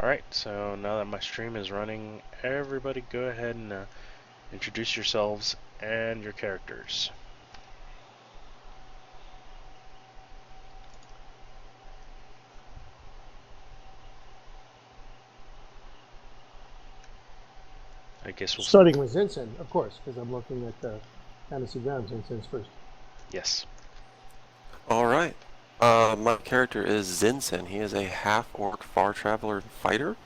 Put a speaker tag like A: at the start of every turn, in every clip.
A: Alright, so now that my stream is running, everybody go ahead and introduce yourselves and your characters. I guess we'll...
B: Starting with Zinsen, of course, because I'm looking at the fantasy grounds. Zinsen's first.
A: Yes.
C: Alright. My character is Zinsen. He is a half-orc far traveler fighter.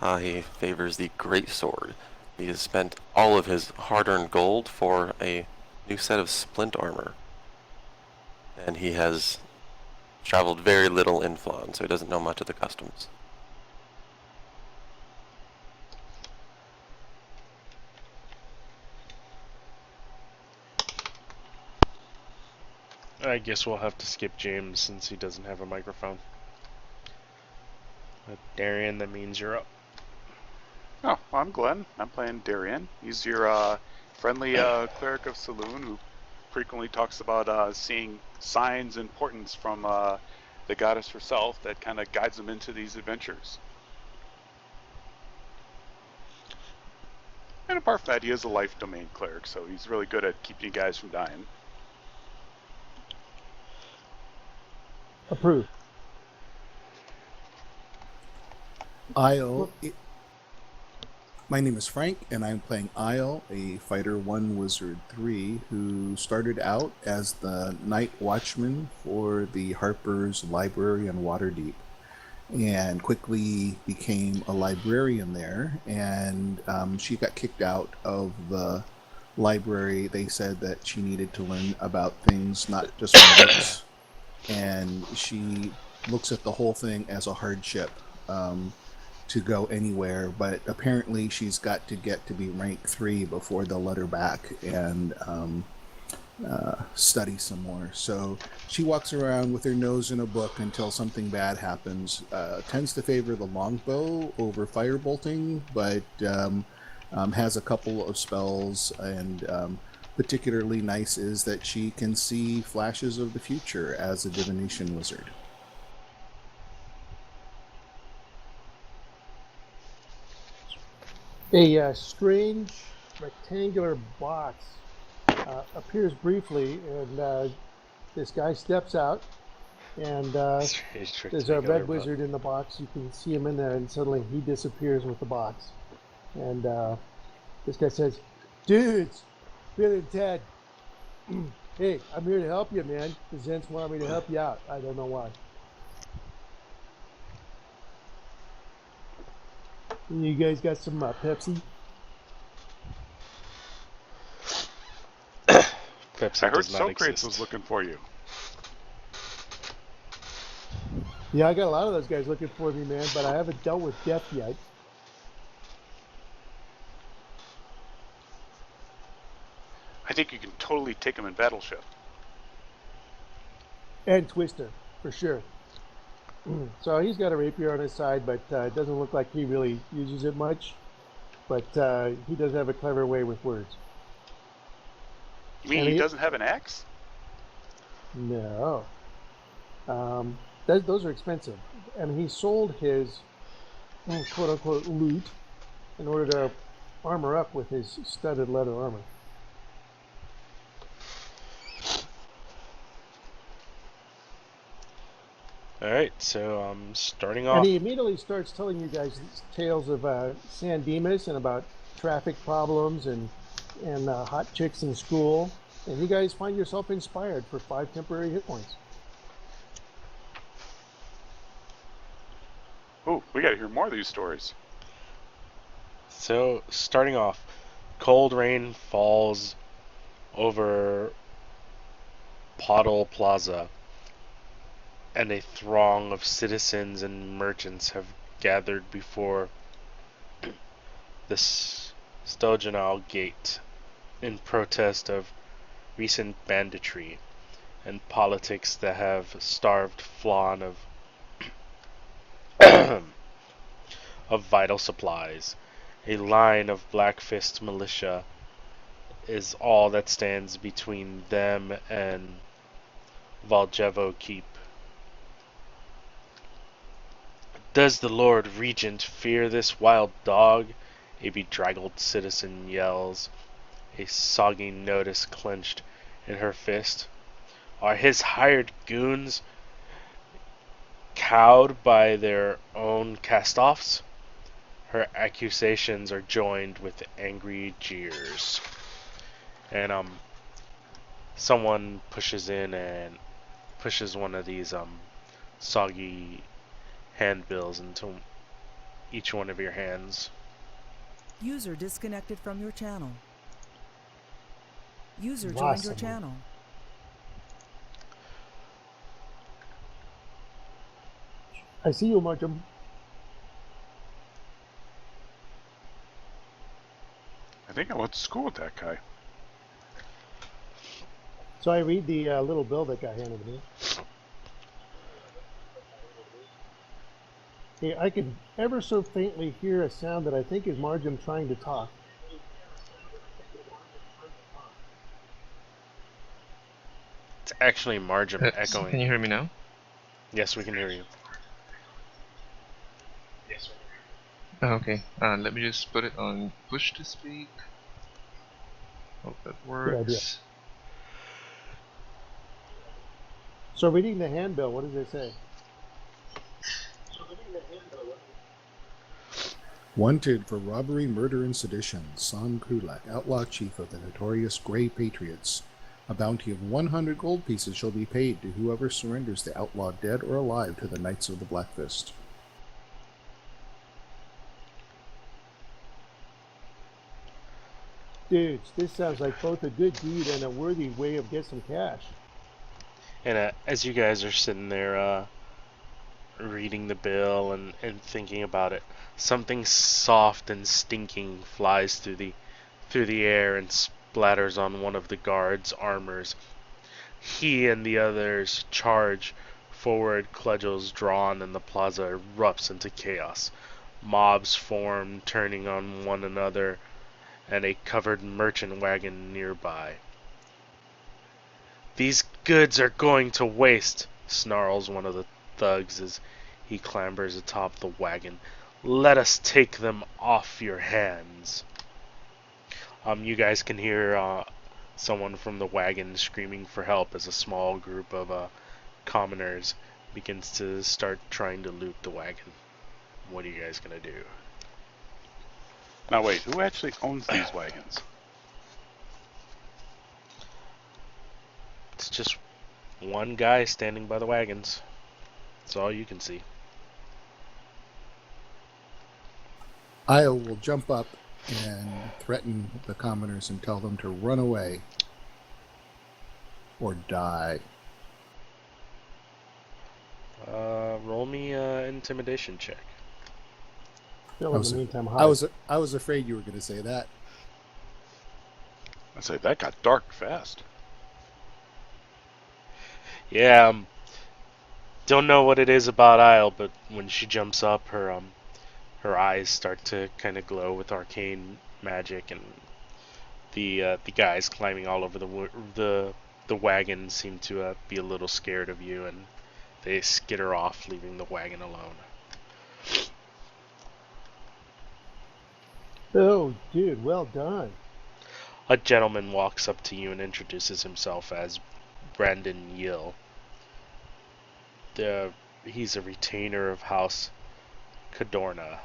C: He favors the great sword. He has spent all of his hard-earned gold for a new set of splint armor. And he has traveled very little in Flan, so he doesn't know much of the customs.
A: I guess we'll have to skip James since he doesn't have a microphone. Darian, that means you're up.
D: Oh, well, I'm Glenn. I'm playing Darian. He's your friendly cleric of Saloon who frequently talks about seeing signs and portents from the goddess herself that kind of guides him into these adventures. And apart from that, he is a life domain cleric, so he's really good at keeping you guys from dying.
B: Approved.
E: Isle. My name is Frank, and I'm playing Isle, a Fighter 1 Wizard 3, who started out as the night watchman for the Harper's Library in Waterdeep, and quickly became a librarian there, and she got kicked out of the library. They said that she needed to learn about things, not just from books, and she looks at the whole thing as a hardship. To go anywhere, but apparently she's got to get to be rank 3 before they'll let her back and study some more. So she walks around with her nose in a book until something bad happens. Tends to favor the longbow over firebolting, but has a couple of spells, and particularly nice is that she can see flashes of the future as a divination wizard.
B: A strange rectangular box appears briefly, and this guy steps out, and there's a red wizard in the box. You can see him in there, and suddenly he disappears with the box. And this guy says, "Dudes, Bill and Ted, hey, I'm here to help you, man. The Zents want me to help you out. I don't know why." You guys got some Pepsi?
A: Pepsi
D: I heard
A: does not
D: Socrates
A: exist.
D: was looking for you.
B: Yeah, I got a lot of those guys looking for me, man, but I haven't dealt with death yet.
D: I think you can totally take him in Battleship.
B: And Twister, for sure. So he's got a rapier on his side, but it doesn't look like he really uses it much. But he does have a clever way with words.
D: You mean he doesn't have an axe?
B: No. Those are expensive. And he sold his quote-unquote loot in order to armor up with his studded leather armor.
A: Alright, so starting off...
B: And he immediately starts telling you guys tales of San Dimas and about traffic problems and hot chicks in school. And you guys find yourself inspired for 5 temporary hit points.
D: Oh, we gotta hear more of these stories.
A: So, starting off, cold rain falls over Pottle Plaza, and a throng of citizens and merchants have gathered before the Stelgenal Gate in protest of recent banditry and politics that have starved Flan of of vital supplies. A line of Black Fist militia is all that stands between them and Valjevo Keep. Does the Lord Regent fear this wild dog? A bedraggled citizen yells, a soggy notice clenched in her fist. Are his hired goons cowed by their own cast-offs? Her accusations are joined with angry jeers. And someone pushes in and pushes one of these soggy handbills into each one of your hands.
F: User disconnected from your channel. User joined
B: Lost
F: your
B: someone.
F: channel.
B: I see you, Markham.
D: I think I went to school with that guy.
B: So I read the little bill that got handed to me. Hey, I can ever so faintly hear a sound that I think is Markham trying to talk.
A: It's actually Margim echoing.
G: Can you hear me now?
A: Yes, we can hear you.
G: Oh, okay. Let me just put it on push to speak. Hope that
B: Good idea.
G: works.
B: So reading the handbill, what does it say?
E: Wanted for robbery, murder, and sedition, Sam Kulak, outlaw chief of the notorious Grey Patriots. A bounty of 100 gold pieces shall be paid to whoever surrenders the outlaw dead or alive to the Knights of the Black Fist.
B: Dudes, this sounds like both a good deed and a worthy way of getting some cash.
A: And as you guys are sitting there reading the bill and thinking about it, something soft and stinking flies through the air and splatters on one of the guards' armors. He and the others charge forward, cudgels drawn, and the plaza erupts into chaos. Mobs form, turning on one another, and a covered merchant wagon nearby. These goods are going to waste, snarls one of the thugs as he clambers atop the wagon. Let us take them off your hands. You guys can hear someone from the wagon screaming for help as a small group of commoners begins to start trying to loot the wagon. What are you guys gonna do?
D: Now wait, who actually owns these wagons?
A: It's just one guy standing by the wagons. That's all you can see.
E: Io will jump up and threaten the commoners and tell them to run away or die.
A: Roll me an intimidation check.
B: Phil, in the meantime,
E: I was afraid you were going to say that.
D: I say that got dark fast.
A: Yeah, don't know what it is about Isle, but when she jumps up, her eyes start to kind of glow with arcane magic, and the guys climbing all over the wagon seem to be a little scared of you, and they skitter off, leaving the wagon alone.
B: Oh, dude, well done.
A: A gentleman walks up to you and introduces himself as Brandon Yill. He's a retainer of House Cadorna.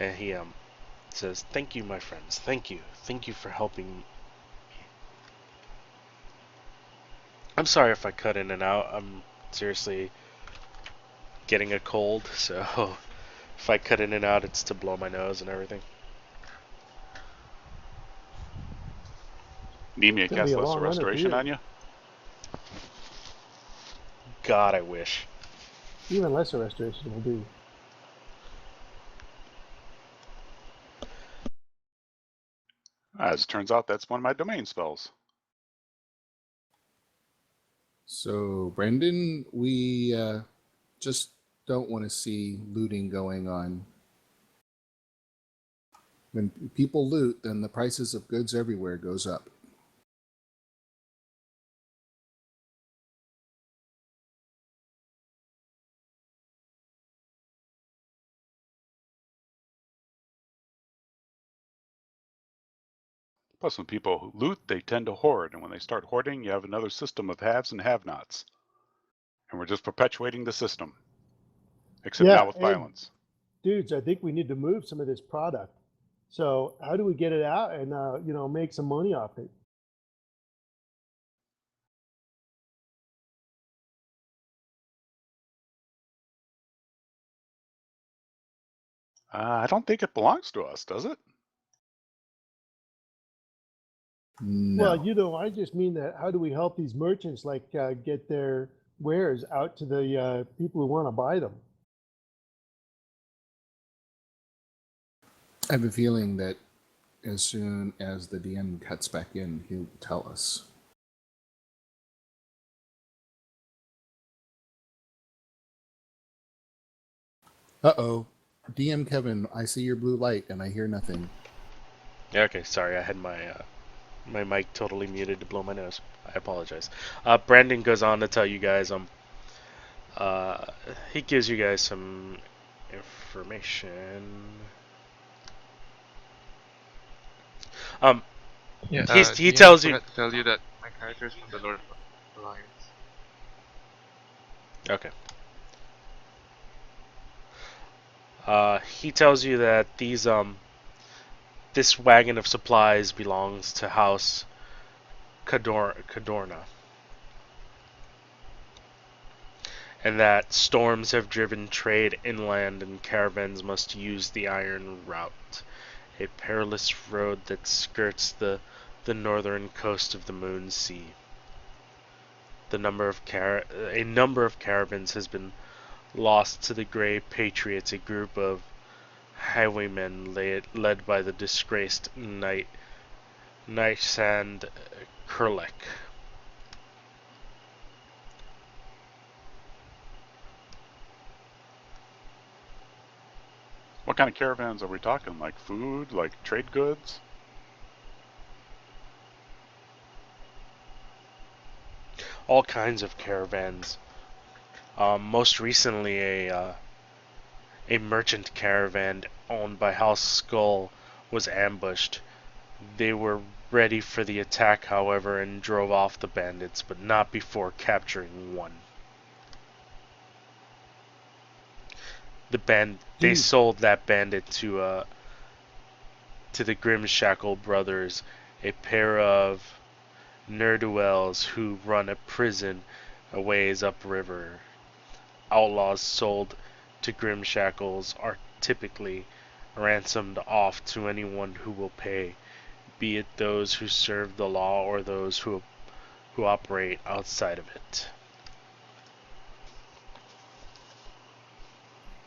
A: And he says, "Thank you, my friends. Thank you. Thank you for helping me. I'm sorry if I cut in and out. I'm seriously getting a cold, so if I cut in and out, it's to blow my nose and everything."
D: Need me to
B: It's gonna be
D: cast
B: a
D: Lesser
B: long runner for
D: Restoration
B: you.
D: on you?
A: God, I wish.
B: Even lesser restoration will do.
D: As it turns out, that's one of my domain spells.
E: So, Brendan, we just don't want to see looting going on. When people loot, then the prices of goods everywhere goes up.
D: Plus, when people loot, they tend to hoard, and when they start hoarding, you have another system of haves and have-nots. And we're just perpetuating the system, except now
B: Yeah,
D: with
B: hey,
D: violence.
B: dudes, I think we need to move some of this product. So how do we get it out and make some money off it?
D: I don't think it belongs to us, does it?
B: Well,
E: No.
B: I just mean that how do we help these merchants get their wares out to the people who want to buy them?
E: I have a feeling that as soon as the DM cuts back in, he'll tell us. Uh-oh. DM Kevin, I see your blue light and I hear nothing.
A: Yeah, okay, sorry, I had my mic totally muted to blow my nose. I apologize. Brandon goes on to tell you guys he gives you guys some information.
G: Yeah,
A: He
G: DM
A: tells you.
G: forgot to tell you that my character is from the Lord of Alliance.
A: Okay. He tells you that this wagon of supplies belongs to House Cadorna, and that storms have driven trade inland and caravans must use the Iron Route, a perilous road that skirts the northern coast of the Moon Sea. A number of caravans has been lost to the Grey Patriots, a group of highwaymen led by the disgraced Nysand Kurlek.
D: What kind of caravans are we talking? Like food? Like trade goods?
A: All kinds of caravans. Most recently, a merchant caravan owned by House Skull was ambushed. They were ready for the attack, however, and drove off the bandits, but not before capturing one. They
B: Dude,
A: sold that bandit to the Grimshackle brothers, a pair of ne'er-do-wells who run a prison a ways upriver. Outlaws sold to Grimshackles are typically ransomed off to anyone who will pay, be it those who serve the law or those who operate outside of it.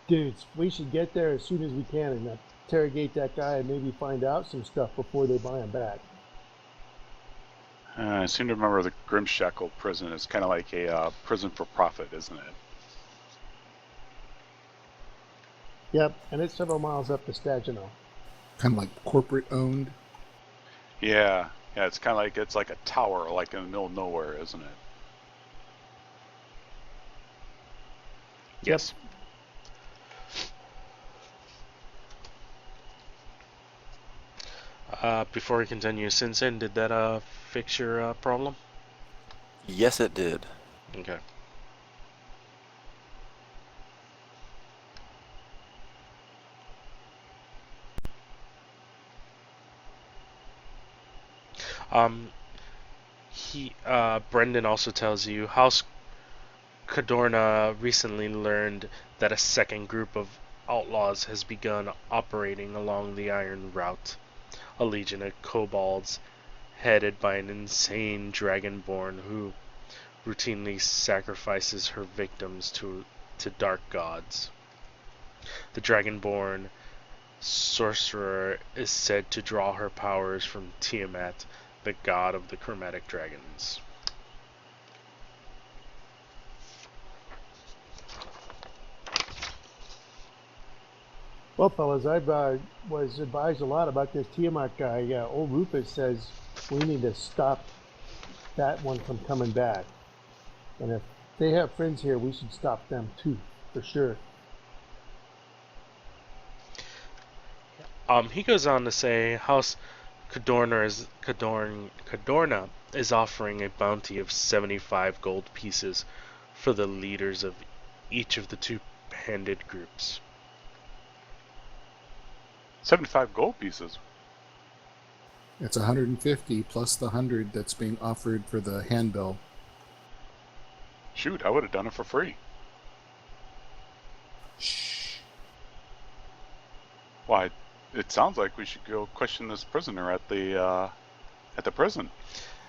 B: dudes, we should get there as soon as we can and interrogate that guy and maybe find out some stuff before they buy him back.
D: I seem to remember the Grimshackle prison is kind of like a prison for profit, isn't it?
B: Yep, and it's several miles up to Stagino.
E: Kind of like corporate owned.
D: Yeah, it's kind of like it's like a tower, like in the middle of nowhere, isn't it?
A: Yes. Before we continue, Sinsen, did that fix your problem?
C: Yes, it did.
A: Okay. Um, Brendan also tells you House Cadorna recently learned that a second group of outlaws has begun operating along the Iron Route. A legion of kobolds headed by an insane dragonborn who routinely sacrifices her victims to dark gods. The dragonborn sorcerer is said to draw her powers from Tiamat, the god of the chromatic dragons.
B: Well, fellas, I've was advised a lot about this Tiamat guy. Old Rufus says we need to stop that one from coming back. And if they have friends here, we should stop them too, for sure.
A: He goes on to say House Cadorna is offering a bounty of 75 gold pieces for the leaders of each of the two-handed groups.
D: 75 gold pieces.
E: It's 150 plus the 100 that's being offered for the handbill.
D: Shoot, I would have done it for free.
E: Shh.
D: Why? It sounds like we should go question this prisoner at the prison.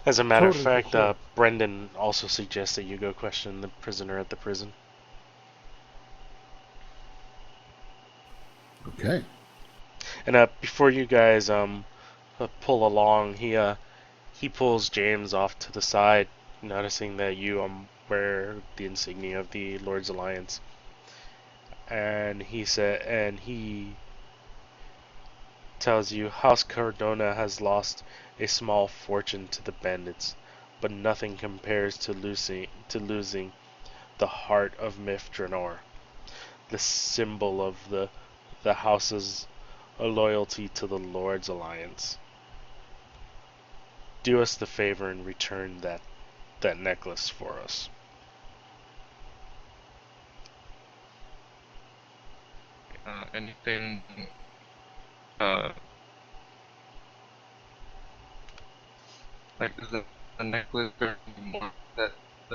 A: As a matter
B: Totally,
A: of fact,
B: sure.
A: Brendan also suggests that you go question the prisoner at the prison.
E: Okay.
A: And before you guys pull along, he pulls James off to the side, noticing that you wear the insignia of the Lord's Alliance. And he tells you House Cardona has lost a small fortune to the bandits, but nothing compares to losing the heart of Mifdranor, the symbol of the house's loyalty to the Lord's Alliance. Do us the favor and return that necklace for us.
G: Anything like is the necklace more that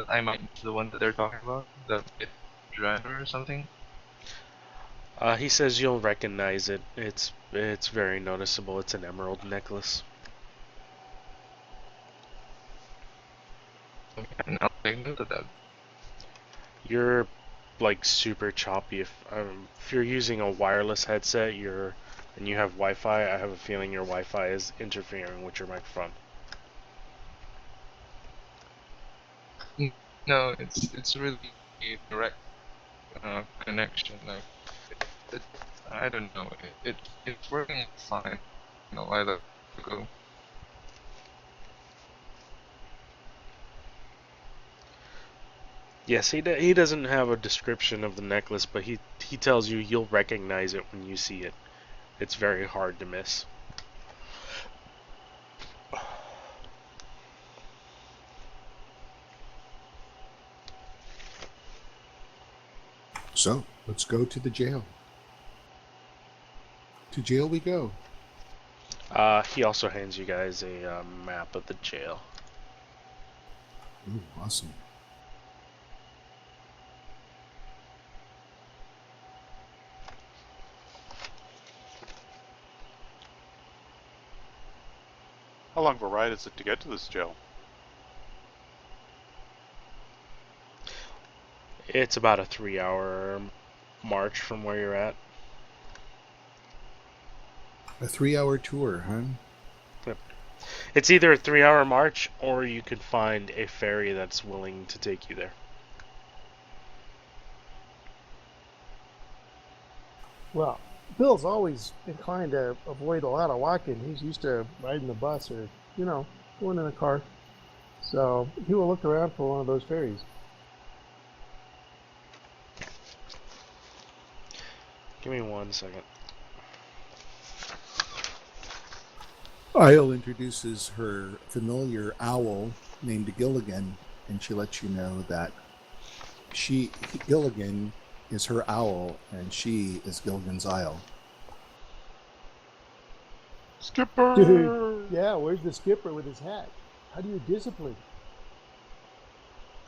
G: I might be the one that they're talking about? The driver or something?
A: He says you'll recognize it. It's very noticeable. It's an emerald necklace.
G: And I'll take note of that.
A: You're like super choppy. If you're using a wireless headset, and you have Wi-Fi, I have a feeling your Wi-Fi is interfering with your microphone.
G: No, it's really a direct connection. Like it, I don't know. It's working fine. You know, I let it go.
A: Yes, he doesn't have a description of the necklace, but he tells you you'll recognize it when you see it. It's very hard to miss.
E: So, let's go to the jail. To jail we go.
A: He also hands you guys a map of the jail.
E: Ooh, awesome.
D: How long of a ride is it to get to this jail?
A: It's about a 3-hour march from where you're at.
E: A 3-hour tour, huh?
A: Yep. It's either a 3-hour march or you could find a ferry that's willing to take you there.
B: Well, Bill's always inclined to avoid a lot of walking. He's used to riding the bus or, going in a car. So he will look around for one of those ferries.
A: Give me 1 second.
E: Isle introduces her familiar owl named Gilligan, and she lets you know that Gilligan is her owl, and she is Gilligan's Isle.
D: Skipper!
B: Dude, yeah, where's the skipper with his hat? How do you discipline?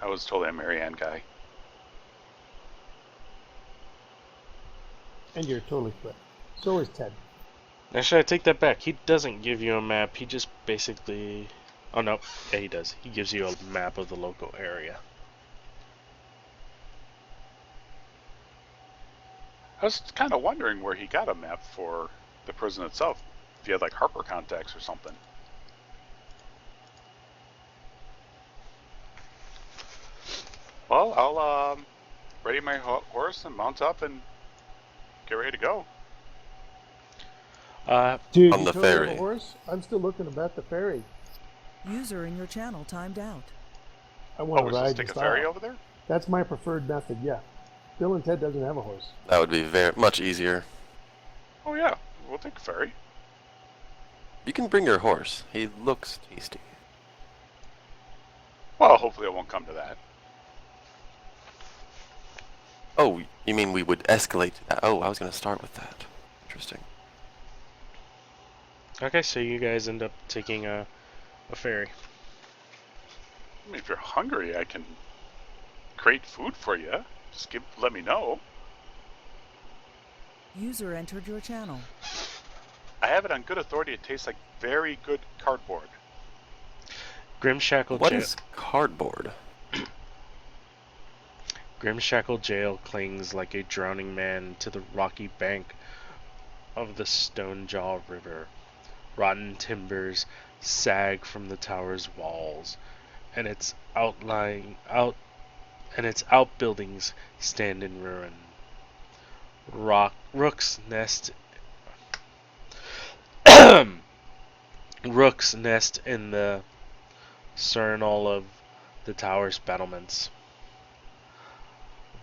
D: I was totally a Marianne guy.
B: And you're totally correct. So is Ted.
A: Actually, I take that back. He doesn't give you a map. He just basically... Oh, no. Yeah, he does. He gives you a map of the local area.
D: I was kind of wondering where he got a map for the prison itself. If he had like Harper contacts or something. Well, I'll ready my horse and mount up and get ready to go.
B: Dude,
C: On
B: you
C: the
B: totally have
C: ferry.
B: a horse? I'm still looking about the ferry.
F: User in your channel timed out.
B: I want
D: Oh,
B: to
D: we're
B: ride
D: supposed to
B: in
D: take a ferry
B: style.
D: over there?
B: That's my preferred method, yeah. Bill and Ted doesn't have a horse.
C: That would be very much easier.
D: Oh yeah, we'll take a ferry.
C: You can bring your horse. He looks tasty.
D: Well, hopefully it won't come to that.
C: Oh, you mean we would escalate to that? Oh, I was going to start with that. Interesting.
A: Okay, so you guys end up taking a ferry.
D: I mean, if you're hungry, I can create food for you. Just let me know.
F: User entered your channel.
D: I have it on good authority. It tastes like very good cardboard.
A: Grimshackle
C: What
A: Jail.
C: is cardboard?
A: Grimshackle Jail clings like a drowning man to the rocky bank of the Stonejaw River. Rotten timbers sag from the tower's walls, and its outbuildings stand in ruin. Rooks nest Rooks nest in the cernal of the tower's battlements.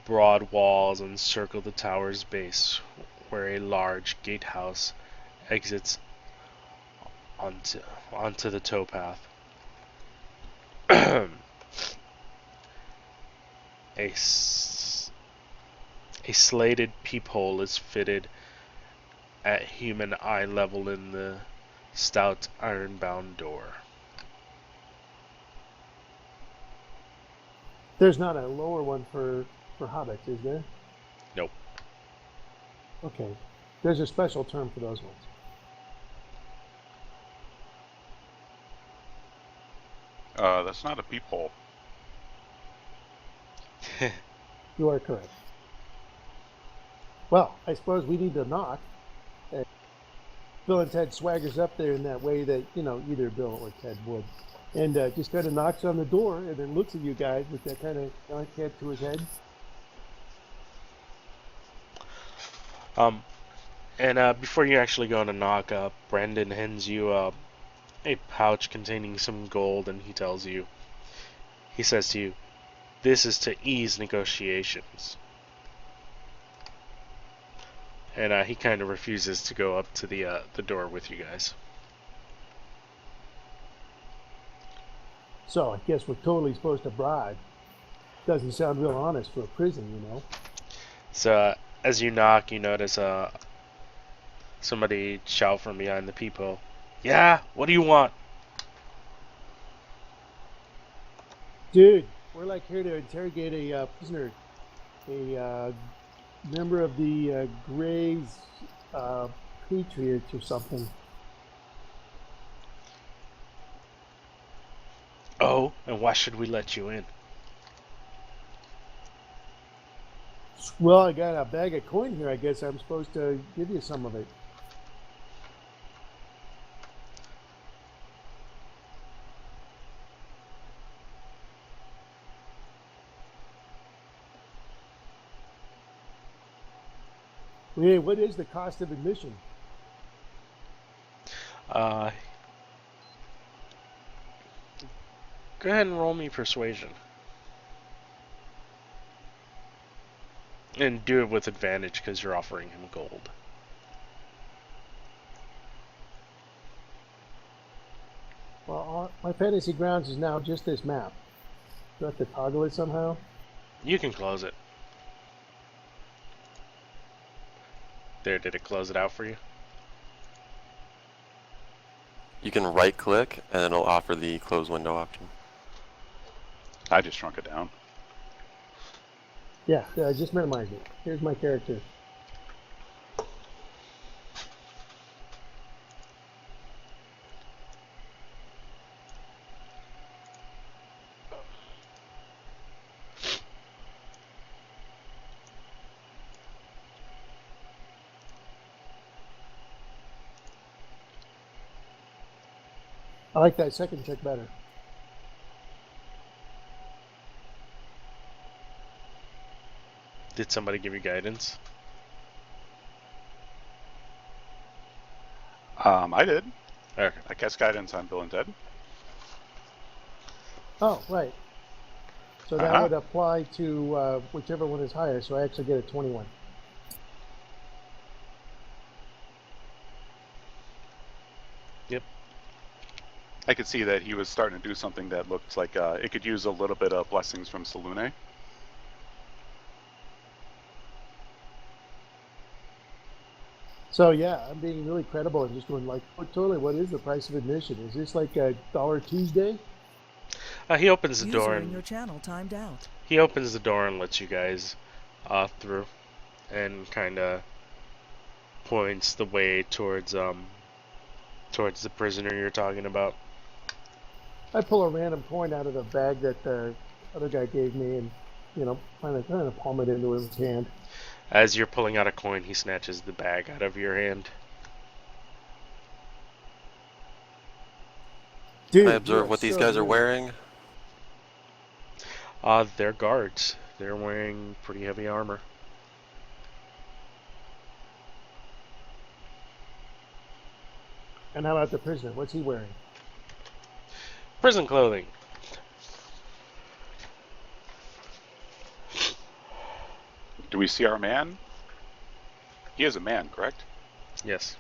A: Broad walls encircle the tower's base, where a large gatehouse exits onto the towpath. A slated peephole is fitted at human eye level in the stout iron-bound door.
B: There's not a lower one for hobbits, is there?
A: Nope.
B: Okay. There's a special term for those ones.
D: That's not a peephole.
B: You are correct. Well, I suppose we need to knock. Bill and Ted swaggers up there in that way that, either Bill or Ted would. And just kind of knocks on the door and then looks at you guys with that kind of head to his head.
A: And before you actually go to knock, Brandon hands you a pouch containing some gold, and he says to you, "This is to ease negotiations." And he kind of refuses to go up to the door with you guys.
B: So I guess we're totally supposed to bribe. Doesn't sound real honest for a prison,
A: So as you knock, you notice somebody shout from behind the peephole, "Yeah, what do you want?"
B: Dude, we're like here to interrogate a prisoner, a member of the Grays Patriots or something.
A: Oh, and why should we let you in?
B: Well, I got a bag of coin here. I guess I'm supposed to give you some of it. Hey, what is the cost of admission?
A: Go ahead and roll me persuasion. And do it with advantage because you're offering him gold.
B: Well, my fantasy grounds is now just this map. Do I have to toggle it somehow?
A: You can close it. There, did it close it out for you?
C: You can right click and it'll offer the close window option.
D: I just shrunk it down.
B: Yeah, just minimize it. Here's my character. I like that second trick better.
A: Did somebody give you guidance?
D: I did.
A: Okay.
D: I cast guidance on Bill and Ted.
B: Oh, right. So that would apply to whichever one is higher, so I actually get a 21.
A: Yep.
D: I could see that he was starting to do something that looked like it could use a little bit of blessings from Salune.
B: So yeah, I'm being really credible and just going like, oh, totally. What is the price of admission? Is this like a $1 Tuesday?
A: He opens the door
F: User in your
A: and
F: channel timed out.
A: he opens the door and lets you guys through, and kind of points the way towards the prisoner you're talking about.
B: I pull a random coin out of the bag that the other guy gave me, and kind of palm it into his hand.
A: As you're pulling out a coin, he snatches the bag out of your hand.
B: Dude,
C: I observe what these guys are wearing.
A: They're guards. They're wearing pretty heavy armor.
B: And how about the prisoner? What's he wearing?
A: Prison clothing.
D: Do we see our man? He is a man, correct?
A: Yes.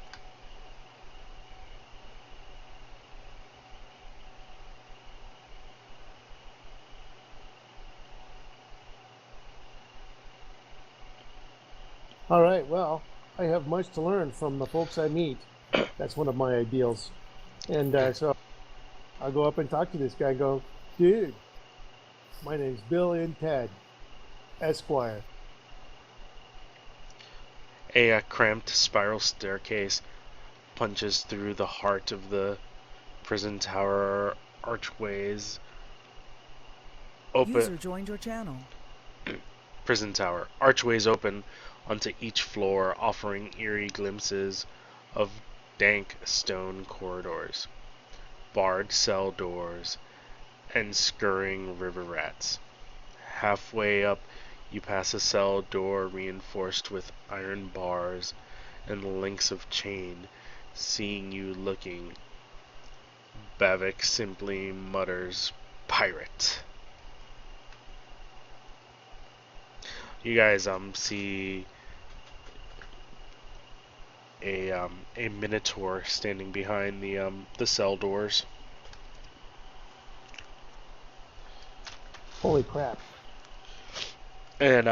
B: All right, well, I have much to learn from the folks I meet. That's one of my ideals. And so I'll go up and talk to this guy and go, dude, my name's Bill and Ted, Esquire.
A: A cramped spiral staircase punches through the heart of the prison tower. Archways open.
F: User joined your channel.
A: Prison tower. Archways open onto each floor, offering eerie glimpses of dank stone corridors, barred cell doors, and scurrying river rats. Halfway up, you pass a cell door reinforced with iron bars and links of chain. Seeing you looking, Bavik simply mutters, "Pirate." You guys see a minotaur standing behind the cell doors.
B: Holy crap.
A: And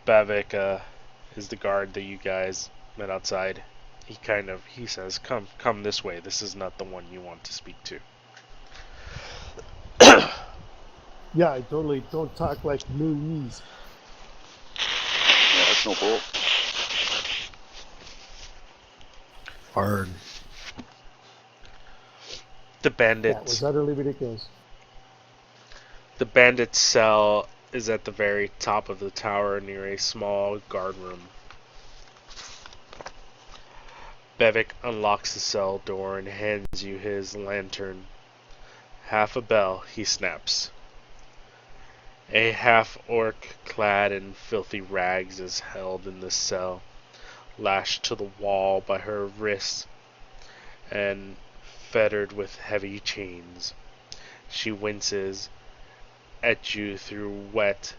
A: Bavik is the guard that you guys met outside. He says, come this way. This is not the one you want to speak to.
B: Yeah, I totally don't talk like Louise.
D: Yeah, that's no bull.
E: Hard.
A: The bandits.
B: That was utterly ridiculous.
A: The bandit's cell is at the very top of the tower near a small guard room. Bevik unlocks the cell door and hands you his lantern. Half a bell, he snaps. A half-orc clad in filthy rags is held in the cell, lashed to the wall by her wrists and fettered with heavy chains. She winces at you through wet,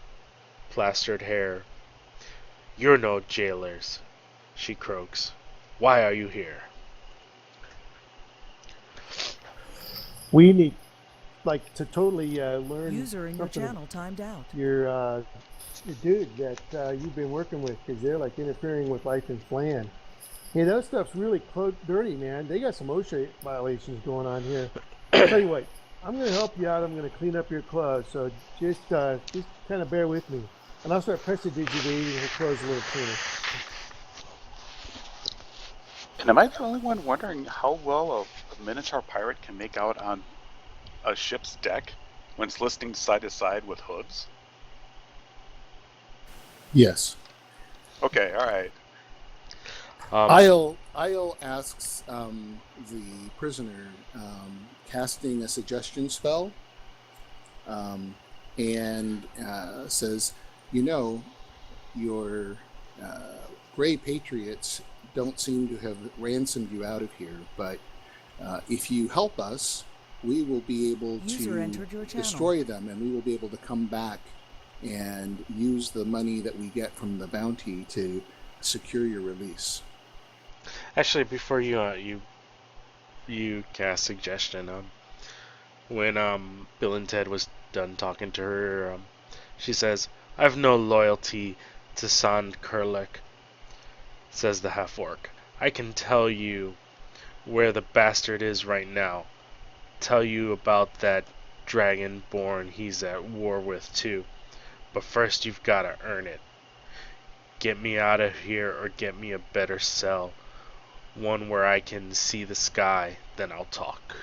A: plastered hair. "You're no jailers," she croaks. "Why are you here?"
B: We need, to totally learn
F: User in your
B: something
F: channel timed out.
B: your dude that you've been working with, because they're interfering with life in Flan. Hey, that stuff's really dirty, man. They got some OSHA violations going on here. I'll tell you what, I'm going to help you out. I'm going to clean up your clothes, so just kind of bear with me. And I'll start prestidigitating her clothes a little cleaner.
D: And am I the only one wondering how well a minotaur pirate can make out on a ship's deck when it's listing side to side with hooves?
E: Yes.
D: Okay, alright.
E: Isle asks the prisoner, casting a suggestion spell, and says, your Gray Patriots don't seem to have ransomed you out of here, but if you help us, we will be able to destroy them, and we will be able to come back and use the money that we get from the bounty to secure your release.
A: Actually, before you you cast suggestion. When Bill and Ted was done talking to her, she says, "I've no loyalty to Sand Kurlek," says the half-orc. "I can tell you where the bastard is right now. Tell you about that dragonborn he's at war with too. But first you've gotta earn it. Get me out of here or get me a better cell. One where I can see the sky, then I'll talk."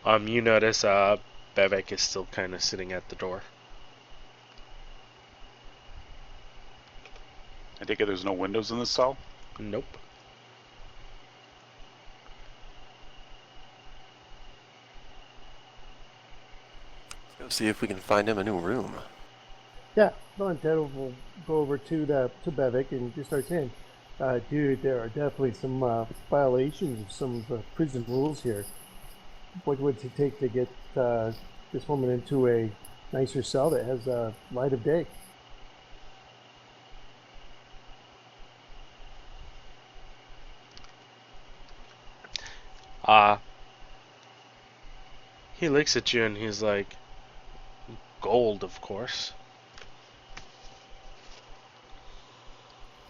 A: You notice Bevek is still kind of sitting at the door.
D: I take it there's no windows in this cell?
A: Nope.
C: Let's go see if we can find him a new room.
B: Yeah, Bill and Ted will go over to Bevik and just start saying, "Dude, there are definitely some violations of some of the prison rules here. What would it take to get this woman into a nicer cell that has light of day?"
A: He looks at you and he's like, "Gold, of course."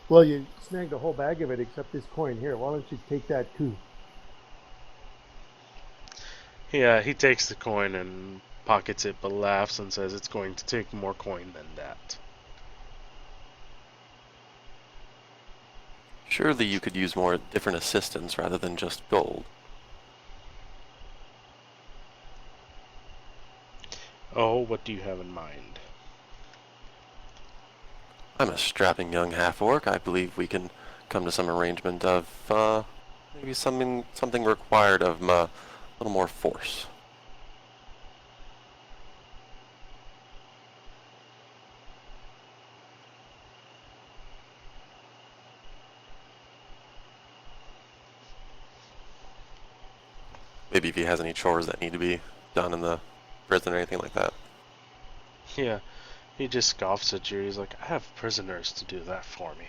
B: "Well, you snagged a whole bag of it except this coin here. Why don't you take that too?"
A: Yeah, he takes the coin and pockets it, but laughs and says it's going to take more coin than that.
C: Surely you could use more different assistants rather than just gold.
A: Oh, what do you have in mind?
C: I'm a strapping young half-orc. I believe we can come to some arrangement of maybe something required of a little more force. Maybe if he has any chores that need to be done in the prison or anything like that.
A: Yeah, he just scoffs at you. He's like, "I have prisoners to do that for me."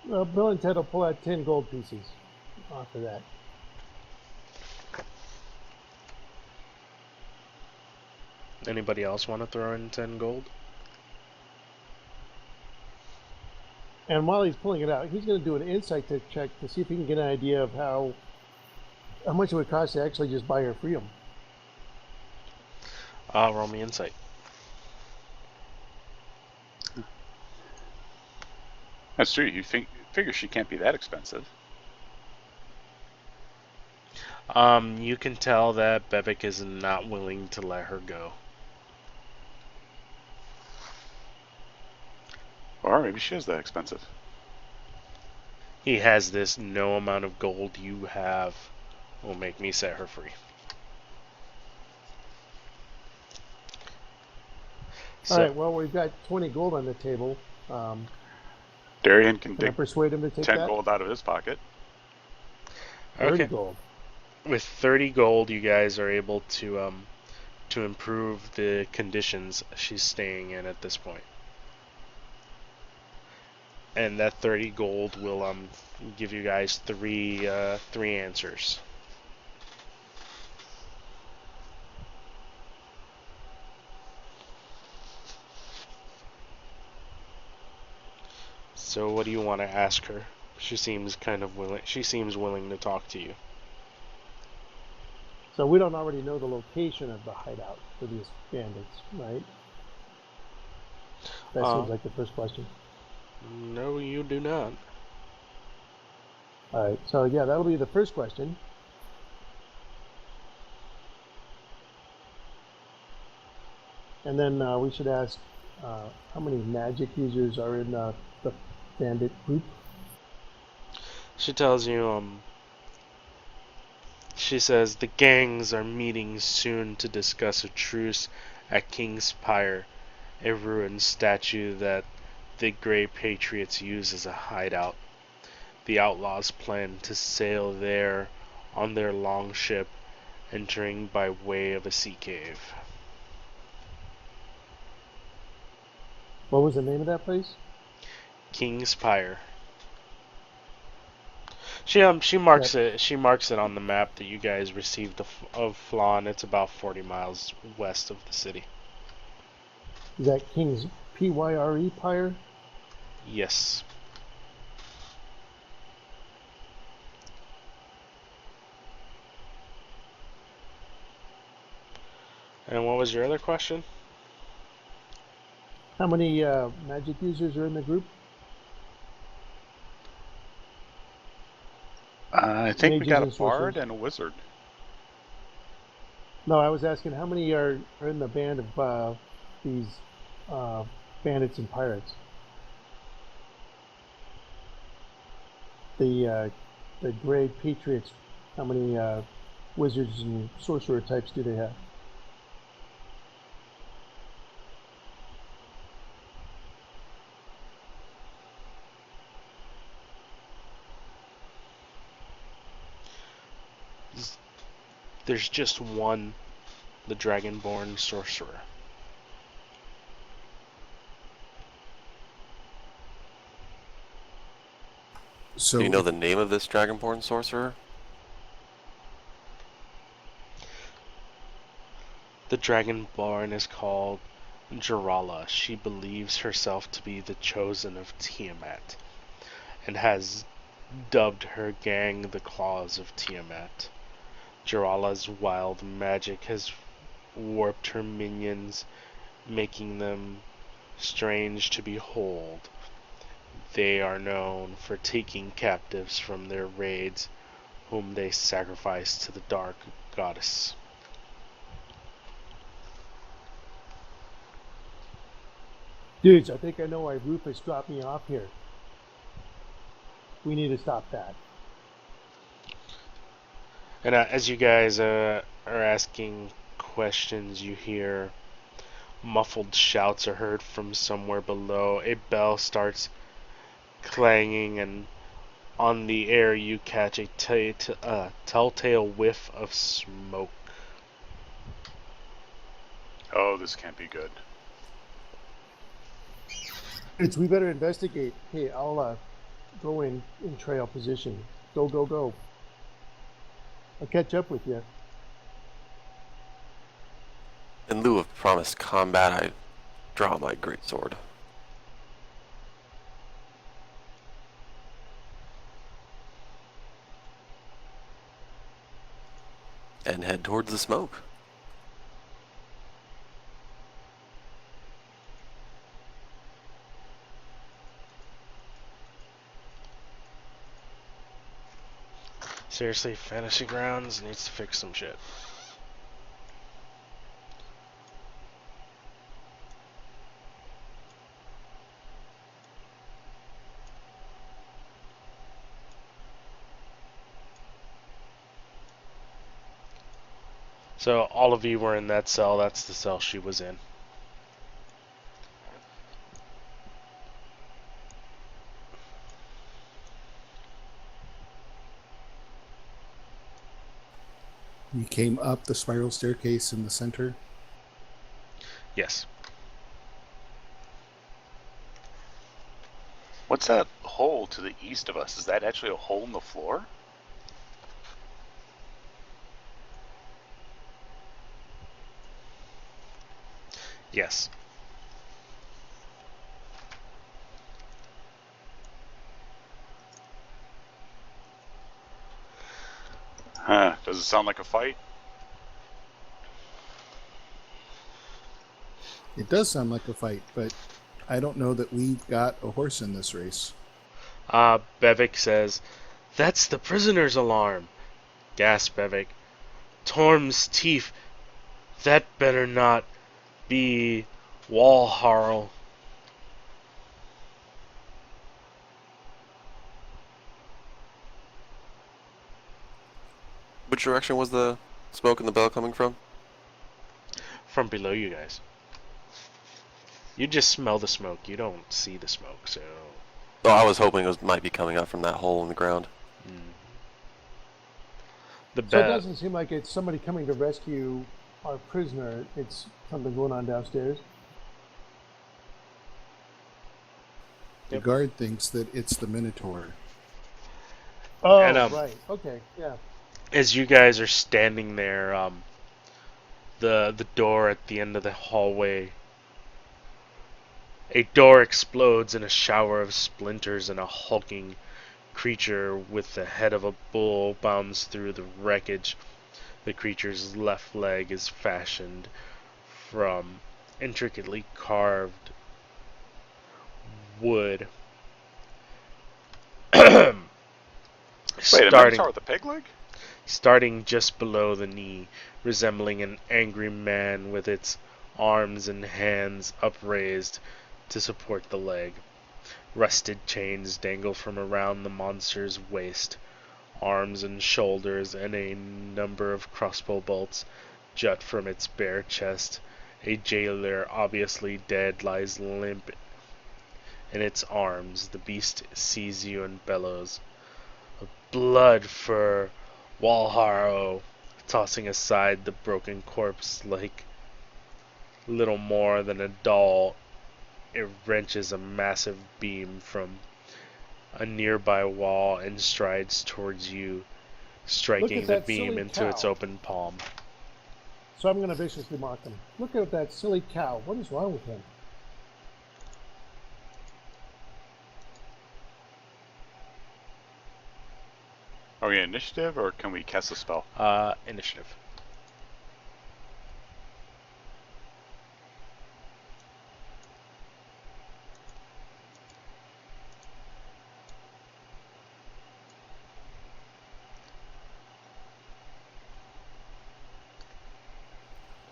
B: Well, Bill and Ted will pull out 10 gold pieces off of that.
A: Anybody else want to throw in 10 gold?
B: And while he's pulling it out, he's going to do an insight check to see if he can get an idea of how much it would cost to actually just buy her freedom.
A: Roll me insight.
D: That's true. You figure she can't be that expensive.
A: You can tell that Bevik is not willing to let her go.
D: Or maybe she is that expensive.
A: He has this: "No amount of gold you have will make me set her free."
B: All right, well, we've got 20 gold on the table.
D: Darian can
B: Can I
D: dig
B: persuade him to take
D: 10
B: that?
D: gold out of his pocket.
B: 30
A: Okay.
B: gold.
A: With 30 gold, you guys are able to improve the conditions she's staying in at this point. And that 30 gold will give you guys three answers. So what do you want to ask her? She seems kind of willing. She seems willing to talk to you.
B: So we don't already know the location of the hideout for these bandits, right? That seems like the first question.
A: No, you do not.
B: All right, so yeah, that'll be the first question. And then we should ask how many magic users are in the bandit group.
A: She tells you, she says the gangs are meeting soon to discuss a truce at King's Pyre, a ruined statue that the Grey Patriots use as a hideout. The Outlaws plan to sail there on their longship, entering by way of a sea cave.
B: What was the name of that place?
A: King's Pyre. She marks it. She marks it on the map that you guys received of Flan. It's about 40 miles west of the city.
B: Is that King's Pyre Pyre?
A: Yes. And what was your other question?
B: How many magic users are in the group?
D: I think we
B: Mages
D: got a
B: and sorcerers.
D: bard and a wizard.
B: No, I was asking how many are in the band of these bandits and pirates. The Gray Patriots. How many wizards and sorcerer types do they have?
A: There's just one, the Dragonborn Sorcerer.
C: So do you know the name of this Dragonborn Sorcerer?
A: The Dragonborn is called Jarala. She believes herself to be the chosen of Tiamat, and has dubbed her gang the Claws of Tiamat. Jarala's wild magic has warped her minions, making them strange to behold. They are known for taking captives from their raids, whom they sacrifice to the Dark Goddess.
B: Dudes, I think I know why Rufus dropped me off here. We need to stop that.
A: And as you guys are asking questions, you hear muffled shouts are heard from somewhere below. A bell starts clanging, and on the air you catch a telltale whiff of smoke.
D: Oh, this can't be good.
B: We better investigate. Hey, I'll go in trail position. Go, go, go. I'll catch up with you.
C: In lieu of promised combat, I draw my greatsword. And head towards the smoke.
A: Seriously, Fantasy Grounds needs to fix some shit. So all of you were in that cell. That's the cell she was in.
E: You came up the spiral staircase in the center?
A: Yes.
D: What's that hole to the east of us? Is that actually a hole in the floor?
A: Yes.
D: Huh. Does it sound like a fight?
E: It does sound like a fight, but I don't know that we've got a horse in this race.
A: Bevik says, "That's the prisoner's alarm." Gasp, Bevik. "Torm's teeth. That better not be Walharl."
C: Which direction was the smoke and the bell coming from?
A: From below you guys. You just smell the smoke. You don't see the smoke, so...
C: Oh, I was hoping it might be coming up from that hole in the ground.
B: So it doesn't seem like it's somebody coming to rescue our prisoner. It's something going on downstairs.
E: The
A: Yep.
E: guard thinks that it's the Minotaur.
A: And
B: Oh, right. Okay. Yeah.
A: as you guys are standing there, the door at the end of the hallway, a door explodes in a shower of splinters, and a hulking creature with the head of a bull bounds through the wreckage. The creature's left leg is fashioned from intricately carved wood.
D: Wait, a
A: starting
D: Minotaur with a peg leg?
A: starting just below the knee, resembling an angry man with its arms and hands upraised to support the leg. Rusted chains dangle from around the monster's waist. Arms and shoulders and a number of crossbow bolts jut from its bare chest. A jailer, obviously dead, lies limp in its arms. The beast sees you and bellows. Blood for Walharo, tossing aside the broken corpse like little more than a doll. It wrenches a massive beam from a nearby wall and strides towards you,
B: Look
A: striking
B: at
A: the
B: that
A: beam
B: silly
A: into its
B: cow.
A: open palm.
B: So I'm going to viciously mock him. Look at that silly cow. What is wrong with him?
D: Are we in initiative, or can we cast a spell?
A: Initiative.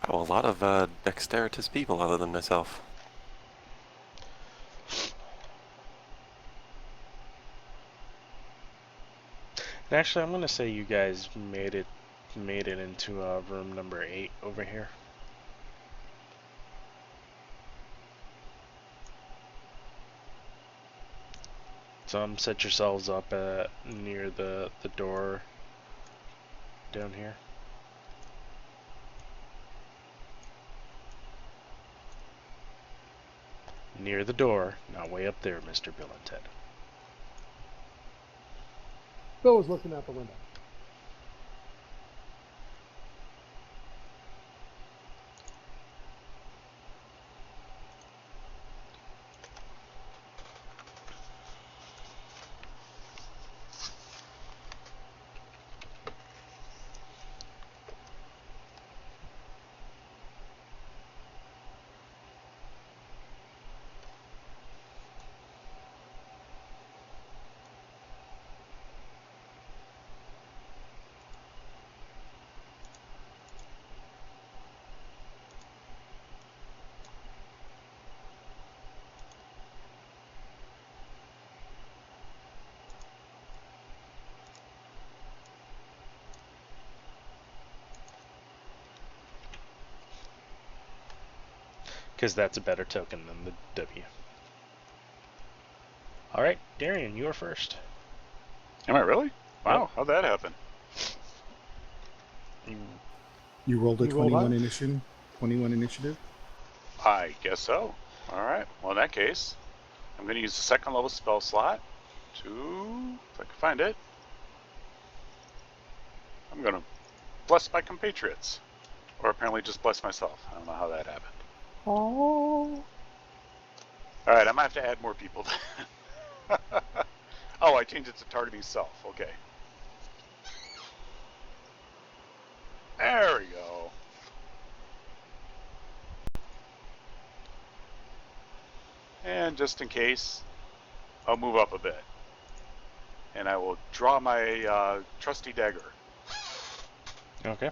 C: Oh, a lot of dexterous people other than myself.
A: And actually, I'm gonna say you guys made it into room number 8 over here. So set yourselves up near the door down here. Near the door, not way up there, Mr. Bill and Ted.
B: Bill was looking out the window.
A: Because that's a better token than the W. Alright, Darian, you are first.
D: Am I really? Wow, how'd that happen?
E: You rolled a
B: You rolled
E: 21
B: high?
E: initiative. 21 initiative.
D: I guess so. Alright, well in that case, I'm going to use the second level spell slot to, if I can find it, I'm going to bless my compatriots. Or apparently just bless myself. I don't know how that happened.
B: Oh.
D: Alright, I might have to add more people. Oh, I changed it to targeting self. Okay. There we go. And just in case, I'll move up a bit. And I will draw my trusty dagger.
A: Okay.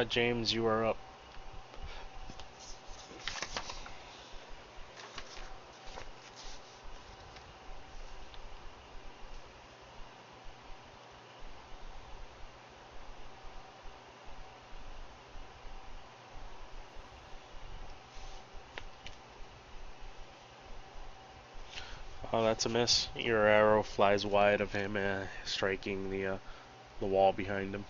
A: James, you are up. Oh, that's a miss. Your arrow flies wide of him, striking the the wall behind him.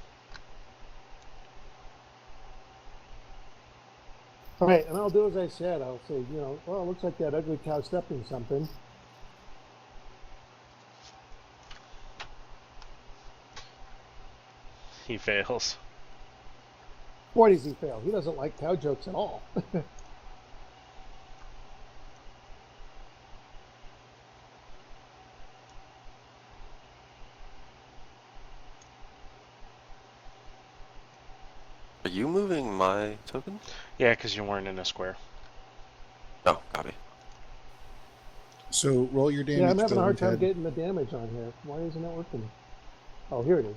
B: All right, and I'll do as I said. I'll say, well, it looks like that ugly cow stepped in something.
A: He fails.
B: Boy, does he fail. He doesn't like cow jokes at all.
C: Are you moving my token?
A: Yeah, because you weren't in a square.
C: Oh, copy.
E: So roll your damage.
B: Yeah, I'm having a hard
E: Ted.
B: time getting the damage on here. Why isn't it working? Oh, here it is.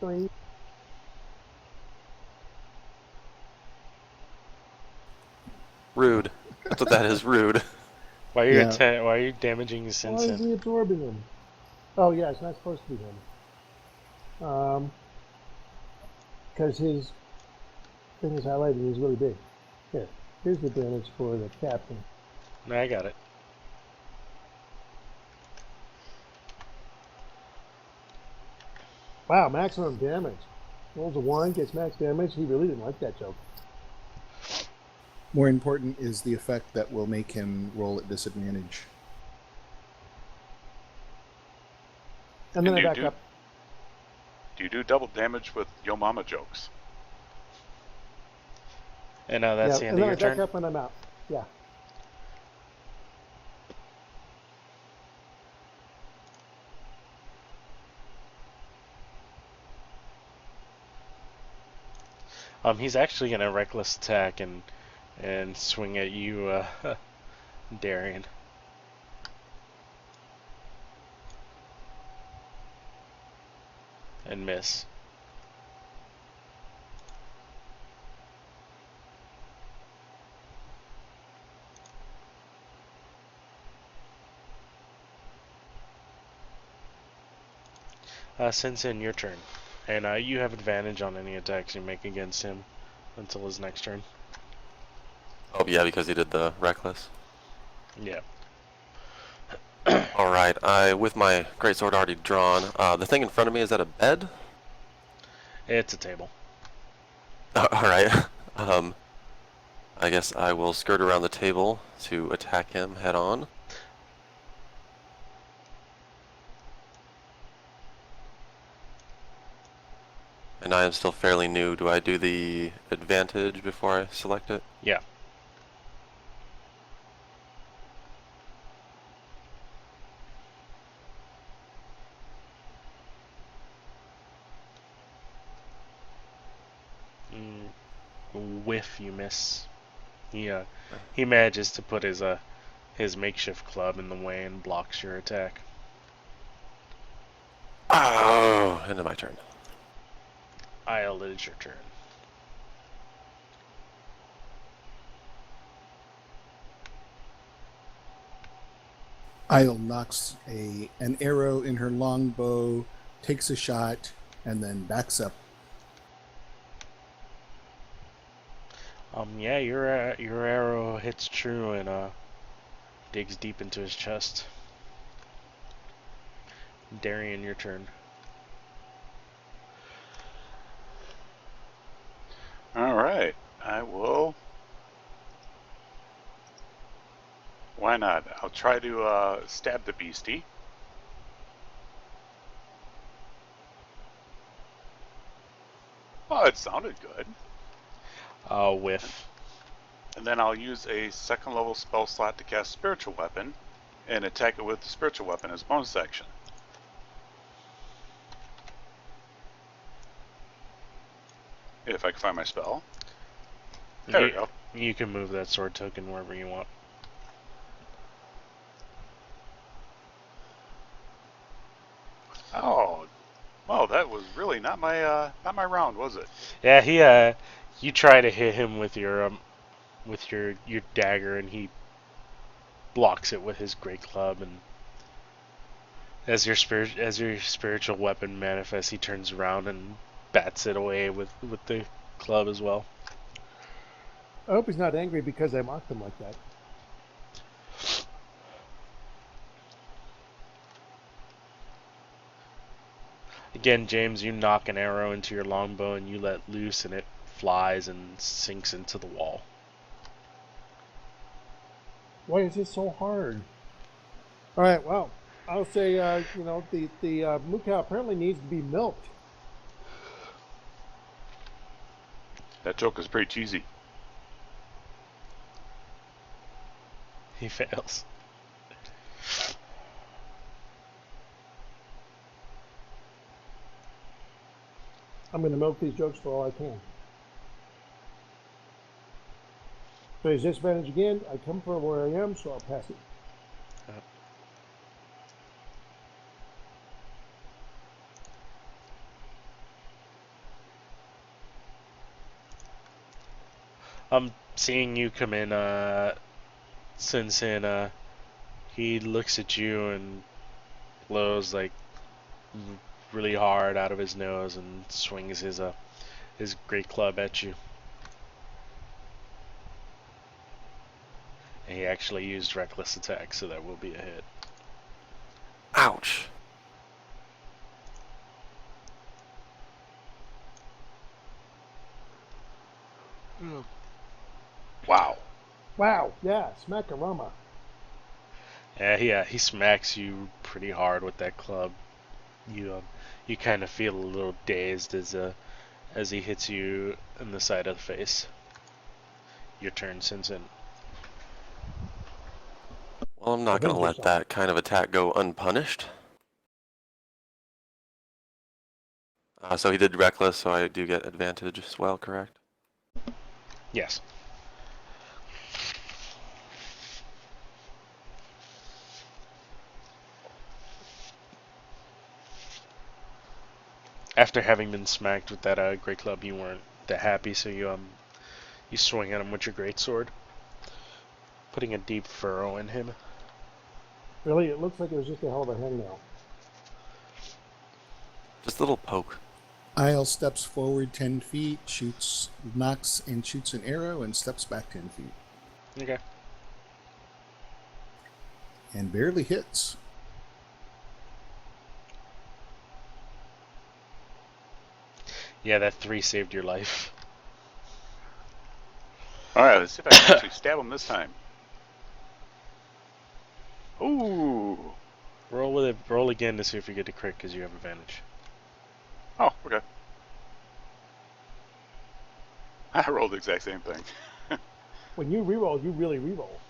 B: Doing.
C: Rude. That's what that is, rude.
A: Why are you damaging
B: Why is
A: Sinsen?
B: he absorbing him? Oh, yeah, it's not supposed to be him. Because his thing is highlighted. He's really big. Here's the damage for the captain.
A: No, I got it.
B: Wow, maximum damage. Rolls a 1, gets max damage. He really didn't like that joke.
E: More important is the effect that will make him roll at disadvantage.
B: And then I back up.
D: Do you do double damage with Yo Mama jokes?
A: And now that's the end of your
B: and then I
A: turn?
B: back up and I'm out. Yeah.
A: He's actually gonna reckless attack and swing at you, Darian. And miss. Since in your turn. And you have advantage on any attacks you make against him until his next turn.
C: Oh, yeah, because he did the reckless.
A: Yeah.
C: Alright, with my greatsword already drawn, the thing in front of me, is that a bed?
A: It's a table.
C: Alright. I guess I will skirt around the table to attack him head on. And I am still fairly new. Do I do the advantage before I select it?
A: Yeah. Whiff, you miss. He manages to put his makeshift club in the way and blocks your attack.
C: Oh, end of my turn.
A: Isle, it is your turn.
E: Isle knocks an arrow in her longbow, takes a shot, and then backs up.
A: Yeah, your arrow hits true and digs deep into his chest. Darian, your turn.
D: Alright, I will. Why not? I'll try to stab the beastie. Oh, it sounded good.
A: Whiff.
D: And then I'll use a second level spell slot to cast Spiritual Weapon and attack it with the Spiritual Weapon as bonus action. If I can find my spell. There we go.
A: You can move that sword token wherever you want.
D: Oh, well, that was really not my round, was it?
A: Yeah, you try to hit him with your dagger, and he blocks it with his great club, and as your spiritual weapon manifests, he turns around and bats it away with the club as well.
B: I hope he's not angry because I mocked him like that.
A: Again, James, you knock an arrow into your longbow and you let loose, and it flies and sinks into the wall.
B: Why is this so hard? All right, well, I'll say, you know, the moo cow apparently needs to be milked.
D: That joke is pretty cheesy.
A: He fails.
B: I'm going to milk these jokes for all I can. So he's disadvantage again. I come from where I am, so I'll pass it.
A: I'm seeing you come in, Sin, he looks at you and blows like really hard out of his nose and swings his great club at you. And he actually used reckless attack, so that will be a hit.
C: Ouch.
D: Wow.
B: Wow, yeah, smackarama.
A: Yeah, he smacks you pretty hard with that club. You kind of feel a little dazed as he hits you in the side of the face. Your turn, Sin.
C: Well, I'm not going to let that kind of attack go unpunished. So he did reckless, so I do get advantage as well, correct?
A: Yes. After having been smacked with that great club, you weren't that happy, so you swing at him with your great sword, putting a deep furrow in him.
B: Really, it looks like it was just a hell of a hangnail.
C: Just a little poke.
E: Isle steps forward 10 feet, knocks and shoots an arrow, and steps back 10 feet.
A: Okay.
E: And barely hits.
A: Yeah, that 3 saved your life.
D: Alright, let's see if I can actually stab him this time. Ooh.
A: Roll again to see if you get a crit, because you have advantage.
D: Oh, okay. I rolled the exact same thing.
B: When you reroll, you really reroll.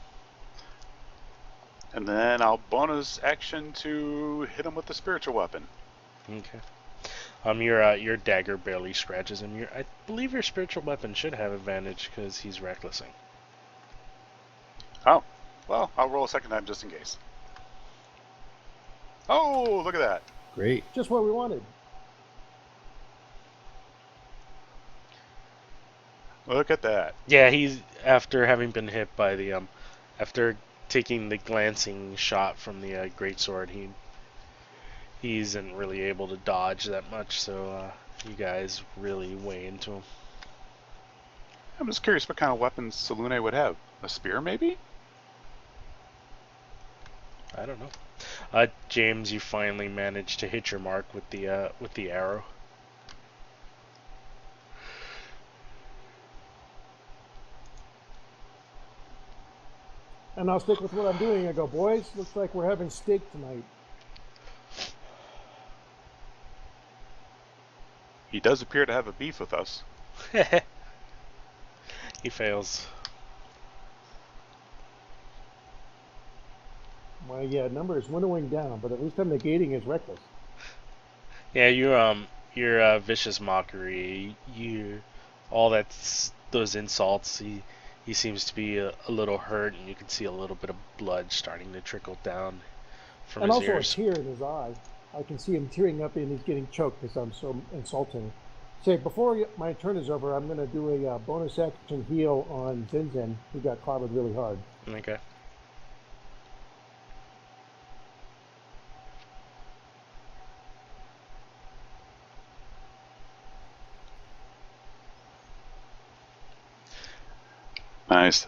D: And then I'll bonus action to hit him with the spiritual weapon.
A: Okay. Your dagger barely scratches him. I believe your spiritual weapon should have advantage because he's recklessing.
D: Oh, well, I'll roll a second time just in case. Oh, look at that.
E: Great.
B: Just what we wanted.
D: Look at that.
A: Yeah, he's after having been hit by the after taking the glancing shot from the greatsword, he isn't really able to dodge that much, so you guys really weigh into him.
D: I'm just curious what kind of weapons Salune would have. A spear, maybe?
A: I don't know. James, you finally managed to hit your mark with the arrow.
B: And I'll stick with what I'm doing. I go, boys, looks like we're having steak tonight.
D: He does appear to have a beef with us.
A: He fails.
B: My number is winnowing down, but at least I'm negating his reckless.
A: Yeah, your vicious mockery, all those insults. He seems to be a little hurt, and you can see a little bit of blood starting to trickle down from
B: and
A: his
B: also
A: ears.
B: a tear in his eye. I can see him tearing up and he's getting choked because I'm so insulting. Say, before my turn is over, I'm going to do a bonus action heal on Zinzin, who got clobbered really hard.
A: Okay.
D: Nice.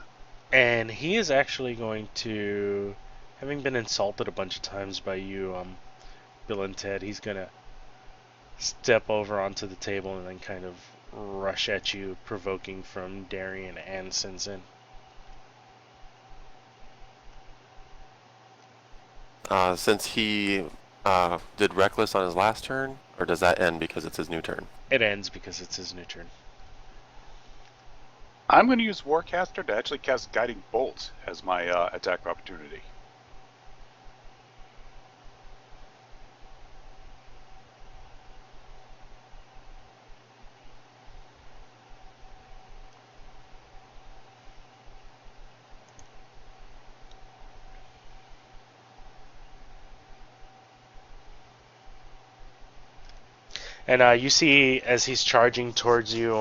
A: And he is actually going to, having been insulted a bunch of times by you, Bill and Ted, he's gonna step over onto the table and then kind of rush at you, provoking from Darian and Sinsen.
C: Since he did Reckless on his last turn, or does that end because it's his new turn?
A: It ends because it's his new turn.
D: I'm going to use Warcaster to actually cast Guiding Bolt as my attack opportunity.
A: And you see as he's charging towards you,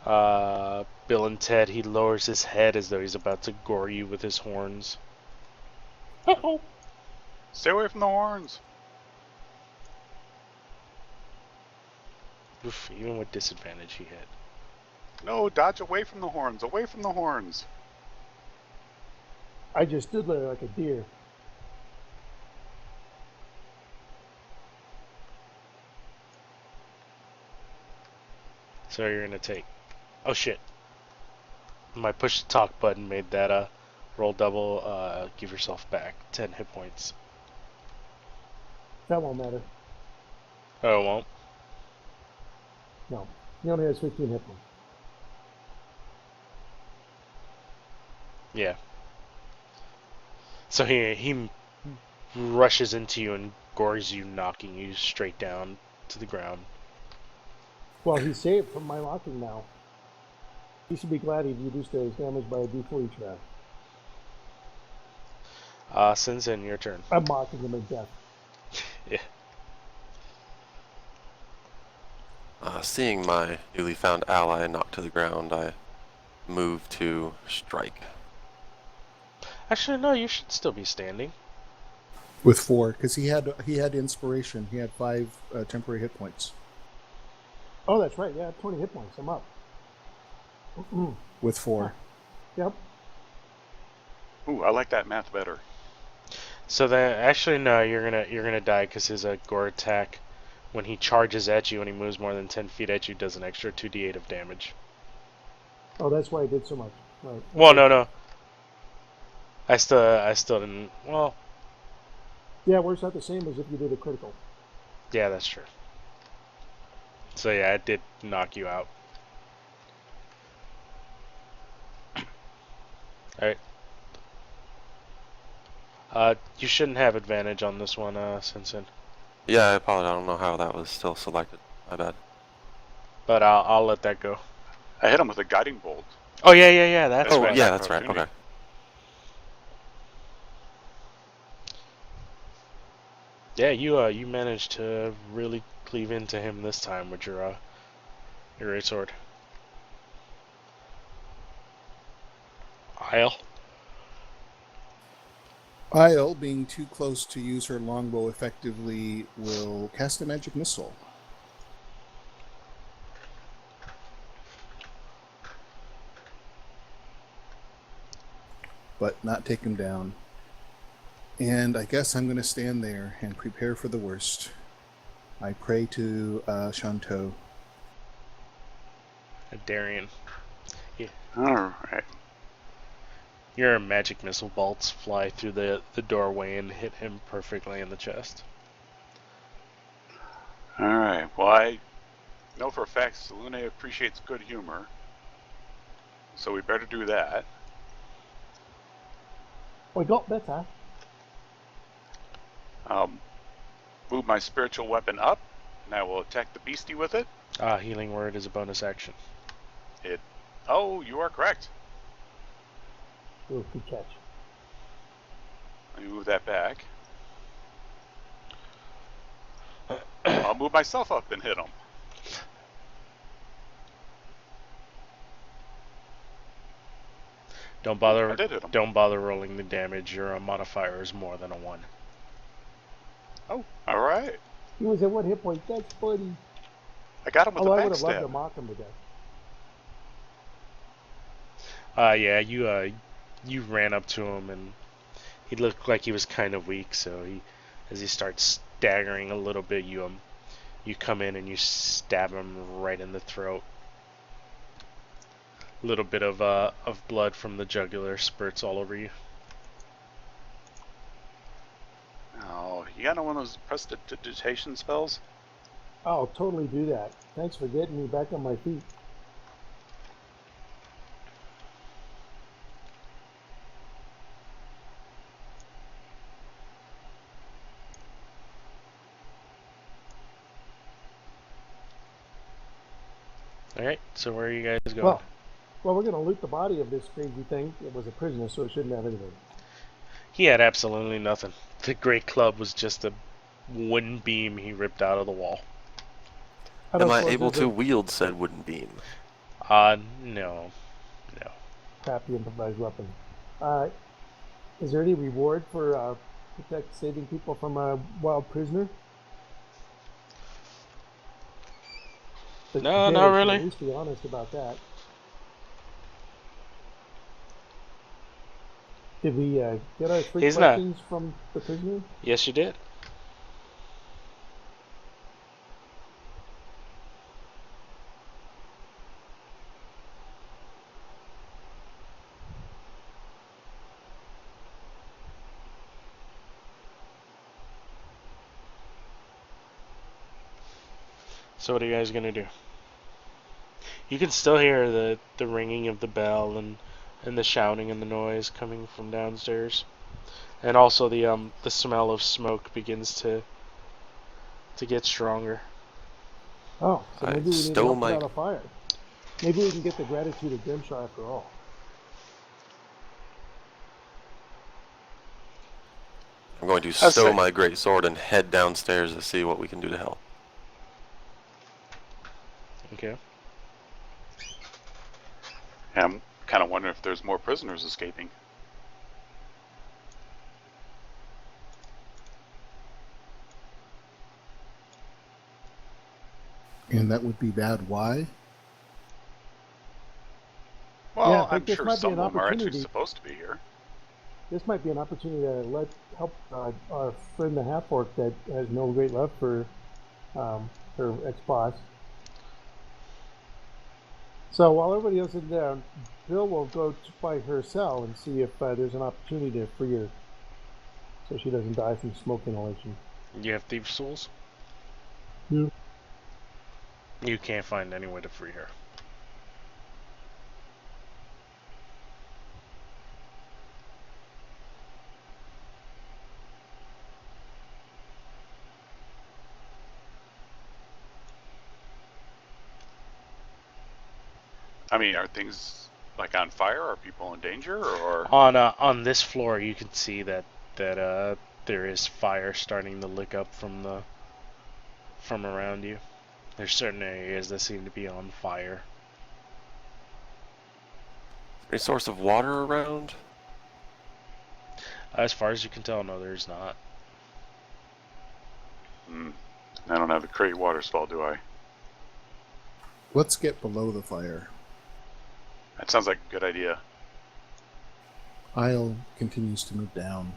A: Bill and Ted, he lowers his head as though he's about to gore you with his horns.
D: Stay away from the horns.
A: Oof, even with disadvantage he hit.
D: No, dodge away from the horns. Away from the horns.
B: I just stood there like a deer.
A: So you're gonna take. Oh shit. My push to talk button made that roll double. Give yourself back 10 hit points.
B: That won't matter.
A: Oh, it won't.
B: No. He only has 15 hit points.
A: Yeah. So he rushes into you and gores you, knocking you straight down to the ground.
B: Well, he's saved from my locking now. He should be glad he reduced his damage by a d4 each round.
A: Sinsen, your turn.
B: I'm mocking him to death.
A: Yeah.
C: Seeing my newly found ally knocked to the ground, I move to strike.
A: Actually, no, you should still be standing.
E: With 4, because he had inspiration. He had 5 temporary hit points.
B: Oh, that's right. Yeah, 20 hit points. I'm up.
E: With 4.
B: Yep.
D: Ooh, I like that math better.
A: So then, actually, no, you're gonna die because his gore attack, when he charges at you and he moves more than 10 feet at you, does an extra 2d8 of damage.
B: Oh, that's why I did so much. Right.
A: Well, no. I still didn't. Well,
B: Yeah, it works out the same as if you did a critical.
A: yeah, that's true. So yeah, it did knock you out. Alright. You shouldn't have advantage on this one, Sinsen.
C: Yeah, I apologize. I don't know how that was still selected. My bad.
A: But I'll let that go.
D: I hit him with a Guiding Bolt.
A: Oh yeah, that's
C: Oh
A: right.
C: yeah, that's right. Okay.
A: Yeah, you managed to really cleave into him this time with your great sword. Isle.
E: Isle, being too close to use her longbow effectively, will cast a magic missile. But not take him down. And I guess I'm going to stand there and prepare for the worst. I pray to Shanto.
A: Darian. Yeah.
D: Alright.
A: Your magic missile bolts fly through the doorway and hit him perfectly in the chest.
D: Alright. Well, I know for a fact Salune appreciates good humor. So we better do that.
B: We got better.
D: Move my spiritual weapon up, and I will attack the beastie with it.
A: Healing word is a bonus action.
D: Oh, you are correct.
B: Ooh, good catch.
D: Let me move that back. I'll move myself up and hit him.
A: Don't bother.
D: I did hit him.
A: Don't bother rolling the damage. Your modifier is more than a 1.
D: Oh, alright.
B: He was at 1 hit point. That's funny.
D: I got him with
B: Oh,
D: a
B: I would have loved to
D: backstab.
B: mock him to death.
A: Yeah, you ran up to him and he looked like he was kind of weak. So as he starts staggering a little bit, you come in and you stab him right in the throat. A little bit of blood from the jugular spurts all over you.
D: Oh, you got one of those prestidigitation spells?
B: I'll totally do that. Thanks for getting me back on my feet.
A: Alright, so where are you guys going?
B: Well, we're going to loot the body of this crazy thing. It was a prisoner, so it shouldn't have anything.
A: He had absolutely nothing. The great club was just a wooden beam he ripped out of the wall.
C: Am I able to wield said wooden beam?
A: No.
B: Crappy improvised weapon. Is there any reward for saving people from a wild prisoner?
A: No, not really.
B: At least be honest about that. Did we get our three questions from the prisoner?
A: Yes, you did. So what are you guys gonna do? You can still hear the ringing of the bell and the shouting and the noise coming from downstairs, and also the smell of smoke begins to get stronger.
B: Oh, so maybe we need to help put out a fire. Maybe we can get the gratitude of Grimshaw after all.
C: I'm going to stow my great sword and head downstairs to see what we can do to help.
A: Okay.
D: Yeah, I'm kind of wondering if there's more prisoners escaping.
E: And that would be bad. Why?
D: Well,
B: yeah,
D: I'm sure some of them are actually supposed to be here.
B: This might be an opportunity to help our friend the half-orc that has no great love for her ex-boss. So while everybody else is down, Bill will go by her cell and see if there's an opportunity to free her, so she doesn't die from smoke inhalation.
A: You have thieves' tools?
B: Yeah.
A: You can't find any way to free her.
D: I mean, are things like on fire? Are people in danger? Or
A: on this floor, you can see that there is fire starting to lick up from around you. There's certain areas that seem to be on fire.
C: Any source of water around?
A: As far as you can tell, no, there's not.
D: I don't have a create water spell, do I?
E: Let's get below the fire.
D: That sounds like a good idea.
E: Isle continues to move down.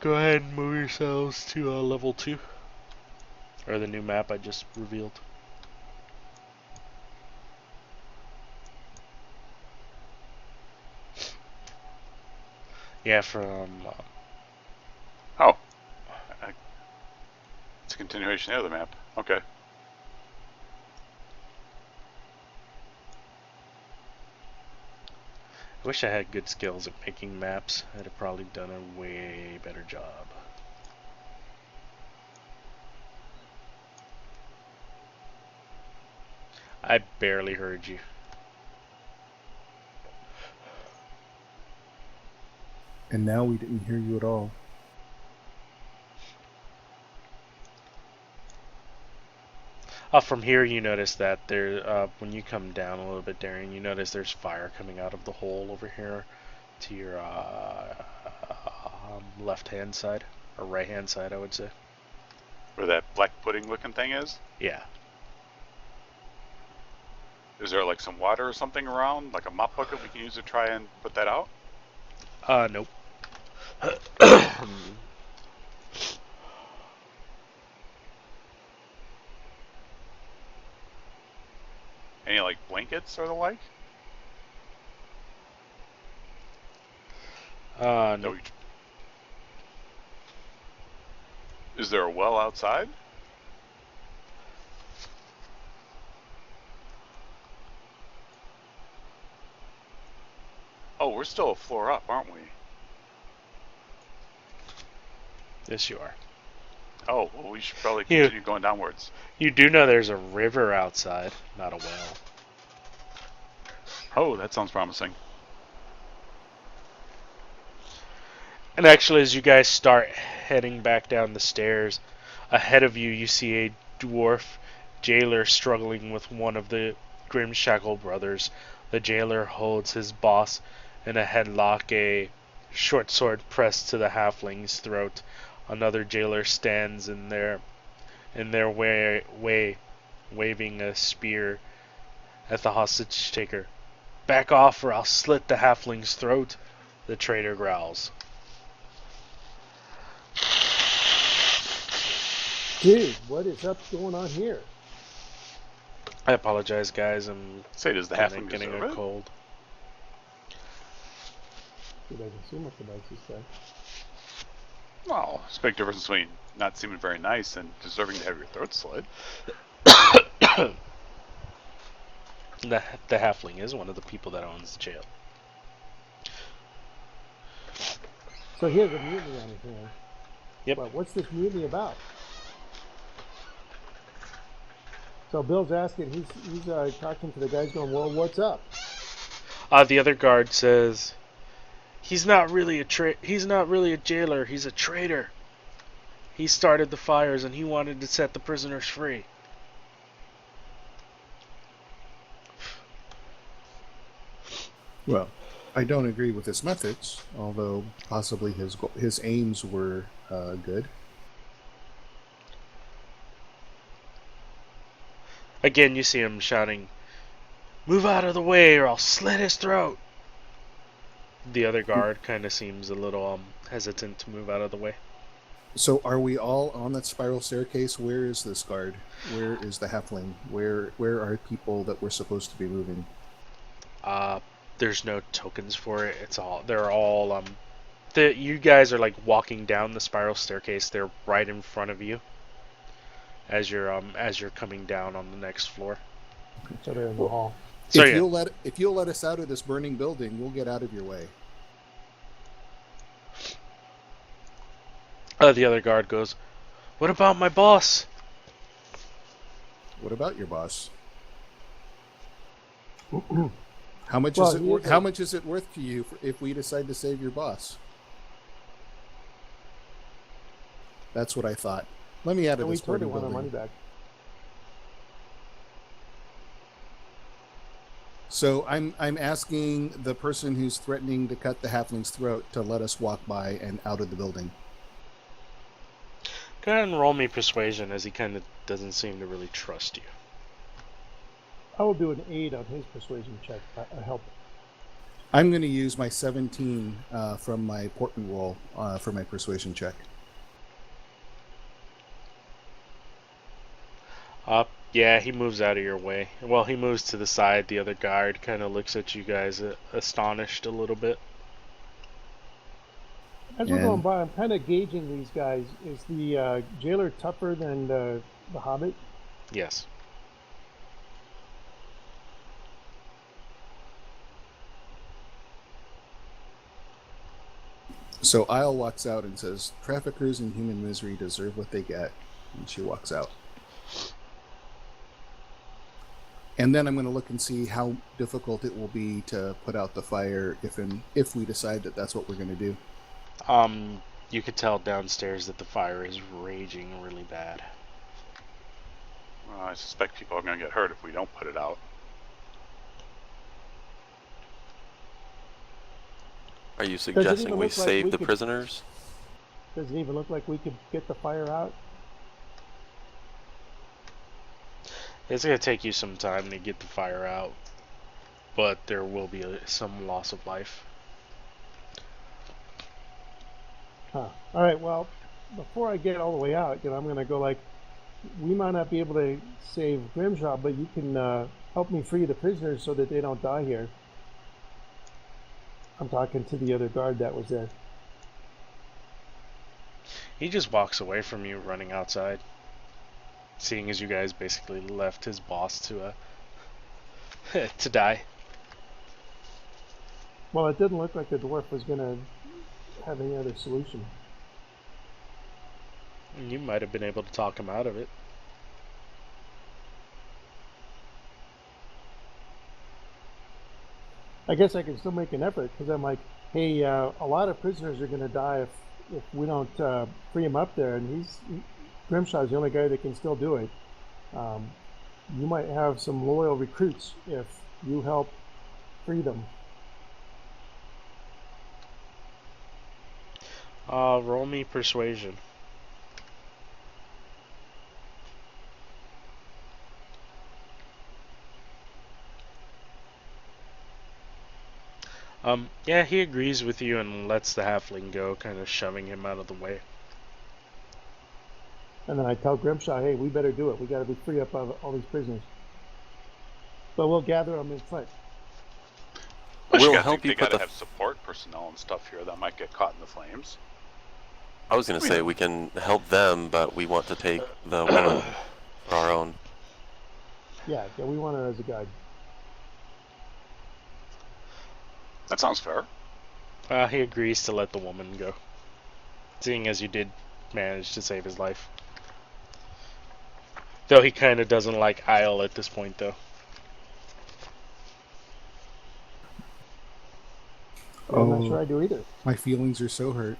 A: Go ahead and move yourselves to level 2. Or the new map I just revealed. Yeah, from...
D: Oh. It's a continuation of the map. Okay.
A: I wish I had good skills at making maps. I'd have probably done a way better job. I barely heard you.
E: And now we didn't hear you at all.
A: From here, you notice that there, when you come down a little bit, Darian, you notice there's fire coming out of the hole over here to your left-hand side, or right-hand side, I would say.
D: Where that black pudding looking thing is?
A: Yeah.
D: Is there like some water or something around? Like a mop bucket we can use to try and put that out?
A: Nope.
D: Any like blankets or the like?
A: Nope.
D: Is there a well outside? Oh, we're still a floor up, aren't we?
A: Yes, you are.
D: Oh, well, we should probably continue going downwards.
A: You do know there's a river outside, not a well.
D: Oh, that sounds promising.
A: And actually, as you guys start heading back down the stairs, ahead of you, you see a dwarf jailer struggling with one of the Grimshackle brothers. The jailer holds his boss in a headlock, a short sword pressed to the halfling's throat. Another jailer stands in their way, waving a spear at the hostage taker. "Back off or I'll slit the halfling's throat," the traitor growls.
B: Dude, what is up going on here?
A: I apologize, guys. I'm
D: Say, does the
A: kinda
D: halfling
A: getting
D: deserve
A: a
D: it?
A: cold.
B: He doesn't seem like a nicest guy.
D: Well, it's a big difference between not seeming very nice and deserving to have your throat slit.
A: The halfling is one of the people that owns the jail.
B: So he has a mutiny on his hands.
A: Yep.
B: But what's this mutiny about? So Bill's asking, he's talking to the guys going, well, what's up?
A: The other guard says, he's not really a jailer, he's a traitor. He started the fires and he wanted to set the prisoners free.
E: Well, I don't agree with his methods, although possibly his aims were good.
A: Again, you see him shouting, "Move out of the way or I'll slit his throat." The other guard kind of seems a little hesitant to move out of the way.
E: So are we all on that spiral staircase? Where is this guard? Where is the halfling? Where are people that we're supposed to be moving?
A: There's no tokens for it. They're all you guys are like walking down the spiral staircase. They're right in front of you as you're coming down on the next floor.
B: So they're in the hall.
A: So
E: if you'll let us out of this burning building, we'll get out of your way.
A: The other guard goes, "What about my boss?"
E: What about your boss? How much is it worth to you if we decide to save your boss? That's what I thought. Let me out of this burning building.
B: We totally want our money back.
E: So I'm asking the person who's threatening to cut the halfling's throat to let us walk by and out of the building.
A: Go ahead and roll me persuasion, as he kind of doesn't seem to really trust you.
B: I will do an 8 on his persuasion check. I help.
E: I'm going to use my 17 from my portent roll for my persuasion check.
A: Yeah, he moves out of your way. Well, he moves to the side. The other guard kind of looks at you guys, astonished a little bit.
B: As we're going by, I'm kind of gauging these guys. Is the jailer tougher than the hobbit?
A: Yes.
E: So Isle walks out and says, "Traffickers in human misery deserve what they get." And she walks out. And then I'm going to look and see how difficult it will be to put out the fire if we decide that that's what we're going to do.
A: You could tell downstairs that the fire is raging really bad.
D: Well, I suspect people are going to get hurt if we don't put it out.
C: Are you suggesting we save the prisoners?
B: does it even look like we could get the fire out?
A: It's gonna take you some time to get the fire out, but there will be some loss of life.
B: Huh. All right, well, before I get all the way out, I'm going to go like, we might not be able to save Grimshaw, but you can help me free the prisoners so that they don't die here. I'm talking to the other guard that was there.
A: He just walks away from you, running outside, seeing as you guys basically left his boss to to die.
B: Well, it didn't look like the dwarf was going to have any other solution.
A: You might have been able to talk him out of it.
B: I guess I can still make an effort because I'm like, hey, a lot of prisoners are going to die if we don't free him up there, and Grimshaw's the only guy that can still do it. You might have some loyal recruits if you help free them.
A: Roll me persuasion. Yeah, he agrees with you and lets the halfling go, kind of shoving him out of the way.
B: And then I tell Grimshaw, hey, we better do it. We got to be free up of all these prisoners. But we'll gather them in front.
C: We'll help you
D: they
C: put
D: gotta
C: the.
D: have support personnel and stuff here that might get caught in the flames.
C: I was gonna say we can help them, but we want to take the woman for our own.
B: Yeah, we want her as a guide.
D: That sounds fair.
A: He agrees to let the woman go, seeing as you did manage to save his life. Though he kind of doesn't like Isle at this point, though.
B: I'm not sure I do either.
E: My feelings are so hurt.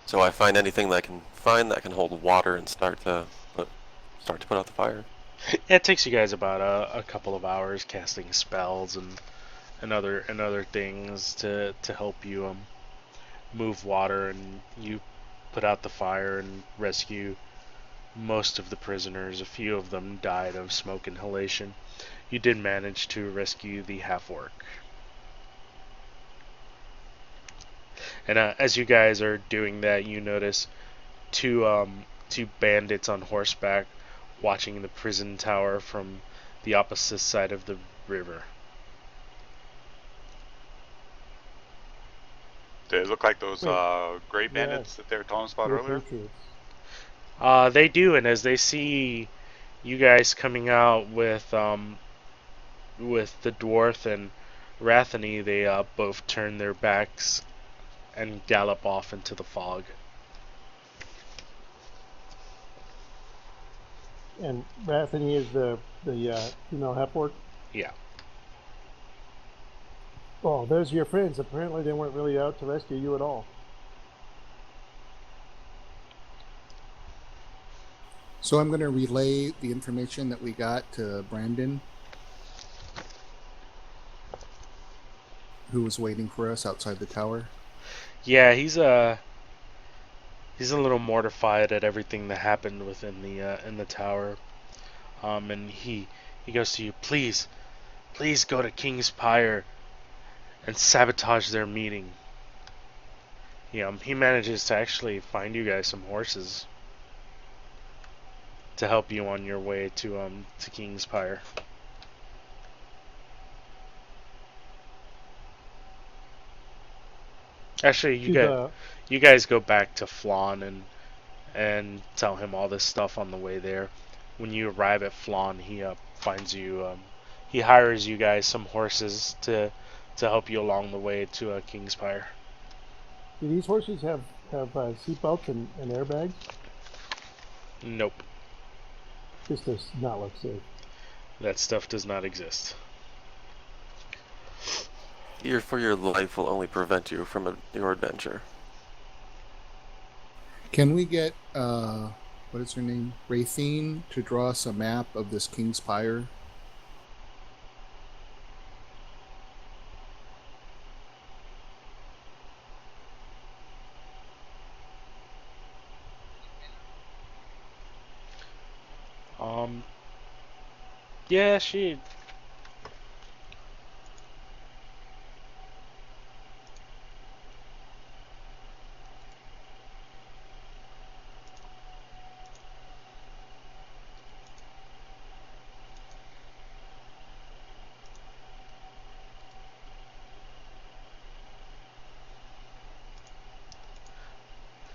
C: So I find anything that I can find that can hold water and start to put out the fire.
A: It takes you guys about a couple of hours casting spells and other things to help you move water, and you put out the fire and rescue most of the prisoners. A few of them died of smoke inhalation. You did manage to rescue the half-orc. And as you guys are doing that, you notice two bandits on horseback watching the prison tower from the opposite side of the river.
D: They look like those gray bandits that they were telling us about earlier.
A: They do, and as they see you guys coming out with the dwarf and Rathany, they both turn their backs and gallop off into the fog.
B: And Rathany is the female half-orc?
A: Yeah.
B: Oh, those are your friends. Apparently they weren't really out to rescue you at all.
E: So I'm going to relay the information that we got to Brandon, who was waiting for us outside the tower.
A: Yeah, he's a little mortified at everything that happened within the in the tower. And he goes to you, please go to King's Pyre and sabotage their meeting. He manages to actually find you guys some horses to help you on your way to King's Pyre. Actually, you guys go back to Flan and tell him all this stuff on the way there. When you arrive at Flan, he finds you. He hires you guys some horses to help you along the way to King's Pyre.
B: Do these horses have seatbelts and airbags?
A: Nope.
B: This does not look safe.
A: That stuff does not exist.
C: Fear for your life will only prevent you from your adventure.
E: Can we get, what is her name? Rathine to draw us a map of this King's Pyre?
A: Yeah, she.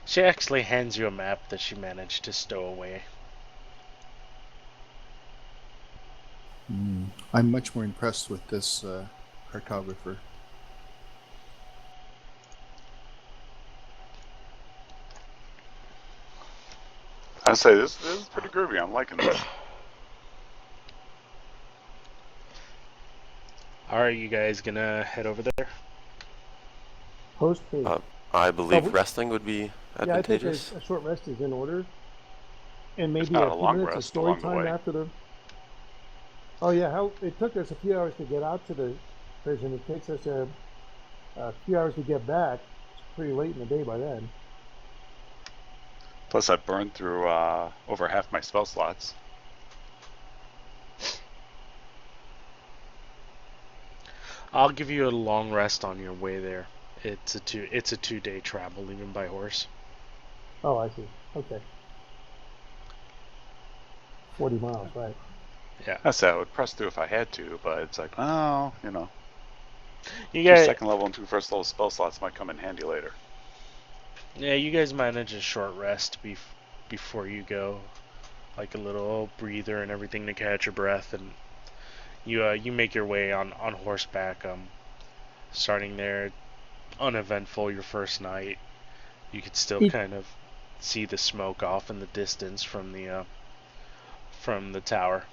A: She actually hands you a map that she managed to stow away.
E: I'm much more impressed with this cartographer.
D: I say this is pretty groovy. I'm liking this.
A: Are you guys gonna head over there?
B: Post haste.
C: I believe resting would be
B: Yeah, I think
C: advantageous.
B: a short rest is in order, and maybe
D: not
B: a
D: a
B: few
D: long
B: minutes of
D: rest
B: story
D: along the
B: time
D: way.
B: after the. Oh yeah, how it took us a few hours to get out to the prison. It takes us a few hours to get back. It's pretty late in the day by then.
D: Plus, I burned through over half my spell slots.
A: I'll give you a long rest on your way there. It's a 2-day travel even by horse.
B: Oh, I see. Okay. 40 miles, right?
A: Yeah.
D: I said I would press through if I had to, but it's like, oh, you know,
A: You
D: 2
A: guys,
D: second level and 2 first level spell slots might come in handy later.
A: yeah, you guys manage a short rest before you go, like a little breather and everything to catch your breath, and you make your way on horseback. Starting there, uneventful your first night. You could still
B: Each,
A: kind of see the smoke off in the distance from the tower.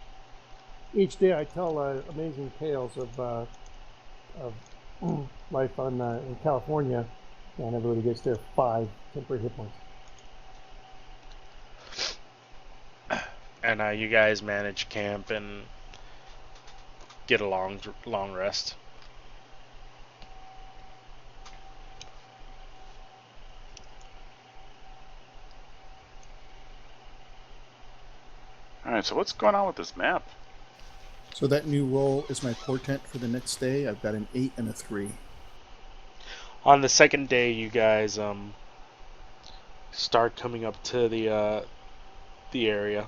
B: each day I tell amazing tales of life on in California, and everybody gets their 5 temporary hit points.
A: And you guys manage camp and get a long rest.
D: Alright, so what's going on with this map?
E: So that new roll is my portent for the next day. I've got an 8 and a 3.
A: On the second day, you guys start coming up to the area.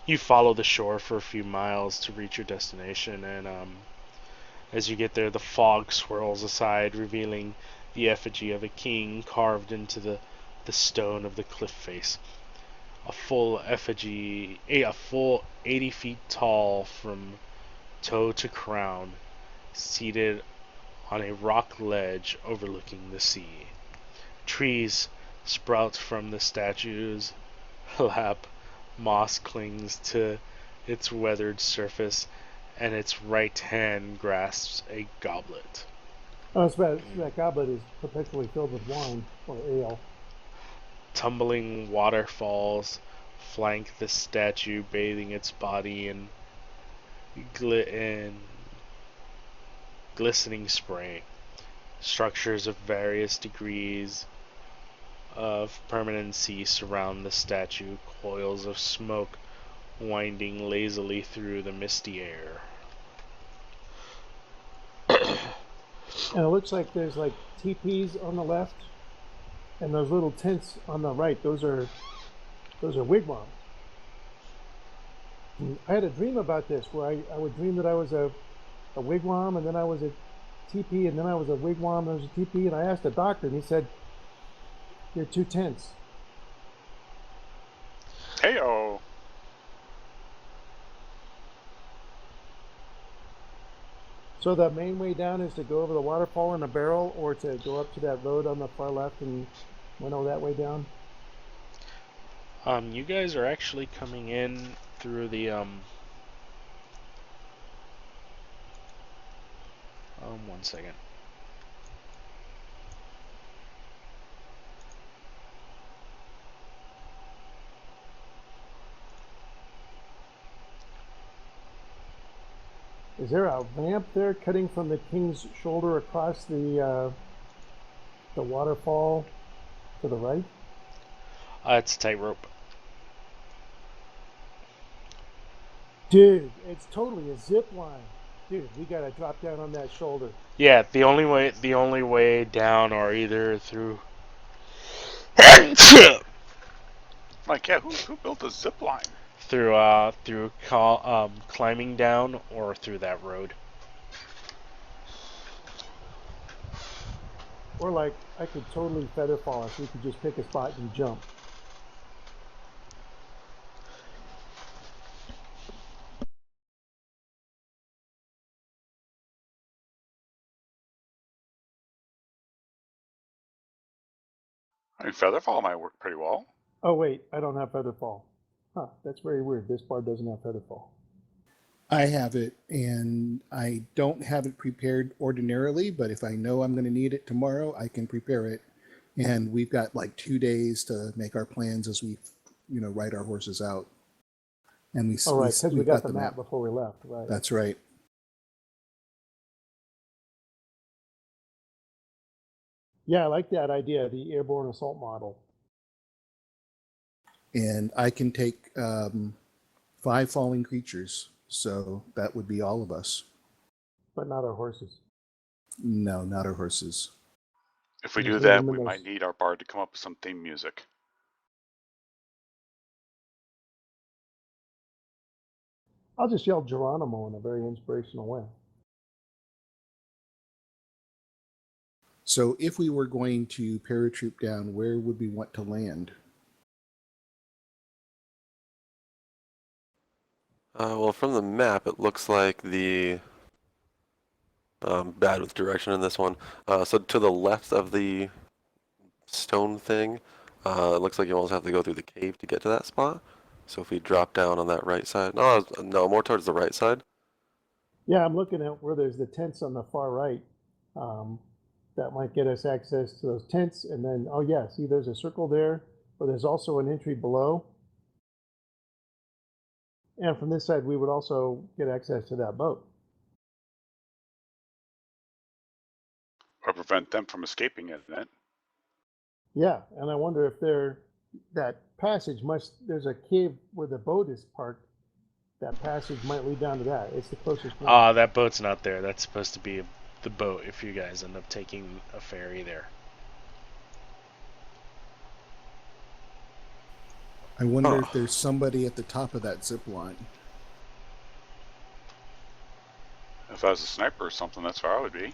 A: You follow the shore for a few miles to reach your destination, and as you get there, the fog swirls aside, revealing the effigy of a king carved into the stone of the cliff face. A full effigy, a full 80 feet tall from toe to crown, seated on a rock ledge overlooking the sea. Trees sprout from the statue's lap, moss clings to its weathered surface, and its right hand grasps a goblet.
B: Oh, it's bad. That goblet is perpetually filled with wine or ale.
A: Tumbling waterfalls flank the statue, bathing its body in glistening spray. Structures of various degrees of permanency surround the statue, coils of smoke winding lazily through the misty air.
B: And it looks like there's like teepees on the left, and those little tents on the right. Those are wigwams. And I had a dream about this where I would dream that I was a wigwam, and then I was a teepee, and then I was a wigwam, and I was a teepee, and I asked the doctor, and he said, "You're 2 tents."
D: Heyo!
B: So the main way down is to go over the waterfall in a barrel, or to go up to that road on the far left and winnow that way down.
A: You guys are actually coming in through the one second.
B: Is there a ramp there cutting from the king's shoulder across the waterfall to the right?
A: It's a tightrope.
B: Dude, it's totally a zip line. Dude, we gotta drop down on that shoulder.
A: Yeah, the only way down are either through
D: Like, yeah, who built a zip line?
A: through climbing down or through that road.
B: Or like, I could totally feather fall us. We could just pick a spot and jump.
D: I mean, Featherfall might work pretty well.
B: Oh wait, I don't have feather fall. Huh, that's very weird. This bar doesn't have feather fall.
E: I have it, and I don't have it prepared ordinarily, but if I know I'm going to need it tomorrow, I can prepare it. And we've got like 2 days to make our plans as we, ride our horses out. And
B: Oh right, because we
E: we've
B: got the map before we left, right?
E: That's right.
B: Yeah, I like that idea, the airborne assault model.
E: And I can take 5 falling creatures, so that would be all of us.
B: But not our horses.
E: No, not our horses.
D: If we
B: Just
D: do
B: leave
D: that,
B: them in
D: we
B: those-
D: might need our bard to come up with some theme music.
B: I'll just yell Geronimo in a very inspirational way.
E: So if we were going to paratroop down, where would we want to land?
C: Well, from the map, it looks like bad with direction in this one. So to the left of the stone thing, it looks like you almost have to go through the cave to get to that spot. So if we drop down on that right side, no, more towards the right side.
B: Yeah, I'm looking at where there's the tents on the far right. That might get us access to those tents. And then, oh yeah, see there's a circle there, but there's also an entry below. And from this side, we would also get access to that boat.
D: Or prevent them from escaping it.
B: Yeah, and I wonder if that passage there's a cave where the boat is parked. That passage might lead down to that. It's the closest one.
A: That boat's not there. That's supposed to be the boat if you guys end up taking a ferry there.
E: I wonder if there's somebody at the top of that zip line.
D: If I was a sniper or something, that's where I would be.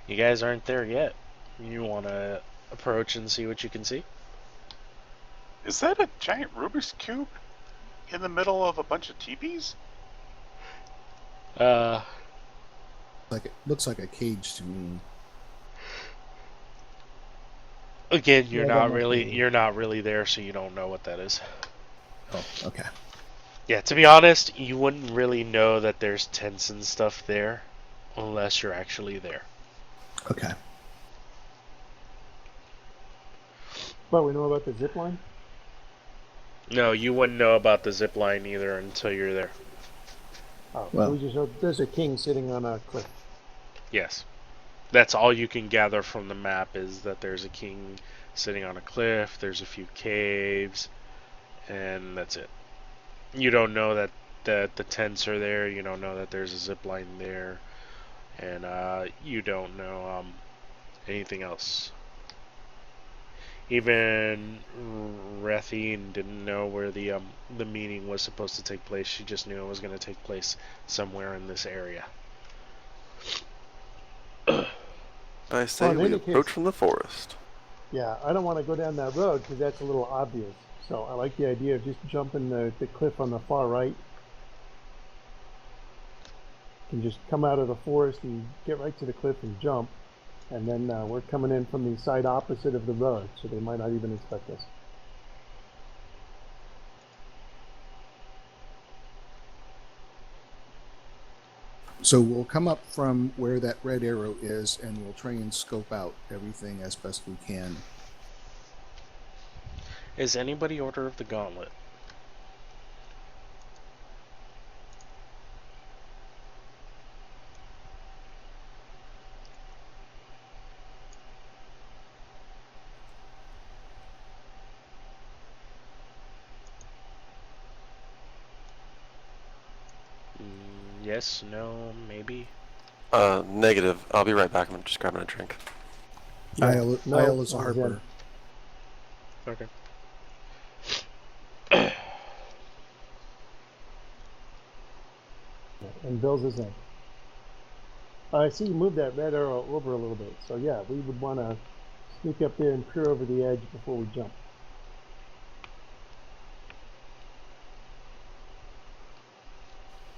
A: You guys aren't there yet. You want to approach and see what you can see?
D: Is that a giant Rubik's Cube in the middle of a bunch of teepees?
E: Like it looks like a cage to me.
A: Again, you're
B: Yeah,
A: not really there, so you don't know what that is.
E: Oh, okay.
A: Yeah, to be honest, you wouldn't really know that there's tents and stuff there unless you're actually there.
E: Okay.
B: But we know about the zip line.
A: No, you wouldn't know about the zip line either until you're there.
B: Oh,
E: Well-
B: so we just know there's a king sitting on a cliff.
A: Yes. That's all you can gather from the map is that there's a king sitting on a cliff, there's a few caves, and that's it. You don't know that the tents are there, you don't know that there's a zip line there, and you don't know anything else. Even Rethine didn't know where the meeting was supposed to take place. She just knew it was going to take place somewhere in this area.
C: I say
B: in
C: we
B: any
C: approach
B: case-
C: from the forest.
B: Yeah, I don't want to go down that road because that's a little obvious. So I like the idea of just jumping the cliff on the far right. You can just come out of the forest and get right to the cliff and jump. And then we're coming in from the side opposite of the road, so they might not even expect us.
E: So we'll come up from where that red arrow is, and we'll try and scope out everything as best we can.
A: Is anybody Order of the Gauntlet? Yes, no, maybe.
C: Negative. I'll be right back. I'm just grabbing a drink.
B: Yeah.
E: Isle is a
B: on
E: harper.
B: Zen.
A: Okay.
B: And Bill's is Zen. I see you moved that red arrow over a little bit. So yeah, we would want to sneak up there and peer over the edge before we jump.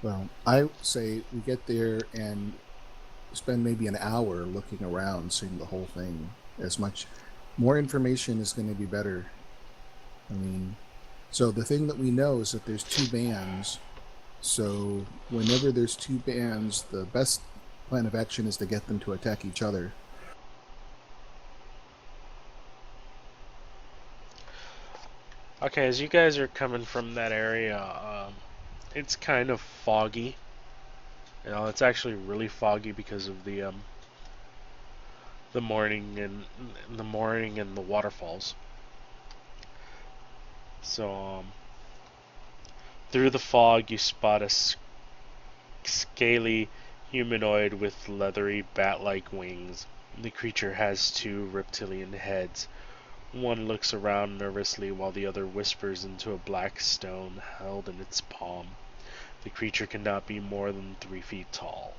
E: Well, I say we get there and spend maybe an hour looking around, seeing the whole thing. As much more information is going to be better. I mean, so the thing that we know is that there's two bands. So whenever there's two bands, the best plan of action is to get them to attack each other.
A: Okay, as you guys are coming from that area, it's kind of foggy. You know, it's actually really foggy because of the morning and the waterfalls. So through the fog, you spot a scaly humanoid with leathery bat-like wings. The creature has two reptilian heads. One looks around nervously while the other whispers into a black stone held in its palm. The creature cannot be more than 3 feet tall.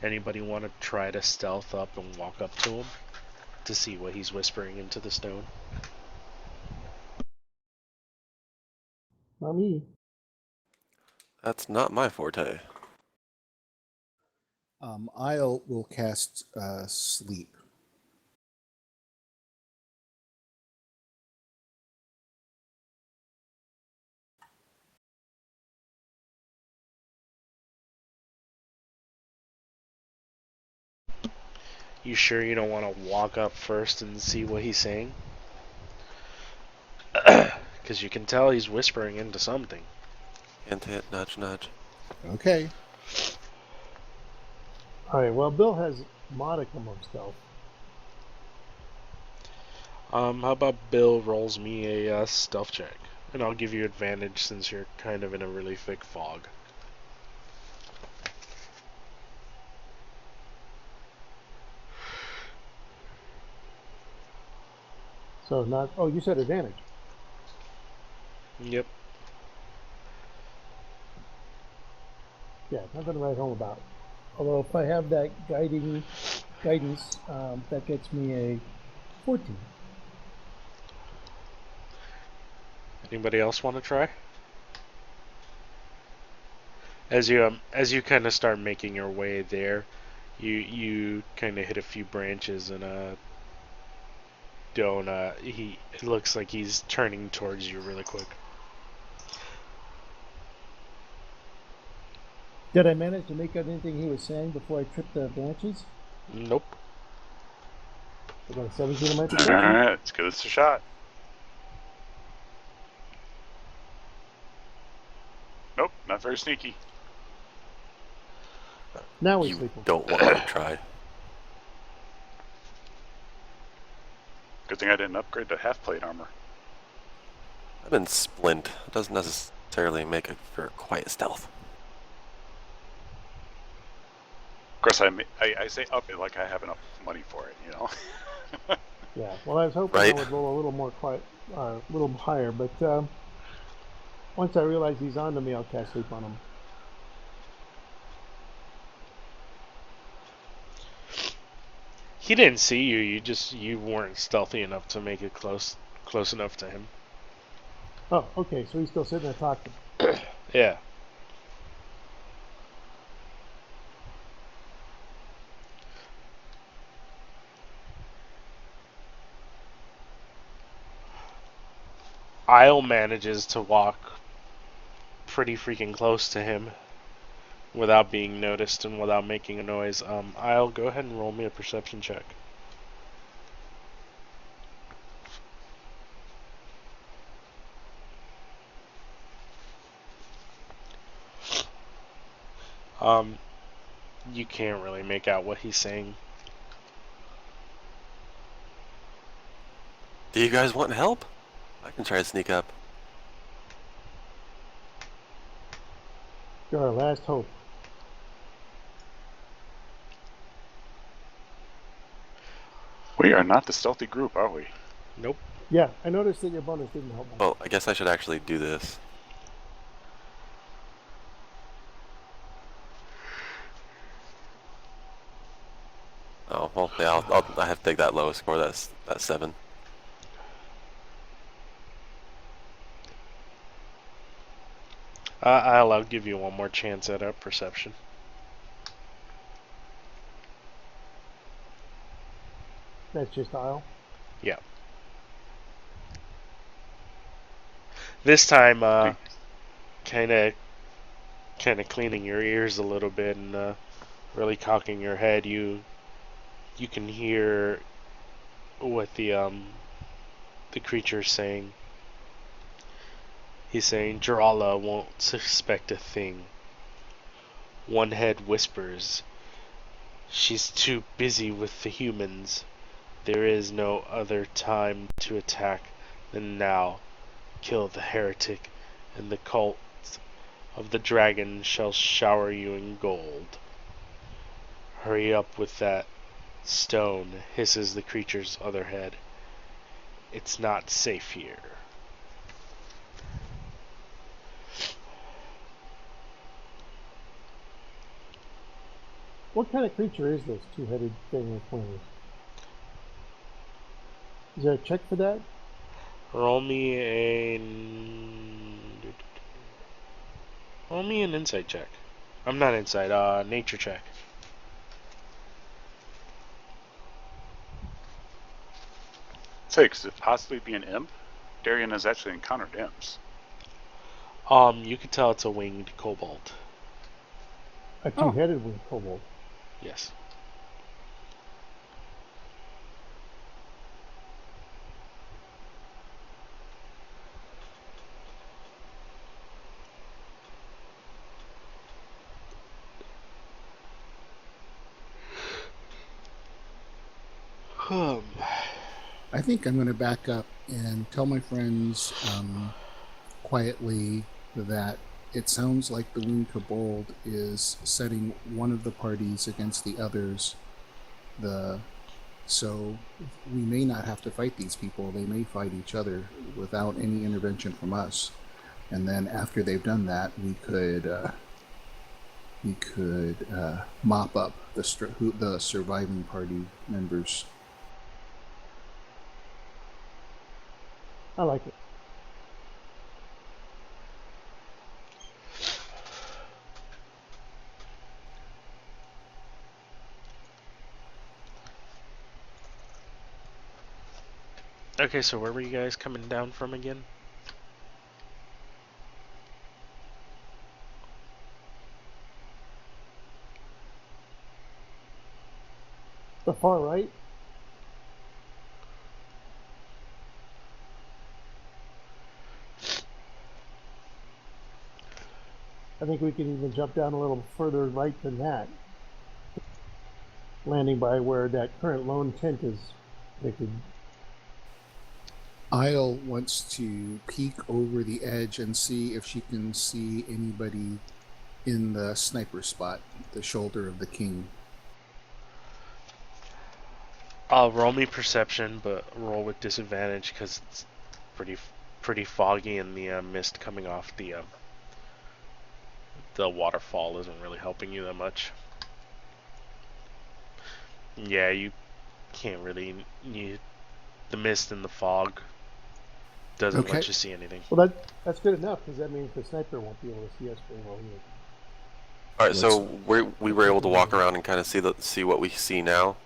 A: Anybody want to try to stealth up and walk up to him to see what he's whispering into the stone?
B: Not me.
C: That's not my forte.
E: Isle will cast sleep.
A: You sure you don't want to walk up first and see what he's saying? Because you can tell he's whispering into something.
C: Hint, hint, nudge, nudge.
E: Okay.
B: All right. Well, Bill has modicum of stealth.
A: How about Bill rolls me a stealth check? And I'll give you advantage since you're kind of in a really thick fog.
B: So not. Oh, you said advantage.
A: Yep.
B: Yeah, nothing to write home about. Although if I have that guidance, that gets me a 14.
A: Anybody else want to try? As you kind of start making your way there, you kind of hit a few branches and don't it looks like he's turning towards you really quick.
B: Did I manage to make out anything he was saying before I tripped the branches?
A: Nope.
B: I got a 17 on my
D: All
B: perception.
D: right, let's give this a shot. Nope, not very sneaky.
B: Now we're
C: You
B: sleeping.
C: don't want to try.
D: Good thing I didn't upgrade to half-plate armor.
C: I'm in splint. It doesn't necessarily make it for quiet stealth.
D: Of course, I say up it like I have enough money for it, you know.
B: Yeah. Well, I was hoping
C: Right.
B: I would roll a little more quiet, a little higher, but once I realize he's on to me, I'll cast sleep on him.
A: He didn't see you. You weren't stealthy enough to make it close enough to him.
B: Oh, okay. So he's still sitting there talking.
A: Yeah. Isle manages to walk pretty freaking close to him without being noticed and without making a noise. Isle, go ahead and roll me a perception check. You can't really make out what he's saying.
C: Do you guys want help? I can try to sneak up.
B: You're our last hope.
D: We are not the stealthy group, are we?
A: Nope.
B: Yeah, I noticed that your bonus didn't help much.
C: Well, I guess I should actually do this. Oh, well, yeah, I have to take that lowest score. That's 7.
A: I'll give you one more chance at a perception.
B: That's just Isle.
A: Yeah. This time, kind of cleaning your ears a little bit and really cocking your head, you can hear what the creature's saying. He's saying Jarala won't suspect a thing. One head whispers, she's too busy with the humans. There is no other time to attack than now. Kill the heretic, and the cult of the dragon shall shower you in gold. Hurry up with that stone, hisses the creature's other head. It's not safe here.
B: What kind of creature is this two-headed thing with wings? Is there a check for that?
A: Roll me an insight check. I'm not insight, nature check.
D: Say, could it possibly be an imp? Darien has actually encountered imps.
A: You can tell it's a winged kobold.
B: A two-headed winged kobold.
A: Yes.
E: I think I'm going to back up and tell my friends quietly that it sounds like the Winged Kobold is setting one of the parties against the others. So we may not have to fight these people. They may fight each other without any intervention from us. And then after they've done that, we could mop up the surviving party members.
B: I like it.
A: Okay, so where were you guys coming down from again?
B: The far right? I think we can even jump down a little further right than that. Landing by where that current lone tent is depicted.
E: Isle wants to peek over the edge and see if she can see anybody in the sniper spot, the shoulder of the king.
A: Roll me perception, but roll with disadvantage because it's pretty foggy and the mist coming off the waterfall isn't really helping you that much. Yeah, you can't really. The mist and the fog doesn't let you see anything.
B: Well, that's good enough because that means the sniper won't be able to see us very well either.
C: All right, so we were able to walk around and kind of see what we see now.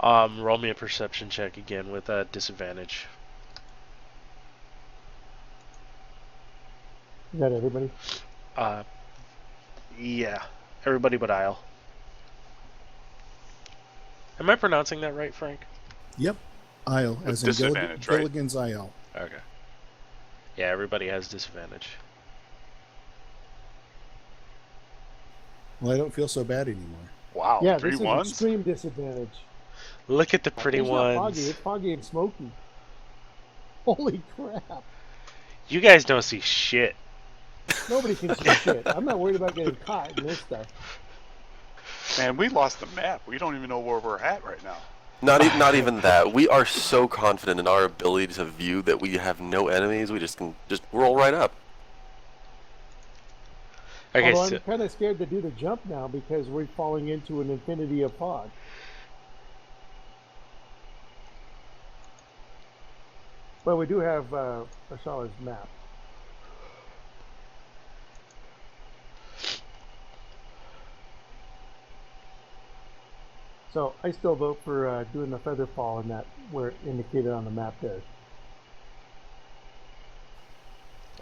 A: Roll me a perception check again with a disadvantage.
B: Is that everybody?
A: Yeah, everybody but Isle. Am I pronouncing that right, Frank?
E: Yep, Isle,
D: With
E: as in
D: disadvantage, right?
E: Gilligan's Isle.
A: Okay. Yeah, everybody has disadvantage.
E: Well, I don't feel so bad anymore.
D: Wow,
B: Yeah,
D: 3
B: this
D: ones?
B: is extreme disadvantage.
A: Look at the pretty
B: It's not foggy,
A: ones.
B: it's foggy and smoky. Holy crap.
A: You guys don't see shit.
B: Nobody can see shit. I'm not worried about getting caught in this stuff.
D: Man, we lost the map. We don't even know where we're at right now.
C: Not even that. We are so confident in our ability to view that we have no enemies. We just can just roll right up.
A: Okay,
B: Although
A: so,
B: I'm kind of scared to do the jump now because we're falling into an infinity of fog. But we do have Ashala's map. So I still vote for doing the feather fall and that where indicated on the map there.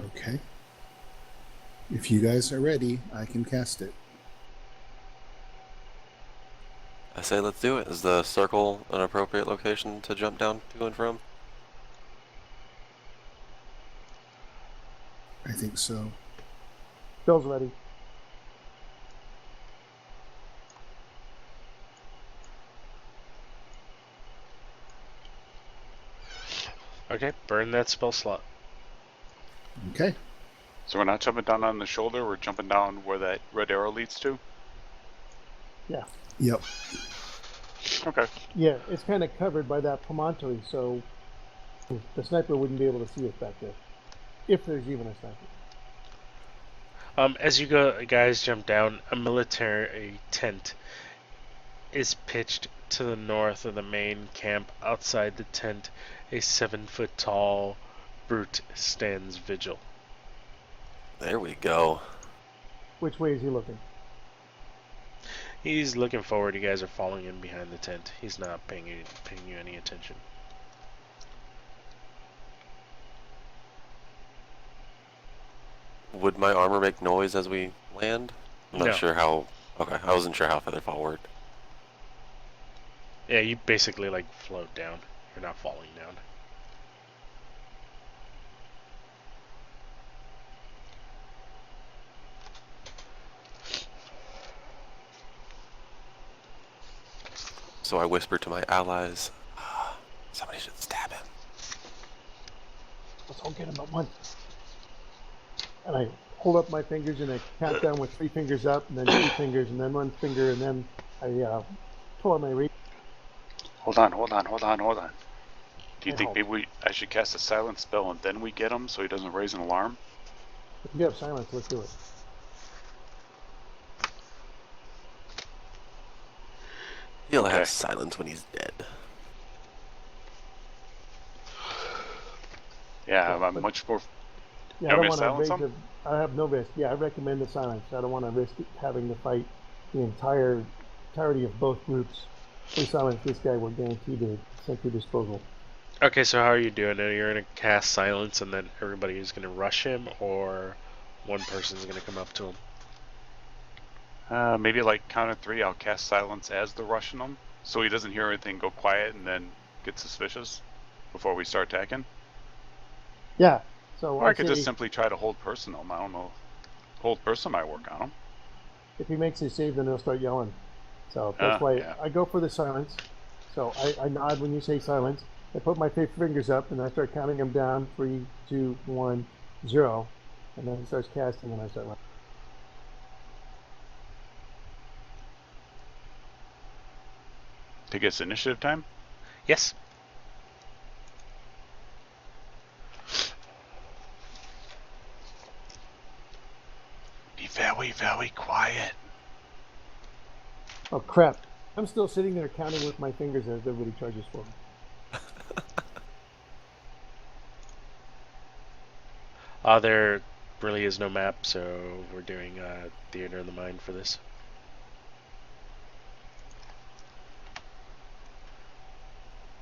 E: Okay. If you guys are ready, I can cast it.
C: I say let's do it. Is the circle an appropriate location to jump down to and from?
E: I think so.
B: Bill's ready.
A: okay, burn that spell slot.
E: Okay.
D: So we're not jumping down on the shoulder, we're jumping down where that red arrow leads to?
B: Yeah.
E: Yep.
D: Okay.
B: Yeah, it's kind of covered by that promontory, so the sniper wouldn't be able to see us back there. If there's even a sniper.
A: As you guys jump down, a military tent is pitched to the north of the main camp. Outside the tent, a 7-foot tall brute stands vigil.
C: There we go.
B: Which way is he looking?
A: He's looking forward. You guys are following him behind the tent. He's not paying you any attention.
C: Would my armor make noise as we land? I'm not
A: No.
C: sure how... Okay, I wasn't sure how Featherfall worked.
A: Yeah, you basically like float down. You're not falling down.
C: So I whisper to my allies, somebody should stab him.
B: Let's all get him at once. And I hold up my fingers and I count down with 3 fingers up and then 2 fingers and then 1 finger and then I pull on my reed.
D: Hold on. Do you
B: I
D: think
B: hope.
D: maybe I should cast a silence spell and then we get him so he doesn't raise an alarm?
B: If you have silence, let's do it.
C: He'll
D: Okay.
C: have silence when he's dead.
D: Yeah,
B: Yeah,
D: I'm
B: but-
D: much more...
B: Yeah,
D: You
B: I
D: want
B: don't
D: me to
B: want to
D: silence
B: risk. I have no risk. Yeah, I recommend the silence. I don't want to risk having to fight the entirety of both groups. If we silence this guy, we're guaranteed a sentry disposal.
A: Okay, so how are you doing it? You're gonna cast silence and then everybody is gonna rush him, or one person's gonna come up to him?
D: maybe like count of 3, I'll cast silence as they're rushing him, so he doesn't hear anything, go quiet, and then get suspicious before we start attacking.
B: Yeah. So
D: Or I could
B: say
D: just simply try to hold person him. I don't know. Hold person might work on him.
B: if he makes his save, then he'll start yelling. So that's why
D: yeah.
B: I go for the silence. So I nod when you say silence. I put my 3 fingers up and I start counting them down. 3, 2, 1, 0. And then he starts casting and I start laughing.
D: Take us initiative time?
A: Yes.
D: Be very, very quiet.
B: Oh crap. I'm still sitting there counting with my fingers as everybody charges for me.
A: There really is no map, so we're doing Theater of the Mind for this.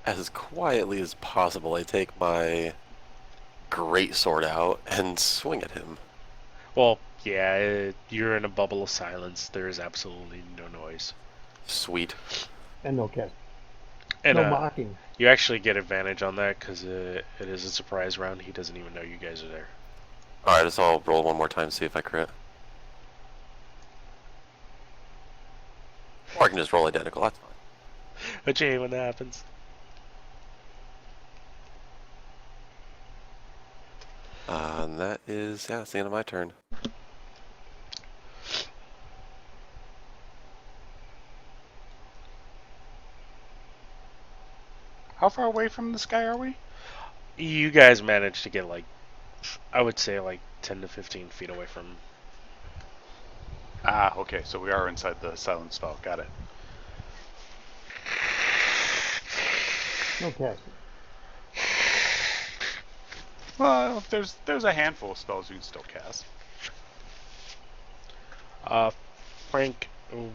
C: As quietly as possible, I take my great sword out and swing at him.
A: Well, yeah, you're in a bubble of silence. There is absolutely no noise.
C: Sweet.
B: And no cast.
A: And
B: No mocking.
A: you actually get advantage on that because it is a surprise round. He doesn't even know you guys are there.
C: Alright, so I'll roll one more time, see if I crit. Or I can just roll identical, that's fine.
A: But you hate when that happens.
C: And that is, yeah, it's the end of my turn.
D: How far away from this guy are we?
A: You guys managed to get like, I would say like 10 to 15 feet away from him.
D: Ah, okay, so we are inside the silent spell. Got it.
B: Okay.
D: Well, there's a handful of spells you can still cast.
A: Frank,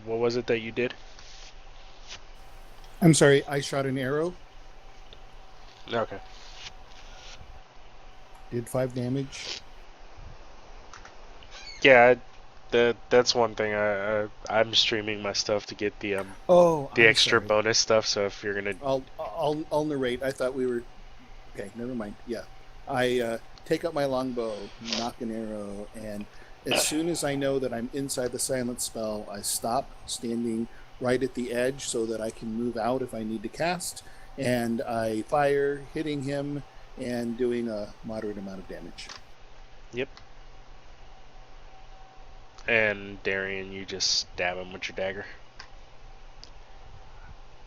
A: what was it that you did?
E: I'm sorry, I shot an arrow,
A: Okay.
E: did 5 damage.
A: Yeah, that's one thing. I'm streaming my stuff to get the
E: Oh,
A: the
E: I'm
A: extra
E: sorry.
A: bonus stuff. So if you're gonna,
E: I'll narrate. I thought we were okay. Never mind. Yeah, I take up my longbow, knock an arrow, and as soon as I know that I'm inside the silent spell, I stop, standing right at the edge so that I can move out if I need to cast, and I fire, hitting him and doing a moderate amount of damage.
A: yep. And Darian, you just stab him with your dagger.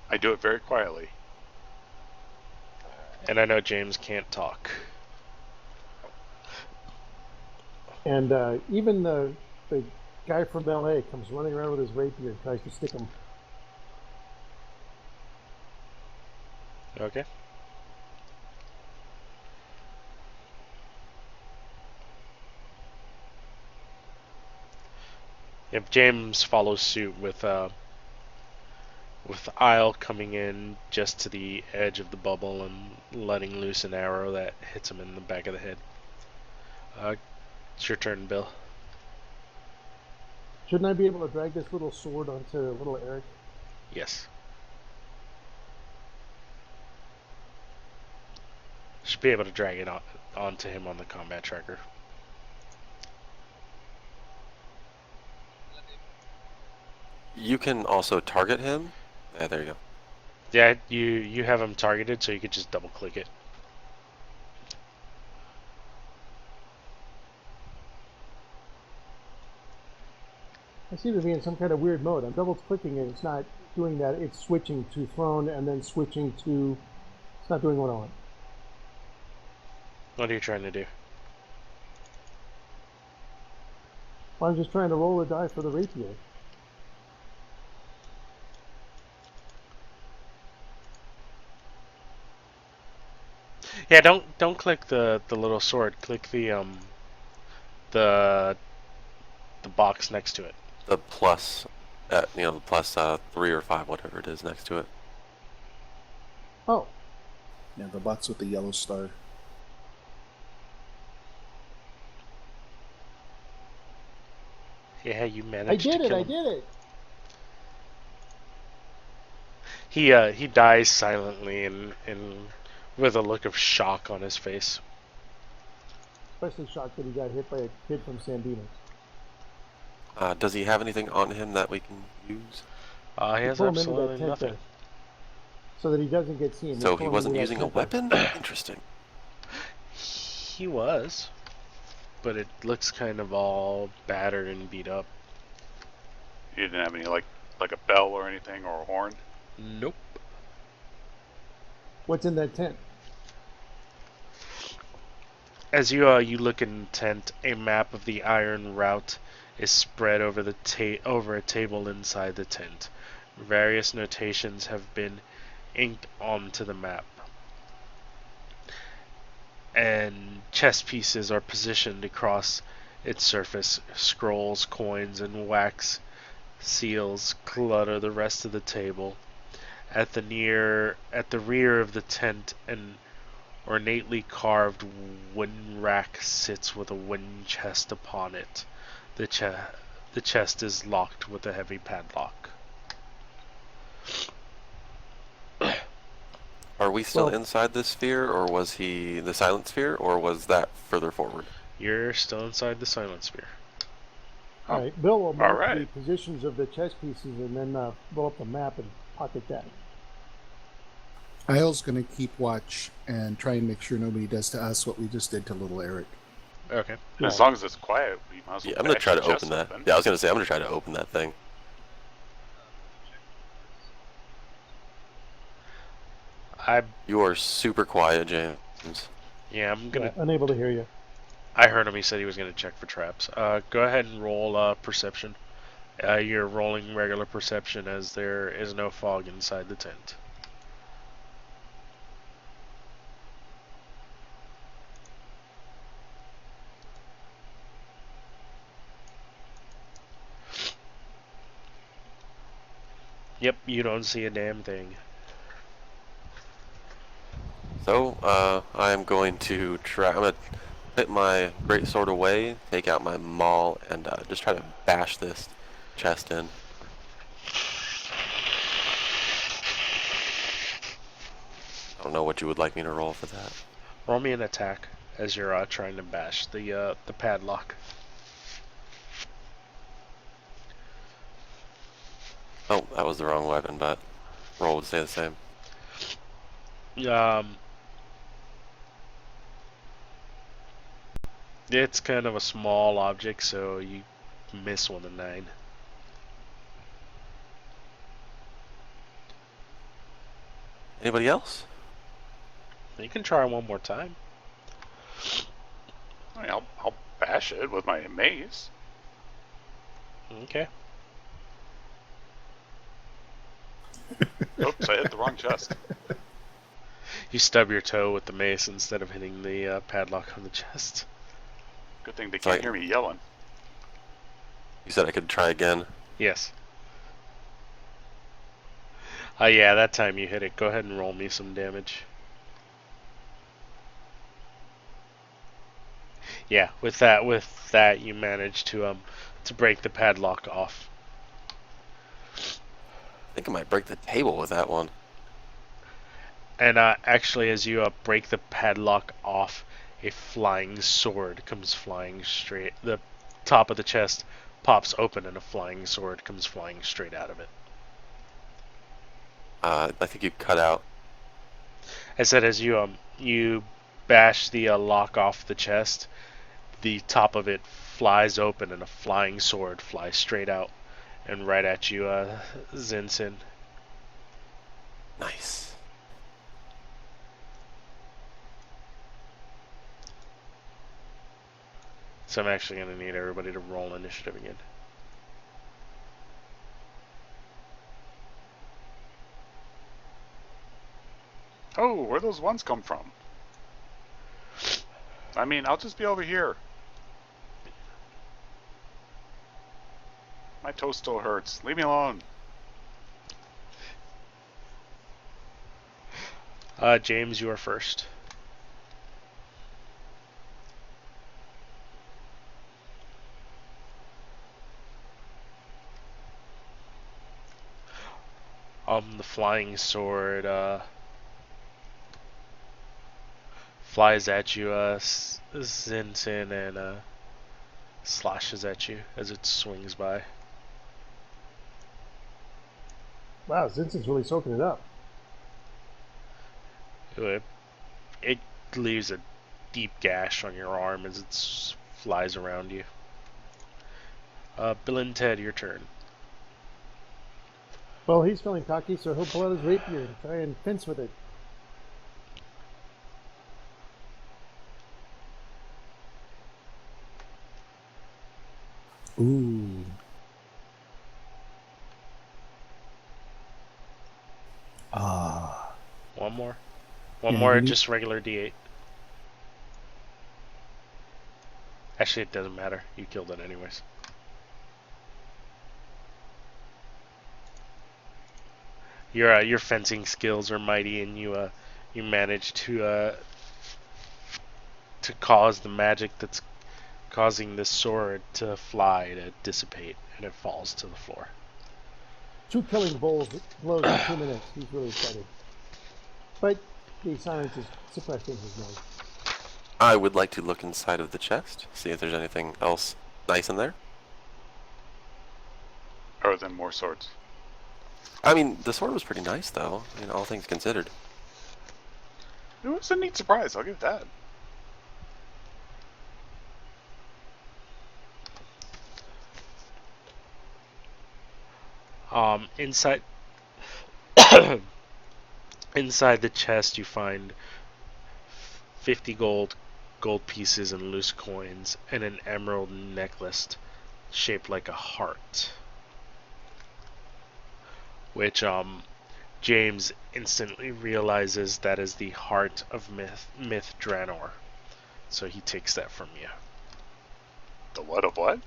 D: I do it very quietly.
A: And I know James can't talk.
B: And even the guy from LA comes running around with his rapier and tries to stick him.
A: Okay. If James follows suit with Isle coming in just to the edge of the bubble and letting loose an arrow that hits him in the back of the head. It's your turn, Bill.
B: Shouldn't I be able to drag this little sword onto little Eric?
A: Yes. Should be able to drag it onto him on the combat tracker.
C: You can also target him. Yeah, there you go.
A: Yeah, you have him targeted, so you could just double click it.
B: I seem to be in some kind of weird mode. I'm double clicking it. It's not doing that. It's switching to throne and then switching to. It's not doing what I want.
A: What are you trying to do?
B: Well, I'm just trying to roll a die for the rapier.
A: Yeah, don't click the little sword. Click the the box next to it.
C: The plus, the plus 3 or 5, whatever it is next to it.
B: Oh.
E: Yeah, the box with the yellow star.
A: Yeah, you managed to kill him.
B: I did it.
A: He dies silently and with a look of shock on his face.
B: Especially shocked that he got hit by a kid from San Dimas.
C: Does he have anything on him that we can use?
A: He has absolutely nothing.
B: So that he doesn't get seen.
C: So he wasn't using a weapon? Interesting.
A: He was, but it looks kind of all battered and beat up.
D: You didn't have any like a bell or anything or a horn?
A: Nope.
B: What's in that tent?
A: As you look in the tent, a map of the Iron Route is spread over over a table inside the tent. Various notations have been inked onto the map, and chess pieces are positioned across its surface. Scrolls, coins, and wax seals clutter the rest of the table. At the rear of the tent, an ornately carved wooden rack sits with a wooden chest upon it. The chest is locked with a heavy padlock.
C: Are we still inside this sphere, or was he the silent sphere, or was that further forward?
A: You're still inside the silent sphere.
B: All right, Bill will mark
D: right.
B: the positions of the chess pieces and then blow up the map and pocket that.
E: Isle's going to keep watch and try and make sure nobody does to us what we just did to little Eric.
A: Okay.
B: Yeah.
D: As long as it's quiet, we might as well
C: Yeah, I'm gonna
D: bash
C: try
D: the
C: to
D: chest
C: open that.
D: open.
C: Yeah, I was gonna say I'm gonna try to open that thing.
A: I
C: You are super quiet, James.
A: yeah, I'm gonna.
B: Unable to hear you.
A: I heard him. He said he was gonna check for traps. Go ahead and roll perception. You're rolling regular perception as there is no fog inside the tent. Yep, you don't see a damn thing.
C: So, I am going to try. I'm gonna put my greatsword away, take out my maul, and just try to bash this chest in. I don't know what you would like me to roll for that.
A: Roll me an attack as you're trying to bash the padlock.
C: Oh, that was the wrong weapon, but roll would stay the same.
A: It's kind of a small object, so you miss one of 9.
C: Anybody else?
A: You can try one more time.
D: I mean, I'll bash it with my mace.
A: Okay.
D: Oops, I hit the wrong chest.
A: You stub your toe with the mace instead of hitting the padlock on the chest.
D: Good thing they
C: Sorry.
D: can't hear me yelling.
C: You said I could try again.
A: Yes. Yeah, that time you hit it. Go ahead and roll me some damage. Yeah, with that you managed to break the padlock off.
C: I think I might break the table with that one.
A: And actually, as you break the padlock off, a flying sword comes flying straight. The top of the chest pops open, and a flying sword comes flying straight out of it.
C: I think you cut out.
A: I said, as you bash the lock off the chest, the top of it flies open, and a flying sword flies straight out and right at you, Zinsin.
C: Nice.
A: So I'm actually going to need everybody to roll initiative again.
D: Oh, where those ones come from? I mean, I'll just be over here. My toe still hurts. Leave me alone.
A: James, you are first. The flying sword flies at you, Zinsin, and slashes at you as it swings by.
B: Wow, Zinsin's really soaking it up.
A: It leaves a deep gash on your arm as it flies around you. Bill and Ted, your turn.
B: Well, he's feeling cocky, so he'll pull out his rapier and try and fence with it.
E: Ooh. Ah.
A: One more. One
E: Yeah,
A: more,
E: you need-
A: just regular D8. Actually, it doesn't matter. You killed it anyways. Your fencing skills are mighty, and you manage to cause the magic that's causing this sword to fly to dissipate, and it falls to the floor.
B: 2 killing blows in 2 minutes. He's really excited. But the silence is suppressing his noise.
C: I would like to look inside of the chest, see if there's anything else nice in there.
D: Other than more swords.
C: I mean, the sword was pretty nice, though, all things considered.
D: It was a neat surprise, I'll give that.
A: Inside inside the chest, you find 50 gold pieces and loose coins, and an emerald necklace shaped like a heart. Which James instantly realizes that is the heart of Myth Draenor. So he takes that from you.
D: The what of what?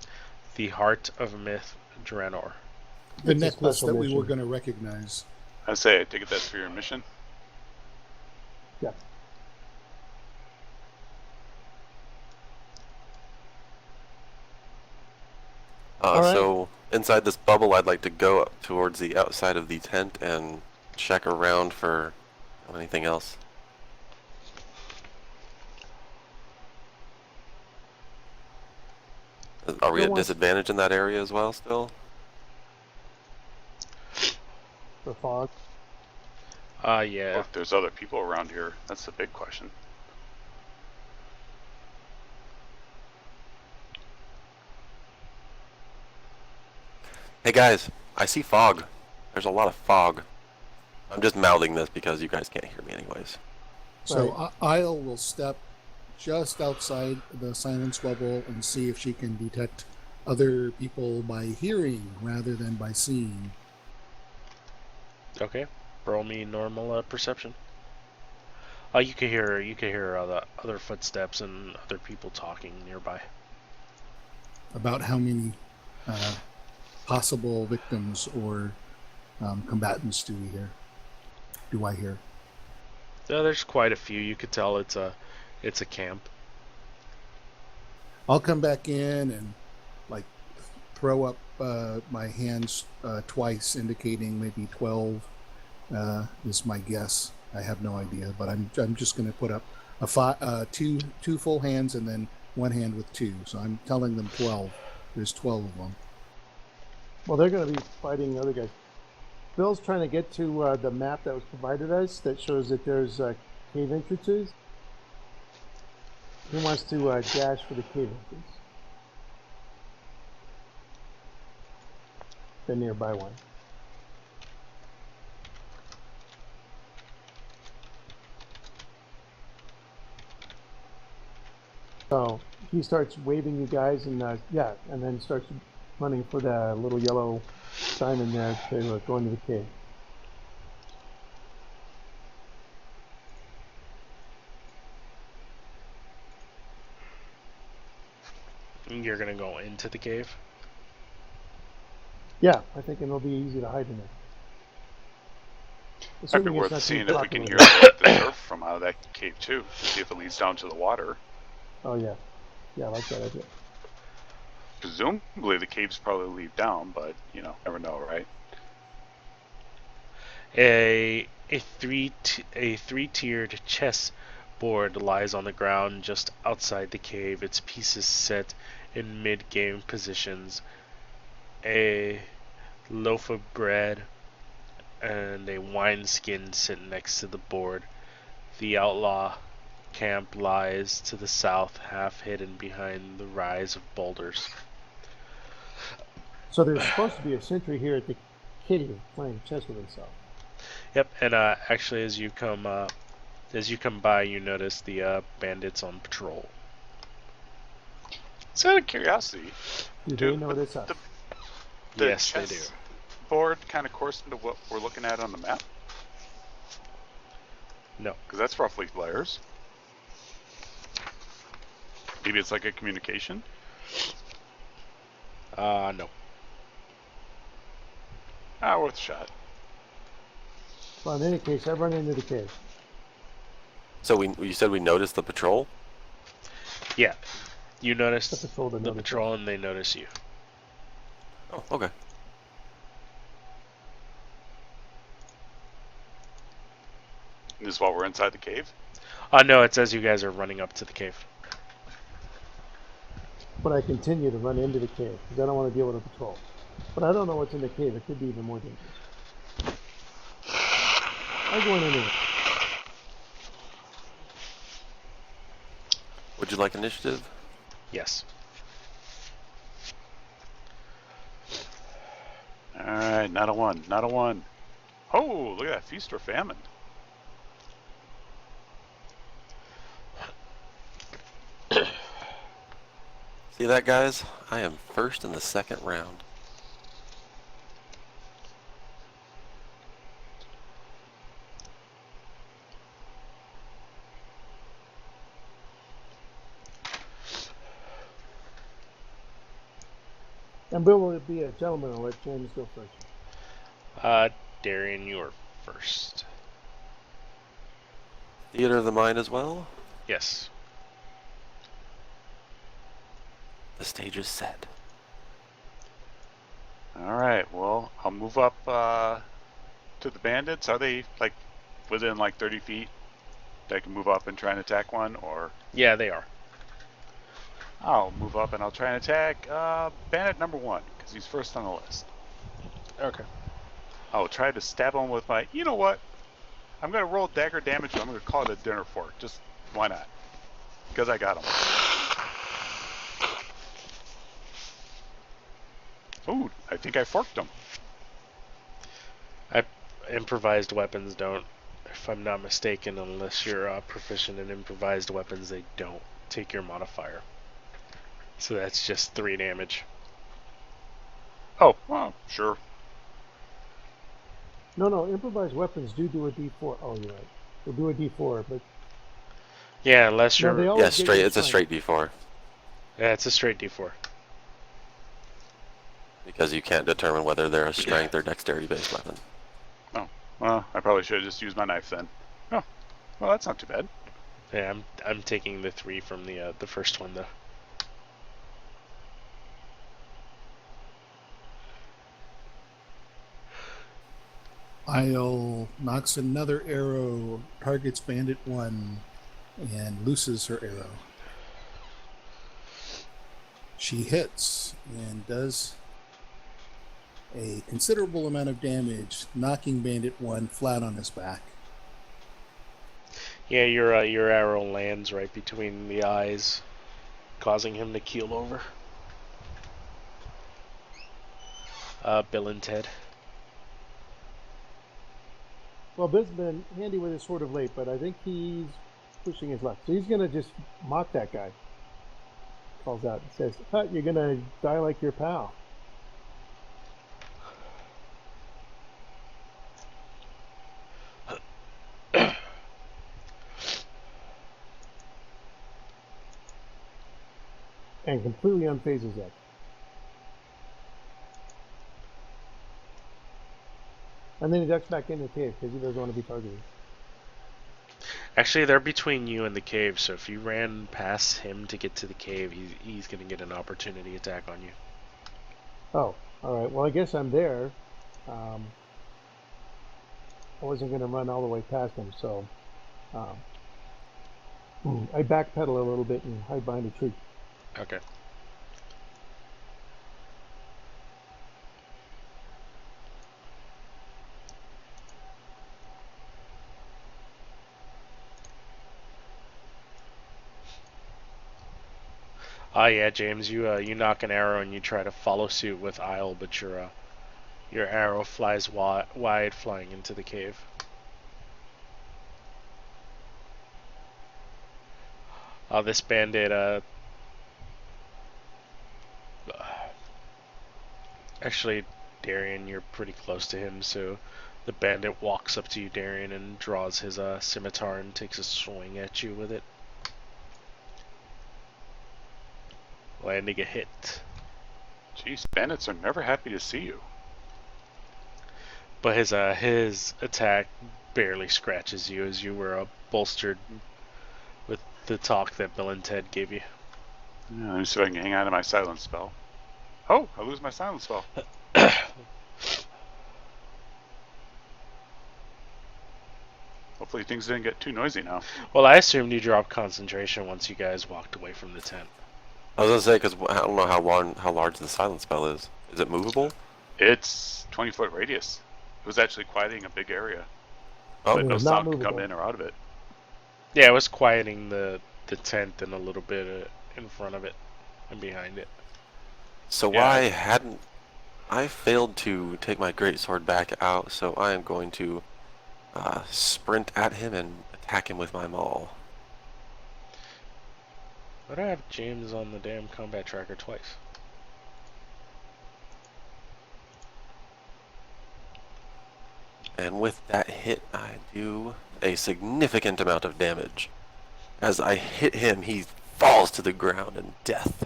A: The heart of Myth Draenor.
E: The
B: It's a
E: necklace
B: special
E: that we were
B: mission.
E: going to recognize.
D: I say, I take it that's for your mission.
B: Yeah. All right.
C: So inside this bubble, I'd like to go up towards the outside of the tent and check around for anything else. Are we
B: Who
C: at
B: wants-
C: disadvantage in that area as well still?
B: For fog.
A: Yeah.
D: Well, if there's other people around here, that's the big question.
C: Hey guys, I see fog. There's a lot of fog. I'm just mouthing this because you guys can't hear me anyways.
E: So Isle will step just outside the silence bubble and see if she can detect other people by hearing rather than by seeing.
A: Okay. Roll me normal perception. You can hear the other footsteps and other people talking nearby.
E: About how many possible victims or combatants do I hear?
A: There's quite a few. You could tell it's a camp.
E: I'll come back in and like throw up my hands twice, indicating maybe 12 is my guess. I have no idea, but I'm just going to put up two full hands and then one hand with two. So I'm telling them 12. There's 12 of them.
B: Well, they're going to be fighting other guys. Bill's trying to get to the map that was provided us that shows that there's cave entrances. He wants to dash for the cave entrance. The nearby one. So he starts waving you guys, and and then starts running for the little yellow sign in there to go into the cave.
A: You're gonna go into the cave.
B: Yeah, I think it'll be easy to hide in there.
D: Might be
B: Assuming it's
D: worth
B: not too
D: seeing if we can hear
B: populated.
D: the surf from out of that cave too. See if it leads down to the water.
B: Oh yeah, I like that idea.
D: Presumably the caves probably lead down, but you know, never know, right?
A: A three-tiered chess board lies on the ground just outside the cave. Its pieces set in mid-game positions. A loaf of bread and a wineskin sit next to the board. The outlaw camp lies to the south, half hidden behind the rise of boulders.
B: So there's supposed to be a sentry here at the cave playing chess with himself.
A: Yep, and actually, as you come by, you notice the bandits on patrol.
D: Just out of curiosity,
B: Do they notice us?
D: the
A: Yes, they do.
D: chess board kind of corresponds to what we're looking at on the map?
A: No.
D: Because that's roughly layers. Maybe it's like a communication?
A: No.
D: Worth a shot.
B: Well, in any case, I run into the cave.
C: So you said we noticed the patrol?
A: Yeah. You notice
B: The patrol to
A: the
B: notice
A: patrol,
B: us.
A: and they notice you.
C: Oh, okay.
D: This is while we're inside the cave?
A: No, it says you guys are running up to the cave.
B: But I continue to run into the cave because I don't want to deal with a patrol. But I don't know what's in the cave. It could be even more dangerous. I'm going into it.
C: Would you like initiative?
A: Yes.
D: Alright. Alright, not a one, not a one. Oh, look at that, feast or famine.
C: See that, guys? I am first in the second round.
B: And Bill will be a gentleman. I'll let James go first.
A: Darian, you're first.
C: Theater of the mind as well?
A: Yes.
C: The stage is set.
D: Alright, well, I'll move up to the bandits. Are they like within like 30 feet? I can move up and try and attack one, or
A: Yeah, they are.
D: I'll move up and I'll try and attack bandit number 1, because he's first on the list.
A: Okay.
D: I'll try to stab him with my, you know what? I'm going to roll dagger damage, but I'm going to call it a dinner fork. Just, why not? Because I got him. Ooh, I think I forked him.
A: Improvised weapons don't, if I'm not mistaken, unless you're proficient in improvised weapons, they don't take your modifier. So that's just 3 damage.
D: Oh, well, sure.
B: No, improvised weapons do a D4. Oh, you're right. They do a D4, but
A: Yeah, unless
B: no,
A: you're...
B: they always
C: Yeah,
B: get
C: straight.
B: your
C: It's a
B: strength.
C: straight D4
A: Yeah, it's a straight D4.
C: because you can't determine whether they're a strength or dexterity-based weapon.
D: Oh, well, I probably should have just used my knife then. Oh, well, that's not too bad.
A: Yeah, I'm taking the 3 from the first one though.
E: Isle knocks another arrow, targets Bandit 1, and looses her arrow. She hits and does a considerable amount of damage, knocking Bandit 1 flat on his back.
A: Yeah, your arrow lands right between the eyes, causing him to keel over. Bill and Ted.
B: Well, Bill's been handy with his sword of late, but I think he's pushing his luck. So he's going to just mock that guy. Calls out and says, you're going to die like your pal. And completely unphases that. And then he ducks back in the cave because he doesn't want to be targeted.
A: Actually, they're between you and the cave, so if you ran past him to get to the cave, he's going to get an opportunity attack on you.
B: Oh, all right. Well, I guess I'm there. I wasn't going to run all the way past him, so I backpedal a little bit and hide behind a tree.
A: Okay. Yeah, James, you knock an arrow and you try to follow suit with Isle, but your arrow flies wide, flying into the cave. This bandit, actually, Darian, you're pretty close to him, so the bandit walks up to you, Darian, and draws his scimitar and takes a swing at you with it, landing a hit.
D: Jeez, bandits are never happy to see you.
A: But his attack barely scratches you, as you were bolstered with the talk that Bill and Ted gave you.
D: Yeah, let me see if I can hang on to my silence spell. Oh, I lose my silence spell. Hopefully things didn't get too noisy now.
A: Well, I assumed you dropped concentration once you guys walked away from the tent.
C: I was gonna say, because I don't know how large the silent spell is. Is it movable?
D: It's 20-foot radius. It was actually quieting a big area.
C: Oh,
D: But no
B: not
D: sound could
B: movable.
D: come in or out of it.
A: Yeah, it was quieting the tent and a little bit in front of it and behind it.
C: so
D: Yeah.
C: why hadn't I failed to take my greatsword back out, so I am going to sprint at him and attack him with my maul.
A: Why do I have James on the damn combat tracker twice?
C: And with that hit, I do a significant amount of damage. As I hit him, he falls to the ground in death.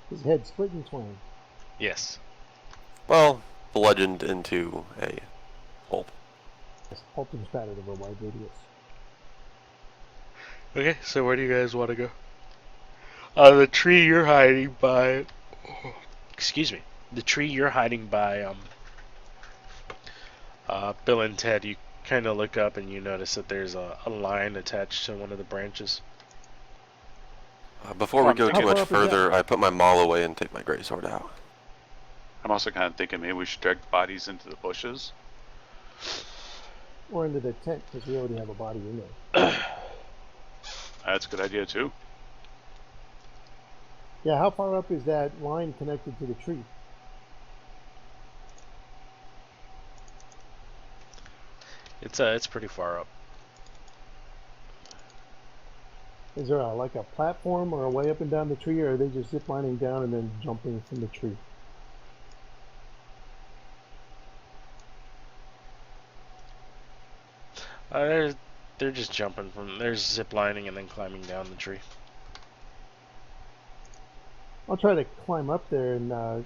B: His head split in twain.
A: Yes.
C: Well, bludgeoned into a pulp.
B: Yes, pulping spattered over a wide radius.
A: Okay, so where do you guys want to go? The tree you're hiding by... Excuse me. The tree you're hiding by, Bill and Ted, you kind of look up and you notice that there's a line attached to one of the branches.
C: Before we go
B: How
C: too much
B: far up is that?
C: further, I put my maul away and take my greatsword out.
D: I'm also kind of thinking maybe we should drag the bodies into the bushes.
B: Or into the tent, because we already have a body in there.
D: That's a good idea too.
B: Yeah, how far up is that line connected to the tree?
A: It's pretty far up.
B: Is there like a platform or a way up and down the tree, or are they just ziplining down and then jumping from the tree?
A: They're just jumping from... They're ziplining and then climbing down the tree.
B: I'll try to climb up there and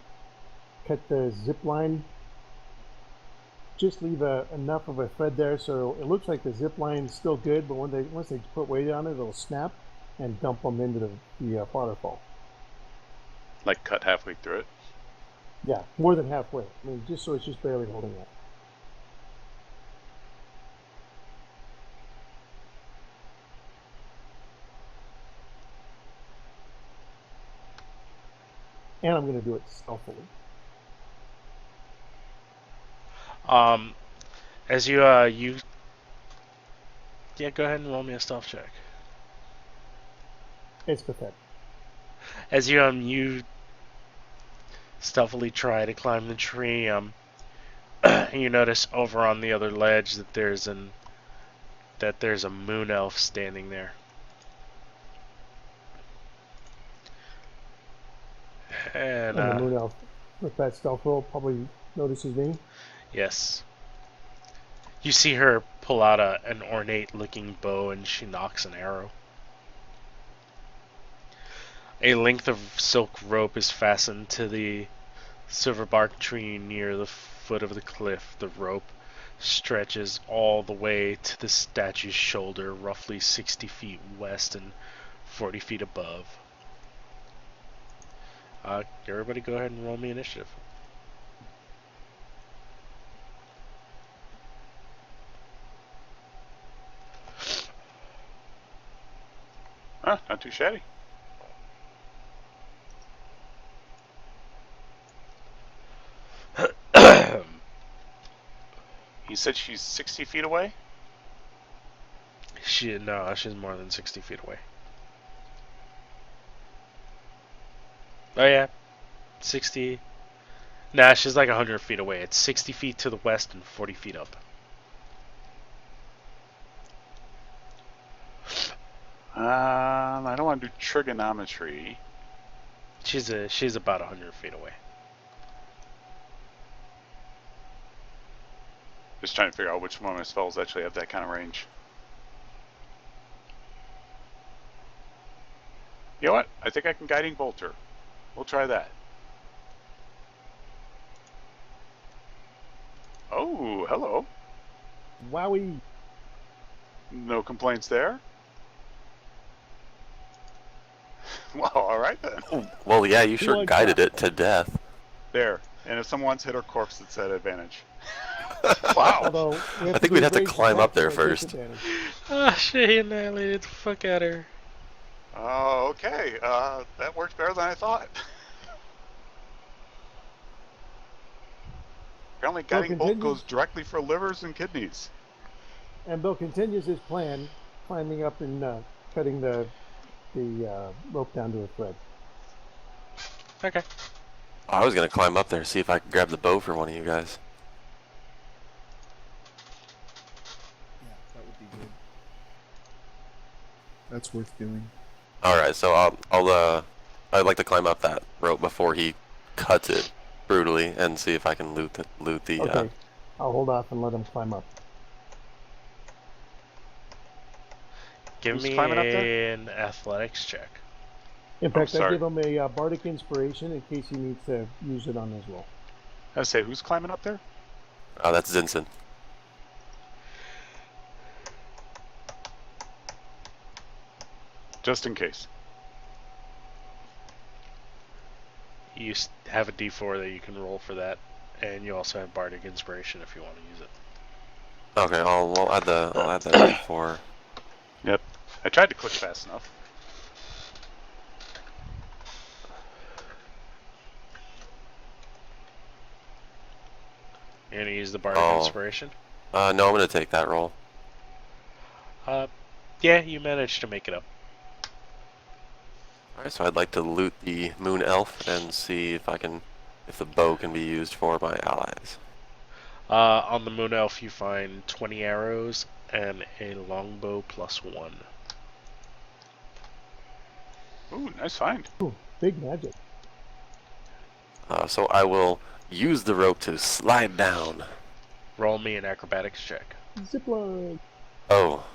B: cut the zip line. Just leave enough of a thread there so it looks like the zip line's still good, but once they put weight on it, it'll snap and dump them into the waterfall.
D: Like cut halfway through it.
B: Yeah, more than halfway. I mean, just so it's just barely holding up. And I'm going to do it stealthily.
A: As you yeah, go ahead and roll me a stealth check.
B: It's pathetic.
A: As you stealthily try to climb the tree, you notice over on the other ledge that there's a moon elf standing there. And
B: the moon elf, with that stealth roll, probably notices me.
A: Yes. You see her pull out an ornate-looking bow, and she knocks an arrow. A length of silk rope is fastened to the silverbark tree near the foot of the cliff. The rope stretches all the way to the statue's shoulder, roughly 60 feet west and 40 feet above. Everybody go ahead and roll me initiative.
D: Not too shabby. He said she's 60 feet away?
A: No, she's more than 60 feet away. Oh yeah, 60. Nah, she's like 100 feet away. It's 60 feet to the west and 40 feet up.
D: I don't want to do trigonometry.
A: She's about 100 feet away.
D: Just trying to figure out which one of my spells actually have that kind of range. You know what? I think I can Guiding Bolt her. We'll try that. Oh, hello.
B: Wowie.
D: No complaints there? Well, alright then.
C: Oh, well, yeah, you sure guided it to death.
D: There. And if someone wants to hit her corpse, it's at advantage. Wow.
B: Although
C: I think we'd have to climb up there first.
A: She annihilated the fuck out of her.
D: Oh, okay. That worked better than I thought. Apparently Guiding Bolt goes directly for livers and kidneys.
B: And Bill continues his plan, climbing up and cutting the rope down to a thread.
A: Okay.
C: I was gonna climb up there, see if I could grab the bow for one of you guys.
E: Yeah, that would be good. That's worth doing.
C: Alright, so I'd like to climb up that rope before he cuts it brutally and see if I can loot the
B: Okay, I'll hold off and let him climb up.
A: Give
D: Who's
A: me
D: climbing up there?
A: an athletics check.
B: In fact, I
D: sorry.
B: give him a bardic inspiration in case he needs to use it on his roll.
D: I say, who's climbing up there?
C: that's Zinson.
D: Just in case.
A: You have a D4 that you can roll for that, and you also have bardic inspiration if you want to use it.
C: Okay, I'll add that D4.
D: Yep. I tried to click fast enough.
A: You're gonna use the bardic inspiration?
C: No, I'm gonna take that roll.
A: Yeah, you managed to make it up.
C: Alright, so I'd like to loot the moon elf and see if the bow can be used for my allies.
A: On the moon elf, you find 20 arrows and a longbow +1.
D: Ooh, nice find.
B: Ooh, big magic.
C: So I will use the rope to slide down.
A: Roll me an acrobatics check.
B: Zipline.
C: Oh,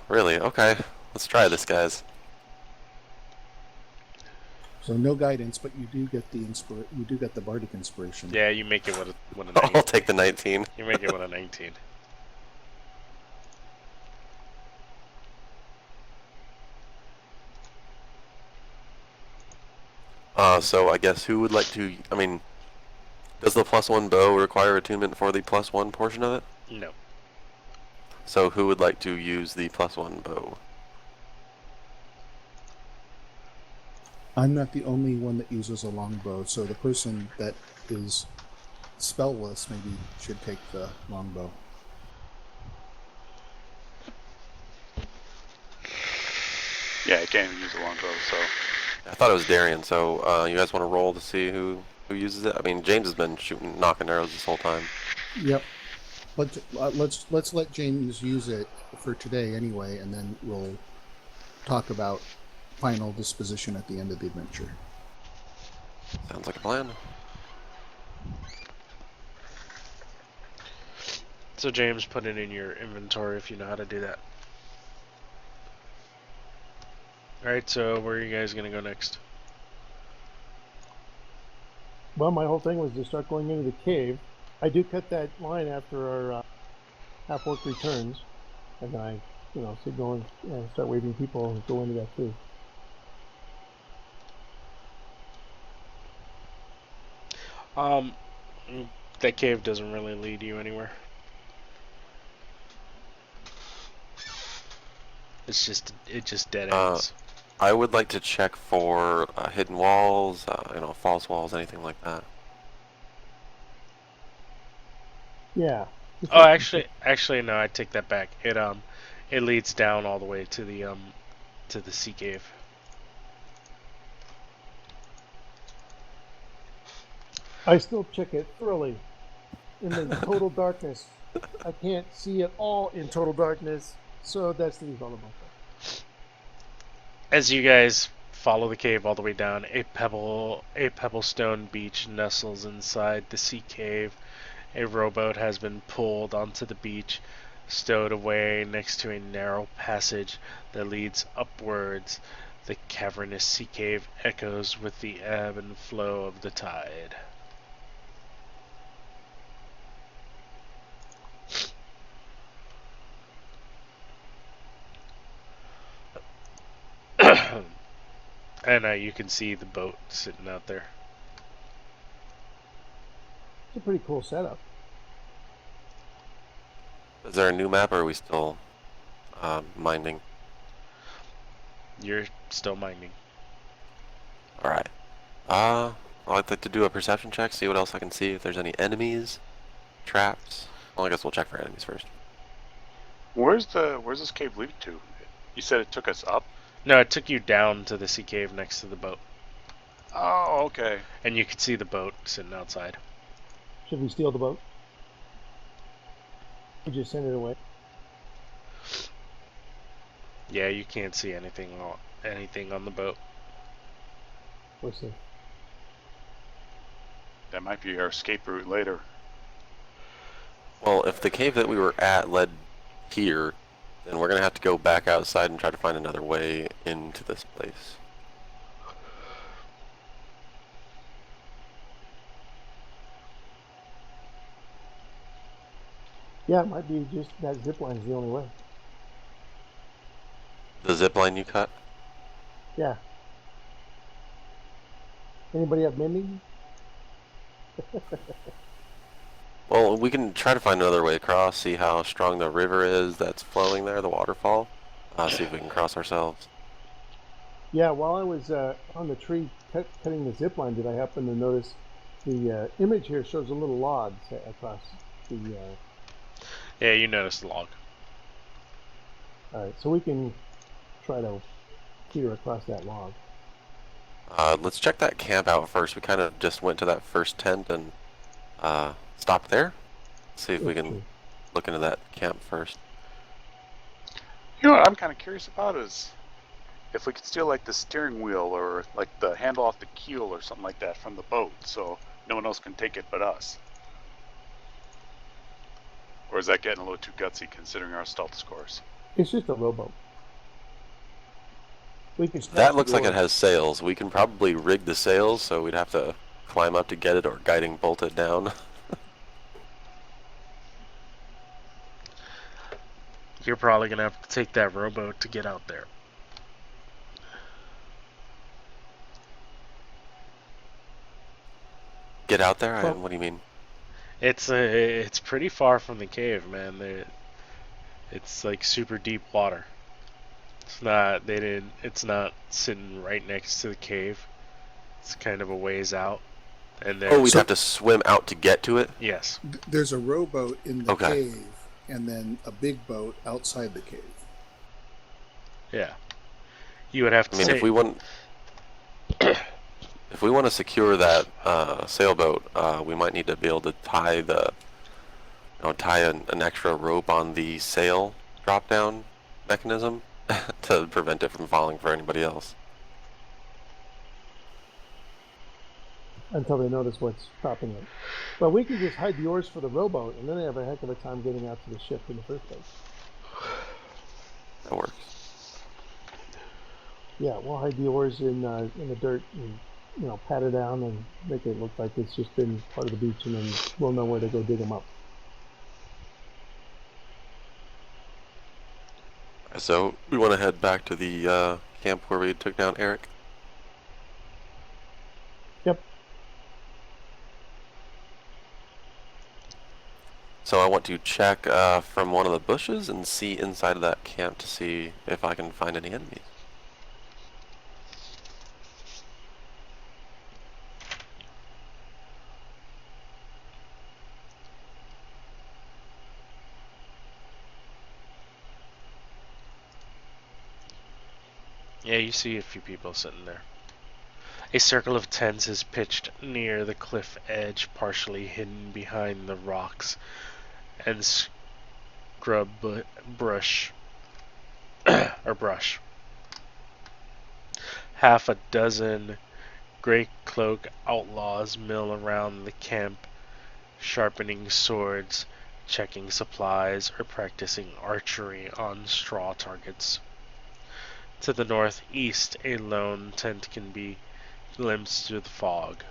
C: really? Okay. Let's try this, guys.
E: So no guidance, but you do get the bardic inspiration.
A: Yeah, you make it with a 19.
C: I'll take the 19.
A: You make it with a 19.
C: So I guess who would like to? I mean, does the +1 bow require attunement for the +1 portion of it?
A: No.
C: So who would like to use the +1 bow?
E: I'm not the only one that uses a longbow, so the person that is spellless maybe should take the longbow.
D: Yeah, I can't even use a longbow, so.
C: I thought it was Darian. So you guys want to roll to see who uses it? I mean, James has been knocking arrows this whole time.
E: Yep. But let's let James use it for today anyway, and then we'll talk about final disposition at the end of the adventure.
C: Sounds like a plan.
A: So James, put it in your inventory if you know how to do that. Alright, so where are you guys going to go next?
B: Well, my whole thing was to start going into the cave. I do cut that line after our half-orc returns, and then I, sit going and start waving people and go into that cave.
A: That cave doesn't really lead you anywhere. It just dead ends.
C: I would like to check for hidden walls, false walls, anything like that.
B: Yeah.
A: Oh, actually, no. I take that back. It leads down all the way to the sea cave.
B: I still check it thoroughly in the total darkness. I can't see it all in total darkness, so that's the result of my thing.
A: As you guys follow the cave all the way down, a pebblestone beach nestles inside the sea cave. A rowboat has been pulled onto the beach, stowed away next to a narrow passage that leads upwards. The cavernous sea cave echoes with the ebb and flow of the tide. And you can see the boat sitting out there.
B: It's a pretty cool setup.
C: Is there a new map, or are we still minding?
A: You're still mining.
C: Alright. I'd like to do a perception check, see what else I can see, if there's any enemies, traps. Well, I guess we'll check for enemies first.
D: Where's this cave leading to? You said it took us up?
A: No, it took you down to the sea cave next to the boat.
D: Oh, okay.
A: And you can see the boat sitting outside.
B: Should we steal the boat? We just send it away.
A: Yeah, you can't see anything on the boat.
B: We'll see.
D: That might be our escape route later.
C: Well, if the cave that we were at led here, then we're going to have to go back outside and try to find another way into this place.
B: Yeah, it might be just that zip line is the only way.
C: The zip line you cut?
B: Yeah. Anybody have mending?
C: Well, we can try to find another way across, see how strong the river is that's flowing there, the waterfall. See if we can cross ourselves.
B: Yeah, while I was on the tree cutting the zip line, did I happen to notice the image here shows a little log across the...
A: Yeah, you noticed the log.
B: Alright, so we can try to peer across that log.
C: Let's check that camp out first. We kind of just went to that first tent and stopped there. See if we can look into that camp first.
D: You know what I'm kind of curious about is if we could steal like the steering wheel or like the handle off the keel or something like that from the boat, so no one else can take it but us. Or is that getting a little too gutsy considering our stealth scores?
B: It's just a rowboat. We can
C: That looks like it has sails. We can probably rig the sails, so we'd have to climb up to get it or guiding bolt it down.
A: You're probably going to have to take that rowboat to get out there.
C: Get out there? What do you mean?
A: It's pretty far from the cave, man. It's like super deep water. It's not sitting right next to the cave. It's kind of a ways out. And then
C: we'd have to swim out to get to it?
A: Yes.
E: There's a rowboat in the cave, and then a big boat outside the cave.
A: Yeah. You would have to
C: if we want to secure that sailboat, we might need to be able to tie an extra rope on the sail drop down mechanism to prevent it from falling for anybody else.
B: Until they notice what's stopping it. But we can just hide the oars for the rowboat, and then they have a heck of a time getting out to the ship in the first place.
C: That works.
B: Yeah, we'll hide the oars in the dirt and pat it down and make it look like it's just been part of the beach, and then we'll know where to go dig them up.
C: So we want to head back to the camp where we took down Eric.
B: Yep.
C: So I want to check from one of the bushes and see inside of that camp to see if I can find any enemies.
A: Yeah, you see a few people sitting there. A circle of tents is pitched near the cliff edge, partially hidden behind the rocks and scrub brush. brush. Half a dozen gray cloak outlaws mill around the camp, sharpening swords, checking supplies, or practicing archery on straw targets. To the northeast, a lone tent can be glimpsed through the fog.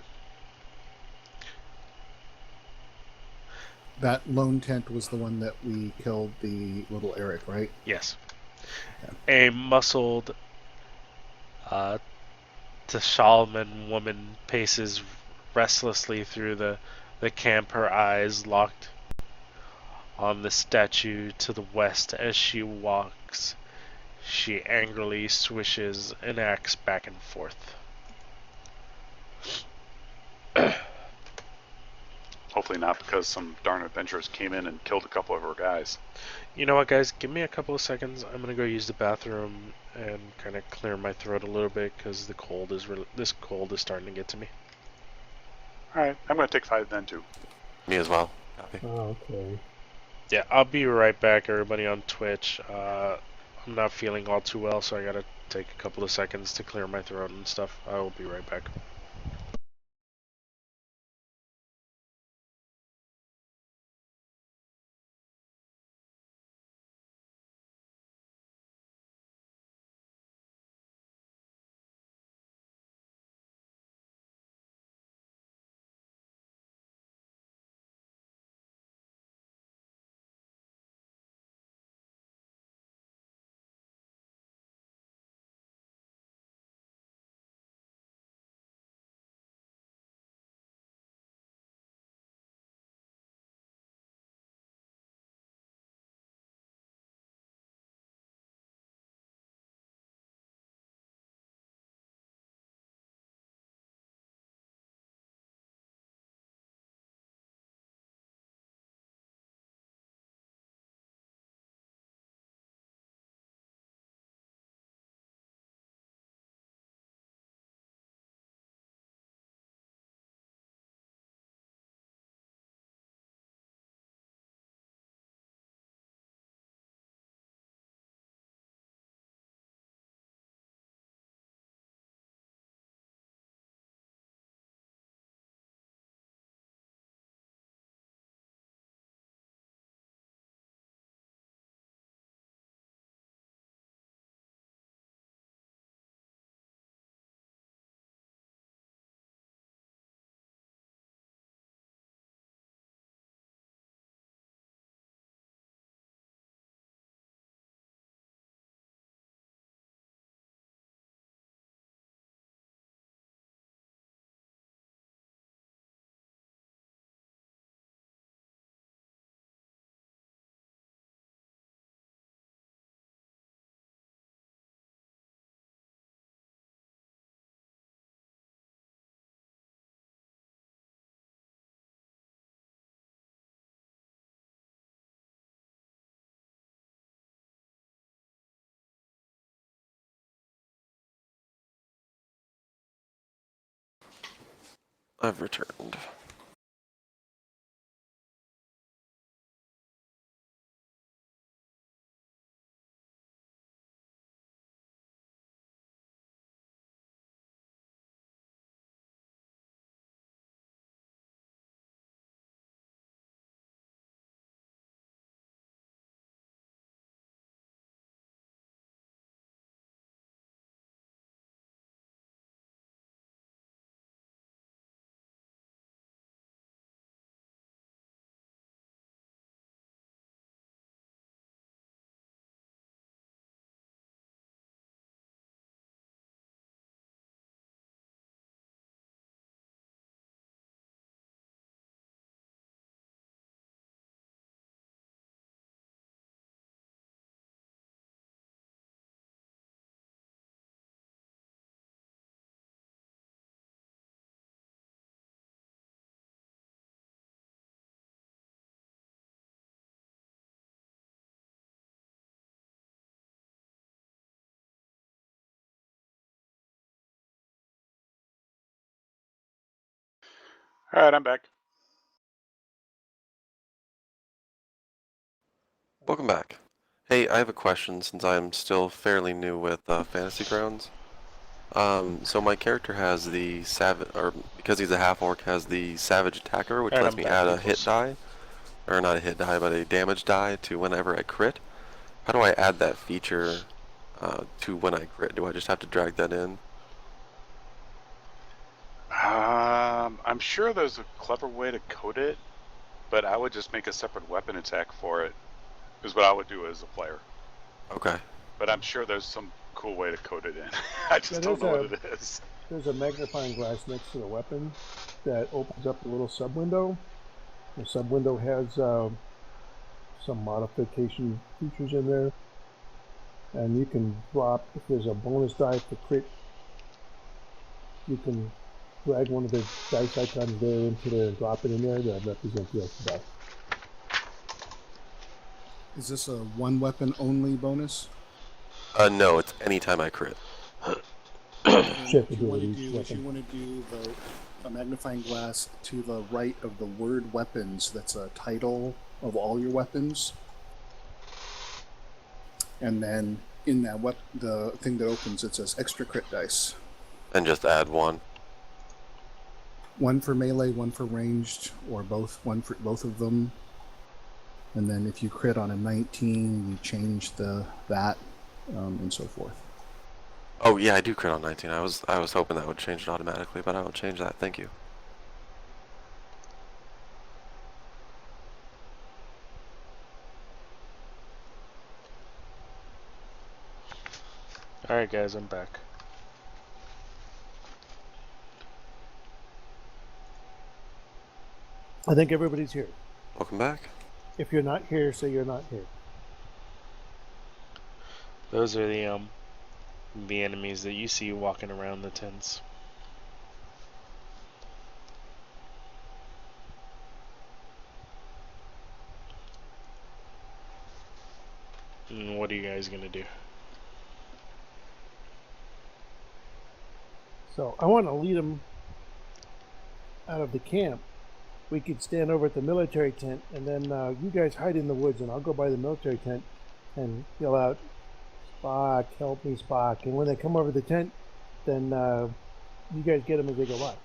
E: That lone tent was the one that we killed the little Eric, right?
A: Yes.
E: Yeah.
A: A muscled Tashalman woman paces restlessly through the camp, her eyes locked on the statue to the west. As she walks, she angrily swishes an axe back and forth.
D: Hopefully not because some darn adventurers came in and killed a couple of our guys.
A: You know what, guys? Give me a couple of seconds. I'm gonna go use the bathroom and kind of clear my throat a little bit because this cold is starting to get to me.
D: All right, I'm going to take 5 then too.
C: Me as well. Copy.
B: Oh, okay.
A: Yeah, I'll be right back, everybody on Twitch. I'm not feeling all too well, so I gotta take a couple of seconds to clear my throat and stuff. I will be right back.
C: I've returned.
D: All right, I'm back.
C: Welcome back. Hey, I have a question since I'm still fairly new with Fantasy Grounds. So my character has the savage, or because he's a half-orc, has the savage attacker, which
A: Alright,
C: lets
A: I'm
C: me
A: back,
C: add a
A: Nicholas.
C: hit die, or not a hit die, but a damage die to whenever I crit. How do I add that feature to when I crit? Do I just have to drag that in?
D: I'm sure there's a clever way to code it, but I would just make a separate weapon attack for it, is what I would do as a player.
C: Okay.
D: But I'm sure there's some cool way to code it in. I just don't know what it is.
B: There's a magnifying glass next to the weapon that opens up a little sub-window. The sub-window has some modification features in there. And you can drop, if there's a bonus die for crit, you can drag one of the dice icons there into there and drop it in there that represents the extra die.
E: Is this a one weapon only bonus?
C: No, it's anytime I crit.
B: Shift
E: What you want to
B: abilities,
E: do is you
B: weapon.
E: want to do a magnifying glass to the right of the word weapons. That's a title of all your weapons. And then in that the thing that opens, it says extra crit dice.
C: And just add one.
E: One for melee, one for ranged, or both. One for both of them. And then if you crit on a 19, you change that, and so forth.
C: Oh yeah, I do crit on 19. I was hoping that would change it automatically, but I will change that. Thank you.
A: Alright guys, I'm back.
B: I think everybody's here.
C: Welcome back.
B: If you're not here, say you're not here.
A: Those are the enemies that you see walking around the tents. And what are you guys gonna do?
B: So I want to lead them out of the camp. We could stand over at the military tent, and then you guys hide in the woods, and I'll go by the military tent and yell out, "Spock, help me, Spock!" And when they come over the tent, then you guys get them as they go by.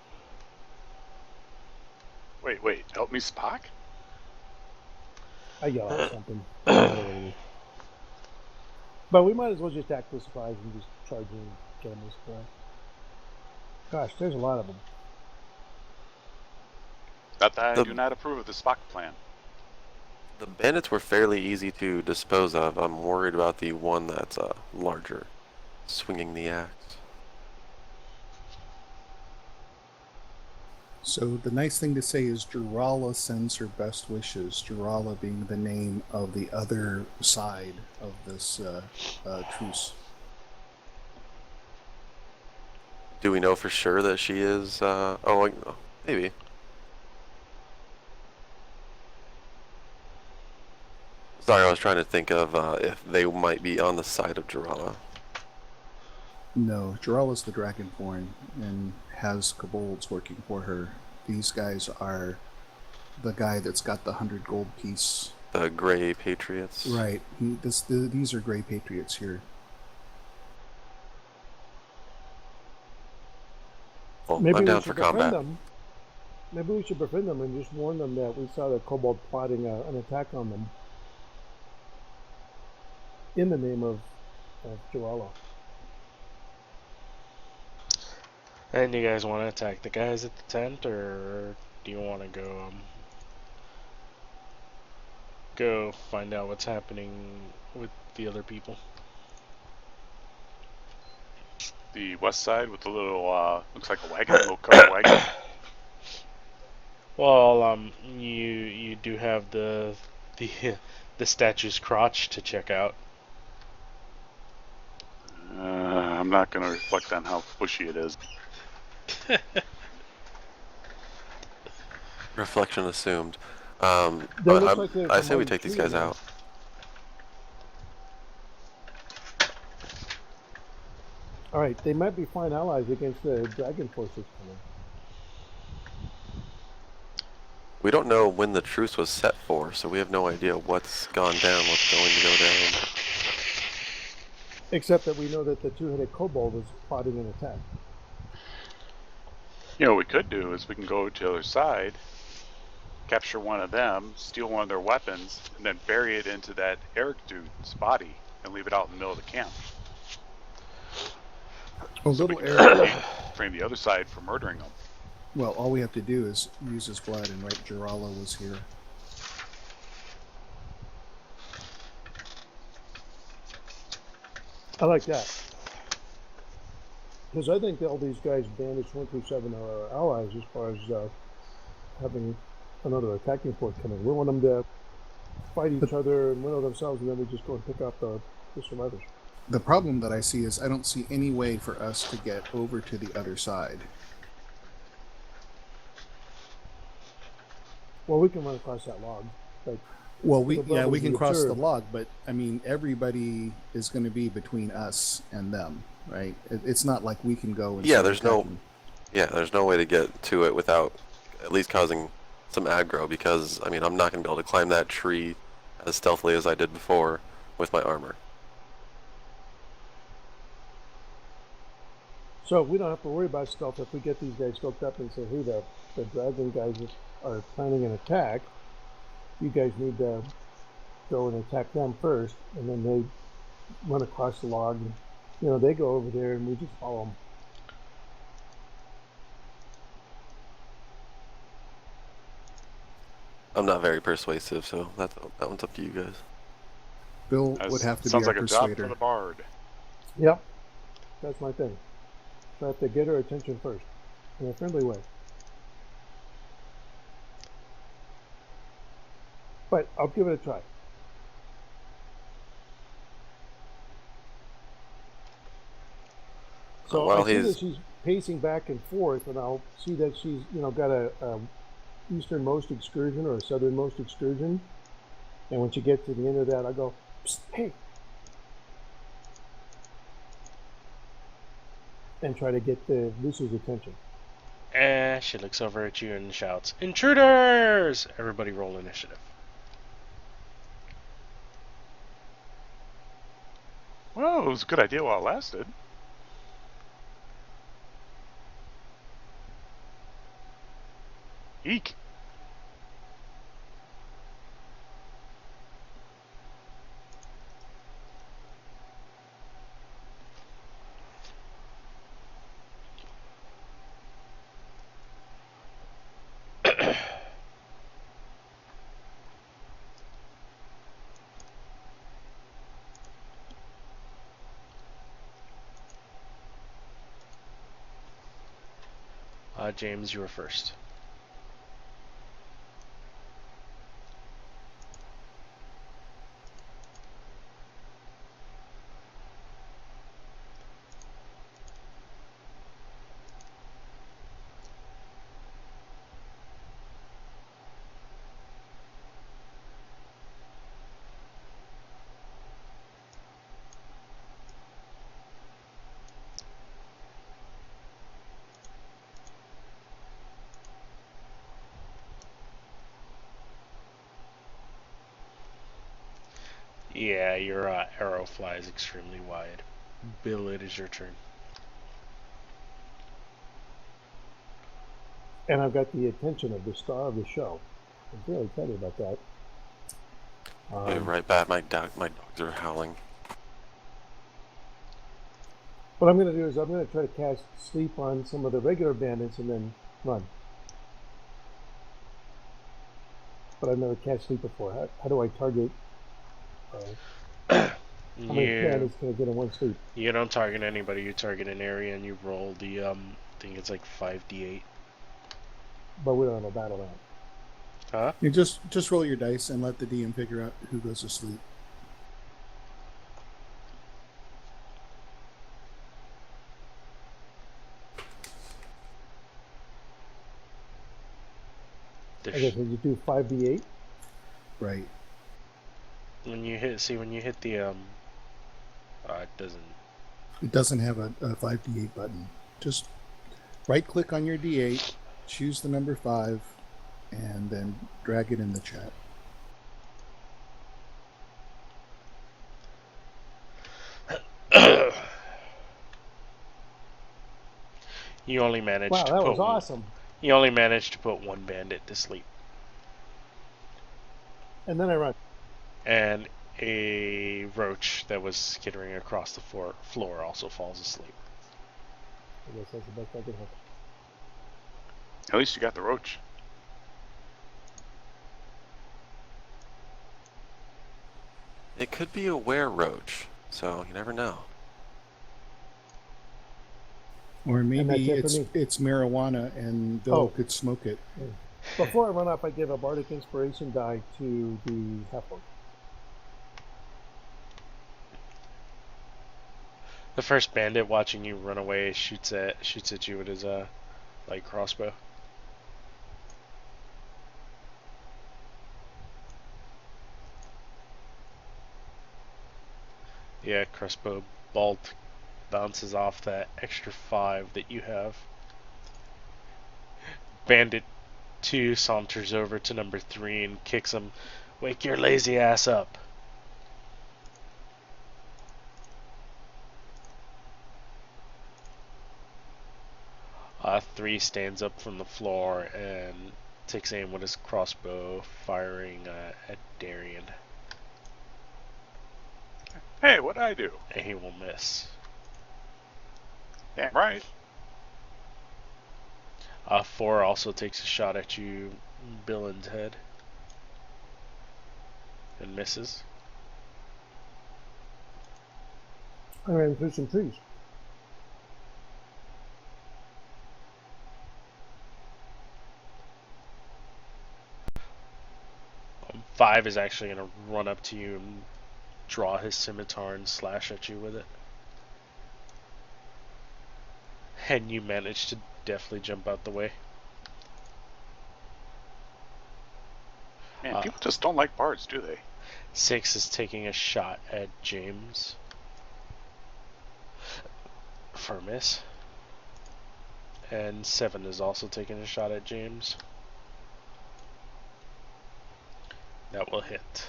D: Wait, help me, Spock?
B: I yell out something. But we might as well just act with surprise and just charge in and get them as surprise. Gosh, there's a lot of them.
D: Not that I do not approve of the Spock plan.
C: The bandits were fairly easy to dispose of. I'm worried about the one that's larger, swinging the axe.
E: So the nice thing to say is Durala sends her best wishes, Durala being the name of the other side of this truce.
C: Do we know for sure that she is, maybe. Sorry, I was trying to think of if they might be on the side of Durala.
E: No, Durala's the Dragonborn and has kobolds working for her. These guys are the guy that's got the 100 gold piece.
C: The Grey Patriots.
E: Right. These are Grey Patriots here.
C: Well,
B: Maybe
C: I'm
B: we
C: down
B: should
C: for combat.
B: befriend them. Maybe we should befriend them and just warn them that we saw the kobold plotting an attack on them in the name of Durala.
A: And you guys want to attack the guys at the tent, or do you want to go find out what's happening with the other people?
D: The west side with the little, looks like a wagon, a little covered wagon.
A: Well, you do have the statue's crotch to check out.
D: I'm not going to reflect on how bushy it is.
C: Reflection assumed.
B: They
C: But
B: look like they're
C: I say we
B: from
C: take these
B: tree
C: guys
B: now.
C: out.
B: All right, they might be fine allies against the dragon forces coming.
C: We don't know when the truce was set for, so we have no idea what's gone down, what's going to go down.
B: Except that we know that the two-headed kobold is plotting an attack.
D: You know what we could do is we can go to the other side, capture one of them, steal one of their weapons, and then bury it into that Eric dude's body and leave it out in the middle of the camp.
E: Oh,
D: So we
E: little
D: can
E: Eric.
D: frame the other side for murdering them.
E: Well, all we have to do is use his blood and write Durala was here.
B: I like that. Because I think all these guys, Bandits 1-7, are our allies as far as having another attacking force coming. We want them to fight each other and winnow themselves, and then we just go and pick up the survivors.
E: The problem that I see is I don't see any way for us to get over to the other side.
B: Well, we can run across that log, but
E: Well,
B: it'll
E: we
B: probably
E: can
B: be
E: cross the
B: observed.
E: log, but I mean everybody is going to be between us and them, right? It's not like we can go and
C: Yeah,
E: start
C: there's no
E: attacking.
C: there's no way to get to it without at least causing some aggro, because I mean I'm not going to be able to climb that tree as stealthily as I did before with my armor.
B: So we don't have to worry about stealth if we get these guys stoked up and say, hey, the dragon guys are planning an attack. You guys need to go and attack them first, and then they run across the log. And, you know, they go over there, and we just follow them.
C: I'm not very persuasive, so that one's up to you guys.
E: Bill would have to be
D: Sounds
E: our
D: like a job for
E: persuader.
D: the bard.
B: Yep, that's my thing. So I have to get her attention first, in a friendly way. But I'll give it a try. So
C: While
B: I see that
C: he's
B: she's pacing back and forth, and I'll see that she's, you know, got a easternmost excursion or a southernmost excursion. And when she gets to the end of that, I go, psst, hey, and try to get the Lucy's attention.
A: And she looks over at you and shouts, "Intruders!" Everybody roll initiative.
D: Well, it was a good idea while it lasted. Eek.
A: James, you were first. Yeah, your arrow flies extremely wide. Bill, it is your turn.
B: And I've got the attention of the star of the show. I'm really excited about that.
C: I'll be right back. My dogs are howling.
B: What I'm going to do is I'm going to try to cast sleep on some of the regular bandits and then run. But I've never cast sleep before. How do I target? How many bandits can I get in one sleep?
A: You don't target anybody. You target an area, and you roll the I think it's like 5d8.
B: But we don't have a battle round.
A: Huh?
E: You just roll your dice and let the DM figure out who goes to sleep.
B: Okay, so you do 5d8.
E: Right.
A: When you hit the it doesn't.
E: It doesn't have a 5d8 button. Just right click on your d8, choose the number 5, and then drag it in the chat.
A: You only managed
B: Wow,
A: to
B: that
A: put
B: was awesome.
A: You only managed to put one bandit to sleep.
B: And then I run.
A: And a roach that was skittering across the floor also falls asleep.
B: I guess that's the best I can hope.
D: At least you got the roach.
C: It could be a were-roach, so you never know.
E: Or maybe
B: it
E: it's marijuana and Bill could smoke it.
B: Yeah. Before I run off, I give a bardic inspiration die to the half-orc.
A: The first bandit watching you run away shoots at you with his light crossbow. Yeah, crossbow bolt bounces off that extra 5 that you have. Bandit 2 saunters over to number 3 and kicks him. Wake your lazy ass up. 3 stands up from the floor and takes aim with his crossbow, firing at Darian.
D: Hey, what'd I do?
A: And he will miss.
D: Damn right.
A: 4 also takes a shot at you, Bill and Ted, and misses.
B: I ran through some trees.
A: 5 is actually going to run up to you and draw his scimitar and slash at you with it. And you manage to deftly jump out the way.
D: Man, people just don't like bards, do they?
A: 6 is taking a shot at James for a miss. And 7 is also taking a shot at James. That will hit.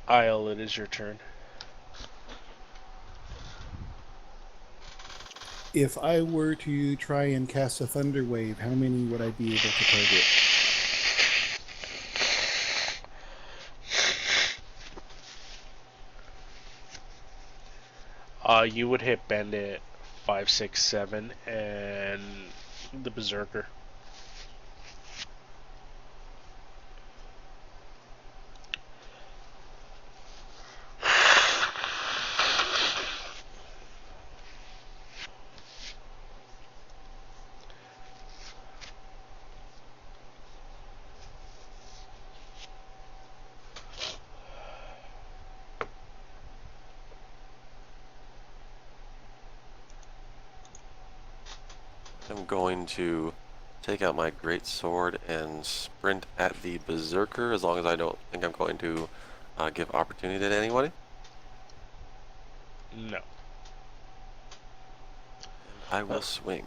A: Isle, it is your turn.
E: If I were to try and cast a thunder wave, how many would I be able to target?
A: You would hit Bandit 5, 6, 7 and the Berserker.
C: I'm going to take out my great sword and sprint at the Berserker, as long as I don't think I'm going to give opportunity to anybody.
A: No.
C: I will swing.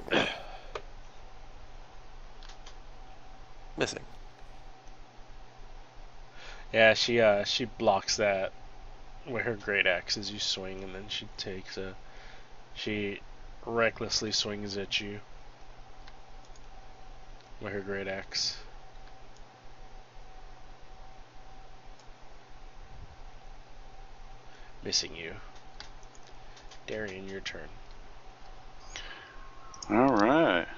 C: Missing.
A: Yeah, she blocks that with her great axe as you swing, and then she recklessly swings at you with her great axe. Missing you. Darian, your turn.
D: Alright.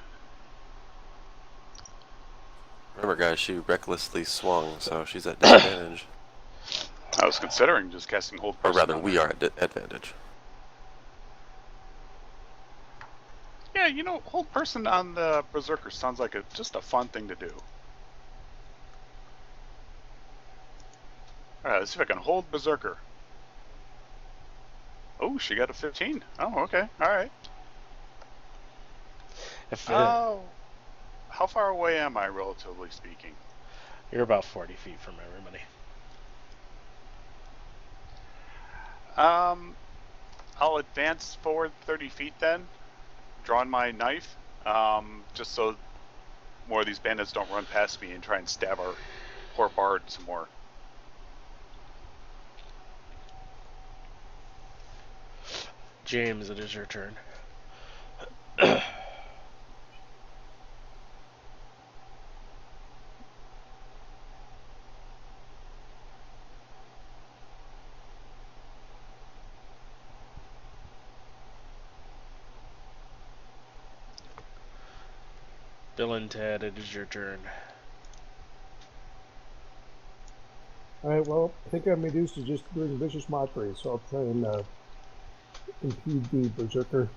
C: Remember, guys, she recklessly swung, so she's at disadvantage.
D: I was considering just casting Hold
C: Or
D: Person.
C: rather, we are at advantage.
D: Yeah, you know, Hold Person on the Berserker sounds like just a fun thing to do. Alright, let's see if I can hold Berserker. Oh, she got a 15. Oh, okay. Alright. Oh. How far away am I, relatively speaking?
A: You're about 40 feet from everybody.
D: I'll advance forward 30 feet then, drawing my knife, just so more of these bandits don't run past me and try and stab our poor bard some more.
A: James, it is your turn. Bill and Ted, it is your turn.
B: All right, well, I think I'm reduced to just doing vicious mockery, so I'll try and impede the Berserker.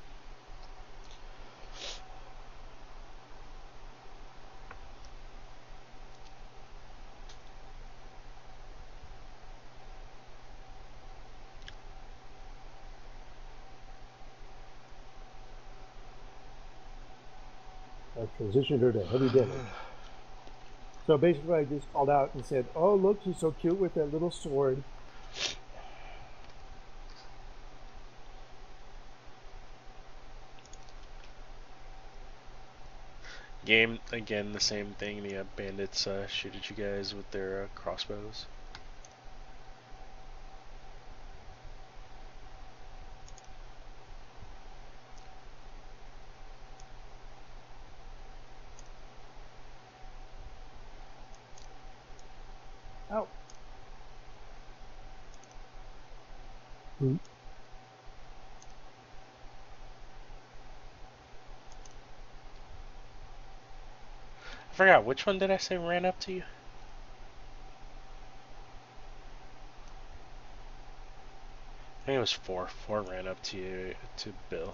B: I've transitioned her to heavy damage. So basically, I just called out and said, "Oh, look, he's so cute with that little sword."
A: Game again, the same thing. The bandits shoot at you guys with their crossbows.
B: Ow. Hmm.
A: I forgot, which one did I say ran up to you? I think it was four. Four ran up to you, to Bill.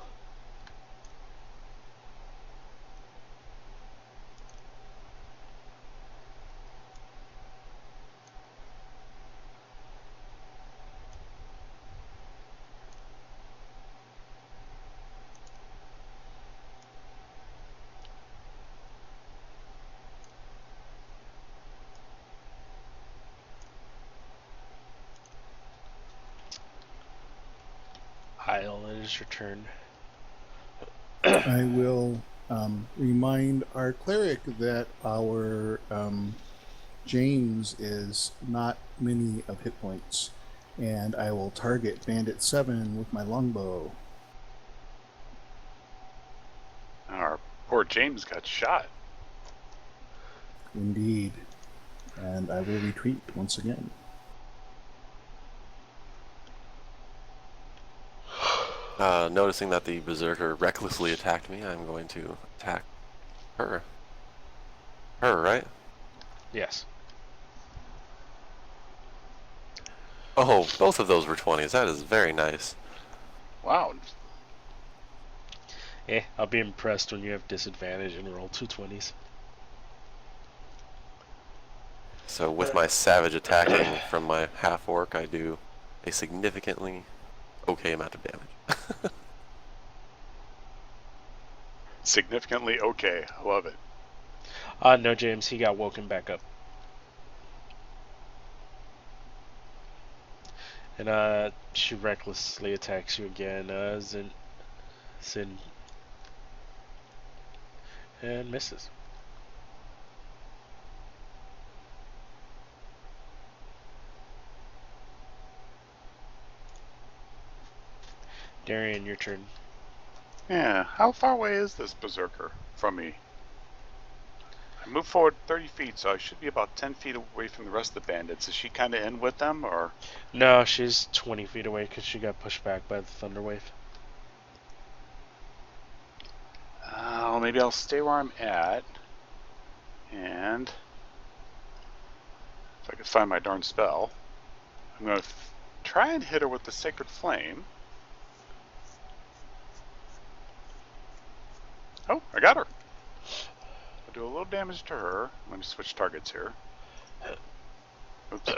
A: Isle, it is your turn.
E: I will remind our cleric that our James is not many of hit points, and I will target Bandit 7 with my longbow.
D: Our poor James got shot.
E: Indeed. And I will retreat once again.
C: Noticing that the berserker recklessly attacked me, I'm going to attack her. Her, right?
A: Yes.
C: Oh, both of those were 20s. That is very nice.
D: Wow.
A: I'll be impressed when you have disadvantage and roll 2 20s.
C: So with my savage attacking from my half-orc, I do a significantly okay amount of damage.
D: Significantly okay. I love it.
A: No, James, he got woken back up. And she recklessly attacks you again, Sin, and misses. Darian, your turn.
D: Yeah. How far away is this berserker from me? I moved forward 30 feet, so I should be about 10 feet away from the rest of the bandits. Is she kind of in with them, or?
A: No, she's 20 feet away because she got pushed back by the thunder wave.
D: Well, maybe I'll stay where I'm at. And if I could find my darn spell, I'm going to try and hit her with the Sacred Flame. Oh, I got her. I'll do a little damage to her. Let me switch targets here. Oops.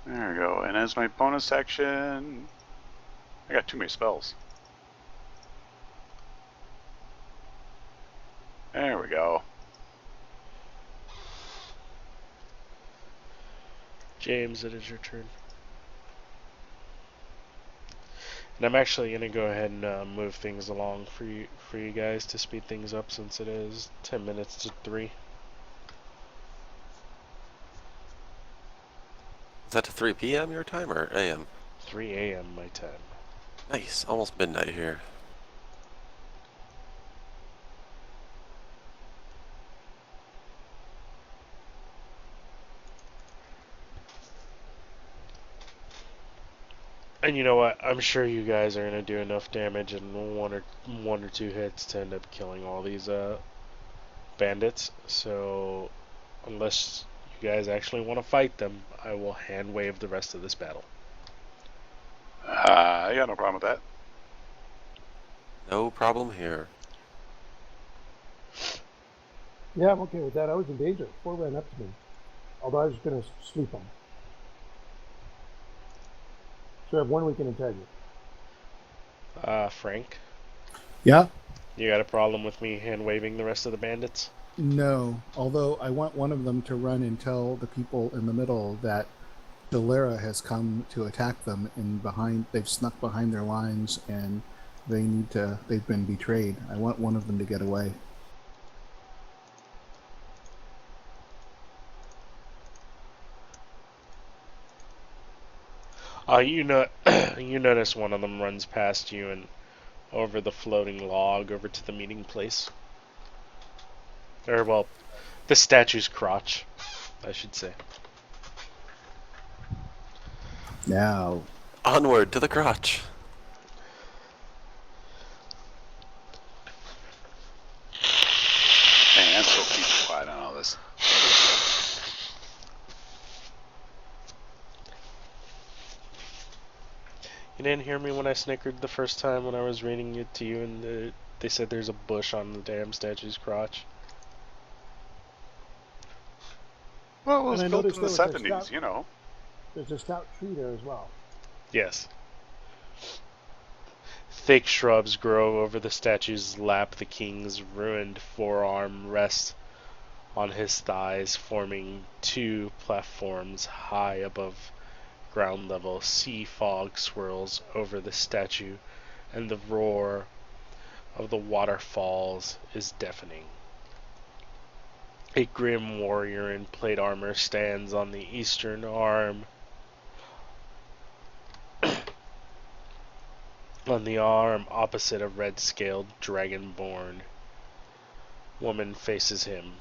D: There we go. And as my bonus action, I got too many spells. There we go.
A: James, it is your turn. And I'm actually gonna go ahead and move things along for you guys to speed things up, since it is 10 minutes to 3.
C: Is that to 3 p.m. your time or a.m.?
A: 3 a.m. my time.
C: Nice, almost midnight here.
A: And you know what? I'm sure you guys are gonna do enough damage in one or two hits to end up killing all these bandits. So unless you guys actually want to fight them, I will hand wave the rest of this battle.
D: I got no problem with that.
C: No problem here.
B: Yeah, I'm okay with that. I was in danger. 4 ran up to me, although I was going to sleep on. So I have 1 week in integrity.
A: Frank,
E: Yeah?
A: you got a problem with me hand waving the rest of the bandits?
E: No. Although I want one of them to run and tell the people in the middle that Dalera has come to attack them and they've snuck behind their lines and they've been betrayed. I want one of them to get away.
A: You know, you notice one of them runs past you and over the floating log over to the meeting place. Or, well, the statue's crotch, I should say.
E: Now,
C: Onward to the crotch.
D: Man, I'm so keep quiet on all this.
A: You didn't hear me when I snickered the first time when I was reading it to you and they said there's a bush on the damn statue's crotch?
D: Well, it was
B: And I
D: built
B: noticed
D: in the
B: there was a
D: 70s,
B: stout,
D: you know.
B: there's a stout tree there as well.
A: Yes. Thick shrubs grow over the statue's lap. The king's ruined forearm rests on his thighs, forming two platforms high above ground level. Sea fog swirls over the statue, and the roar of the waterfalls is deafening. A grim warrior in plate armor stands on the eastern arm. On the arm opposite a red-scaled dragonborn woman faces him.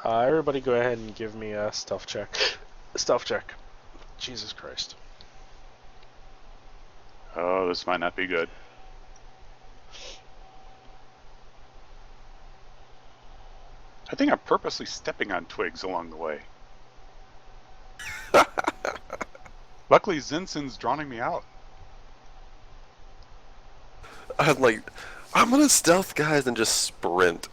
A: Everybody go ahead and give me a stealth check. Stealth check. Jesus Christ.
D: Oh, this might not be good. I think I'm purposely stepping on twigs along the way. Luckily, Zinsen's drowning me out.
C: I'm like, I'm gonna stealth, guys, and just sprint.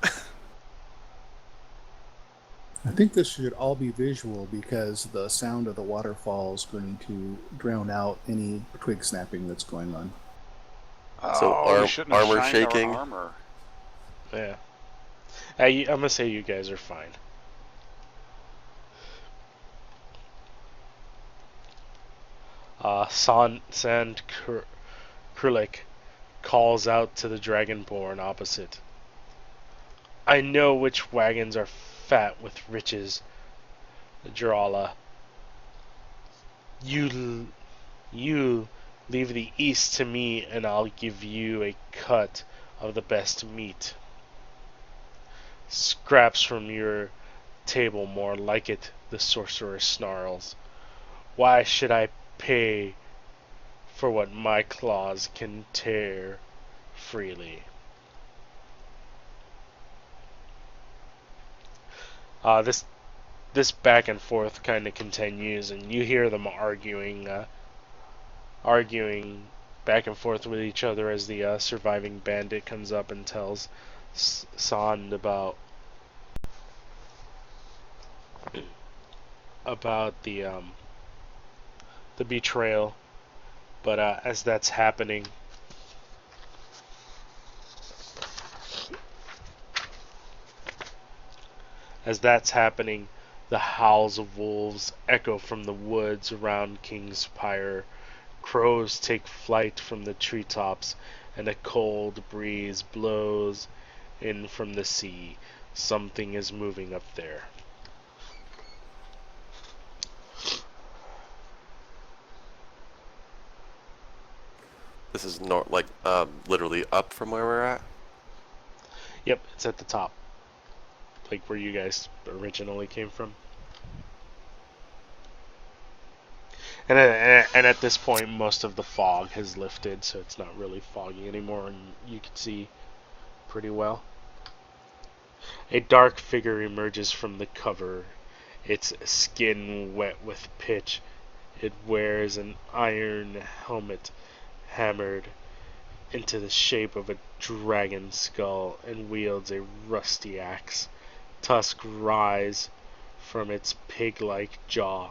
E: I think this should all be visual because the sound of the waterfall is going to drown out any twig snapping that's going on.
C: So
D: Oh, we shouldn't have
C: armor
D: shined
C: shaking.
D: our armor.
A: Yeah. I'm gonna say you guys are fine. Sand Krulik calls out to the dragonborn opposite. I know which wagons are fat with riches, Jarala. You leave the east to me, and I'll give you a cut of the best meat. Scraps from your table, more like it, the sorcerer snarls. Why should I pay for what my claws can tear freely? This back and forth kind of continues, and you hear them arguing back and forth with each other as the surviving bandit comes up and tells Sand about the betrayal. But as that's happening, the howls of wolves echo from the woods around King's Pyre. Crows take flight from the treetops, and a cold breeze blows in from the sea. Something is moving up there.
C: This is not like literally up from where we're at.
A: Yep, it's at the top. Like where you guys originally came from. And at this point, most of the fog has lifted, so it's not really foggy anymore, and you can see pretty well. A dark figure emerges from the cover, its skin wet with pitch. It wears an iron helmet hammered into the shape of a dragon skull and wields a rusty axe. Tusks rise from its pig-like jaw,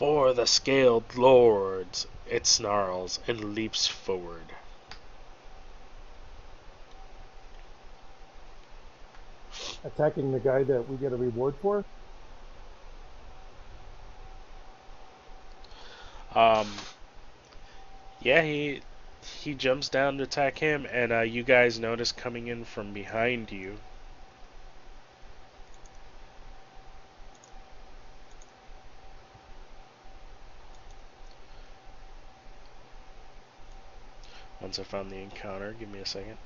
A: For the scaled lords, it snarls and leaps forward.
B: Attacking the guy that we get a reward for?
A: Yeah, he jumps down to attack him, and you guys notice coming in from behind you. Once I found the encounter, give me a second.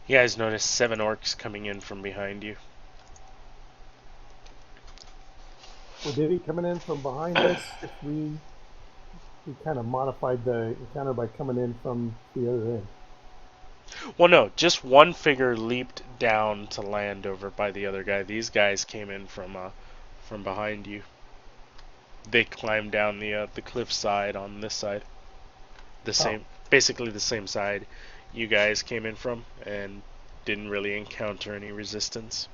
A: You guys notice 7 orcs coming in from behind you.
B: Would they be coming in from behind us if we kind of modified the encounter by coming in from the other end?
A: Well, no, just one figure leaped down to land over by the other guy. These guys came in from behind you. They climbed down the cliff side on this side. Basically the same side you guys came in from, and didn't really encounter any resistance.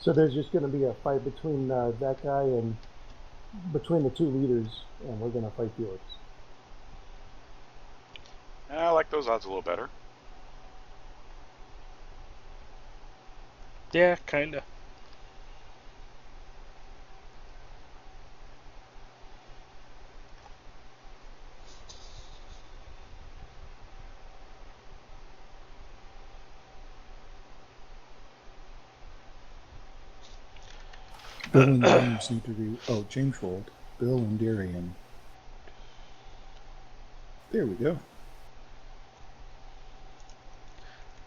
B: So there's just going to be a fight between that guy and between the two leaders, and we're going to fight the orcs.
D: I like those odds a little better.
A: Yeah, kinda.
E: Bill and James need to be. Oh, James rolled. Bill and Darian. There we go.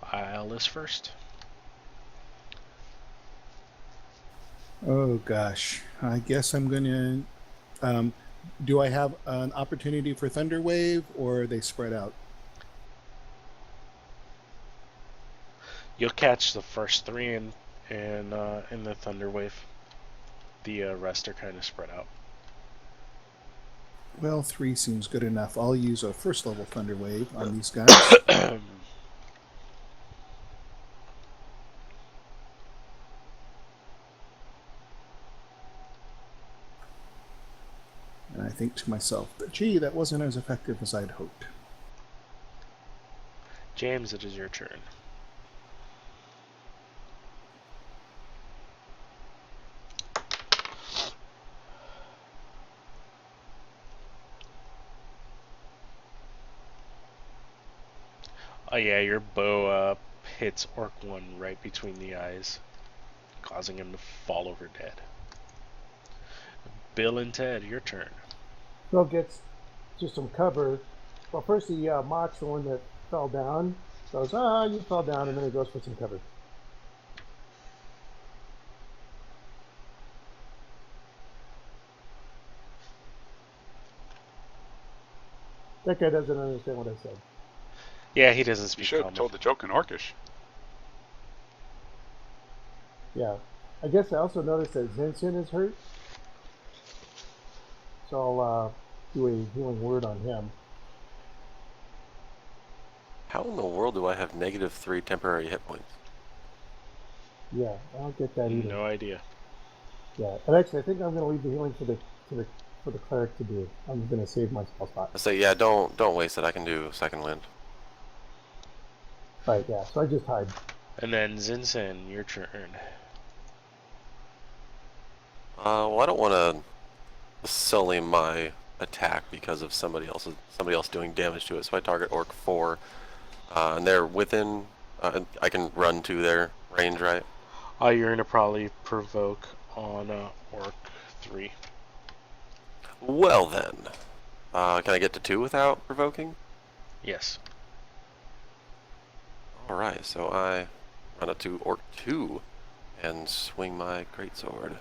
A: I'll list first.
E: Oh gosh, I guess I'm gonna. Do I have an opportunity for Thunder Wave, or are they spread out?
A: You'll catch the first 3 in the Thunder Wave. The rest are kind of spread out.
E: Well, 3 seems good enough. I'll use a first level Thunder Wave on these guys. And I think to myself, gee, that wasn't as effective as I'd hoped.
A: James, it is your turn. Oh yeah, your bow hits Orc 1 right between the eyes, causing him to fall over dead. Bill and Ted, your turn.
B: Bill gets just some cover. Well, first he mocks the one that fell down. Goes, you fell down, and then he goes for some cover. That guy doesn't understand what I said.
A: Yeah, he doesn't
D: You
A: speak
D: should have
A: common.
D: told the joke in Orcish.
B: Yeah. I guess I also noticed that Zinsin is hurt. So I'll do a healing word on him.
C: How in the world do I have -3 temporary hit points?
B: Yeah, I don't get that either.
A: No idea.
B: Yeah, and actually, I think I'm going to leave the healing for the cleric to do. I'm going to save my spell slot.
C: I say, yeah, don't waste it. I can do second wind.
B: Right, yeah. So I just hide.
A: And then Zinsen, your turn.
C: Well, I don't want to sully my attack because of somebody else doing damage to it. So I target Orc 4. And they're within. I can run to their range, right?
A: You're gonna probably provoke on Orc 3.
C: Well then, can I get to 2 without provoking?
A: Yes.
C: All right, so I run up to Orc 2 and swing my greatsword.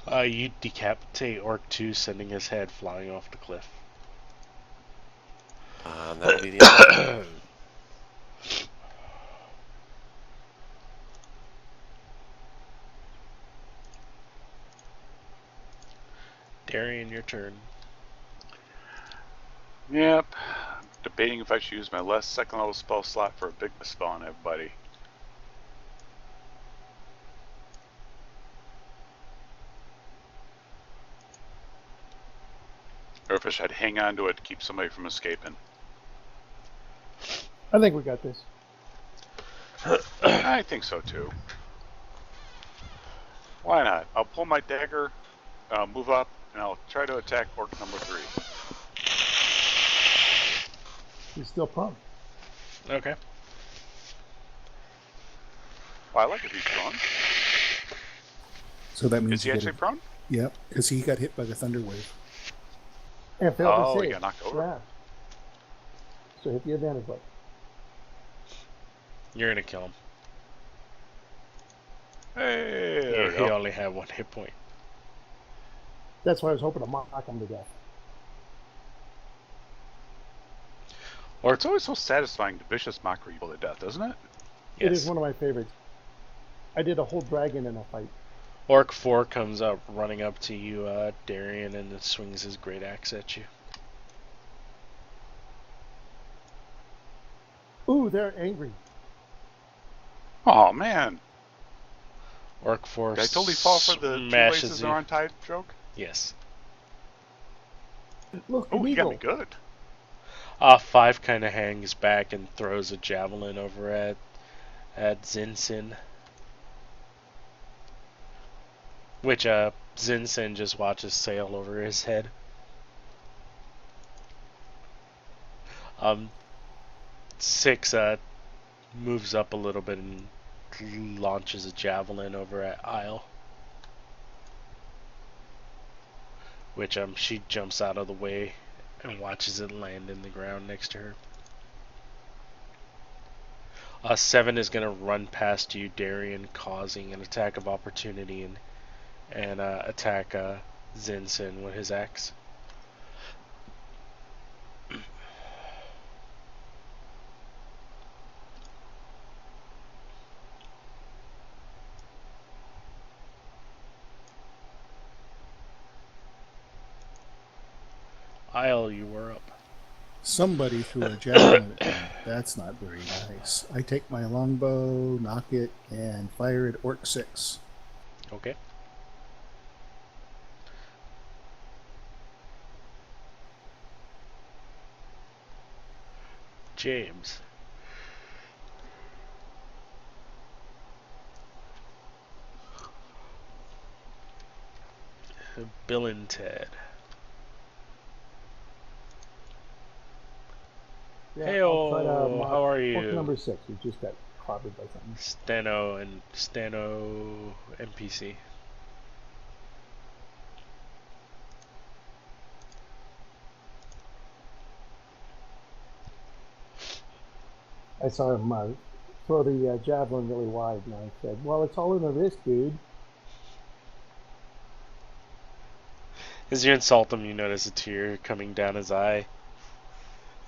A: You decapitate Orc 2, sending his head flying off the cliff.
C: And that'll be the end.
A: Darian, your turn.
D: Yep. Debating if I should use my last second level spell slot for a big spell on everybody. Or if I should hang on to it to keep somebody from escaping.
B: I think we got this.
D: I think so too. Why not? I'll pull my dagger, move up, and I'll try to attack Orc number 3.
B: He's still prone.
A: Okay.
D: Well, I like if he's prone.
E: So that means
D: Is he actually prone?
E: Yep, because he got hit by the thunder wave.
B: And failed to
D: Oh,
B: save.
D: he got knocked over.
B: Yeah. So hit the advantage button.
A: You're gonna kill him.
D: Hey, there we
A: He
D: go.
A: only had 1 hit point.
B: That's why I was hoping to mock him to death.
A: Or
D: It's always so satisfying to vicious mockery people to death, isn't it?
B: It is
A: yes.
B: one of my favorites. I did a whole dragon in a fight.
A: Orc 4 comes up, running up to you, Darian, and swings his great axe at you.
B: Ooh, they're angry.
D: Oh man,
A: Orc 4
D: did I totally fall for the two
A: smashes
D: laces
A: you.
D: are untied joke?
A: Yes.
B: Look,
D: Oh,
B: an
D: he got
B: eagle.
D: me good.
A: 5 kind of hangs back and throws a javelin over at Zinsin. Which Zinsin just watches sail over his head. 6 moves up a little bit and launches a javelin over at Isle. Which she jumps out of the way and watches it land in the ground next to her. 7 is gonna run past you, Darian, causing an attack of opportunity and attack Zinsin with his axe. Isle, you were up.
E: Somebody threw a javelin at me. That's not very nice. I take my longbow, knock it, and fire at Orc 6.
A: Okay. James. Bill and Ted.
B: Yeah,
A: Heyo,
B: I'll try to mock
A: how are
B: Orc
A: you?
B: number 6. We just got clobbered by something.
A: Stano NPC.
B: I saw him throw the javelin really wide, and I said, well, it's all in the wrist, dude.
A: As you insult him, you notice a tear coming down his eye,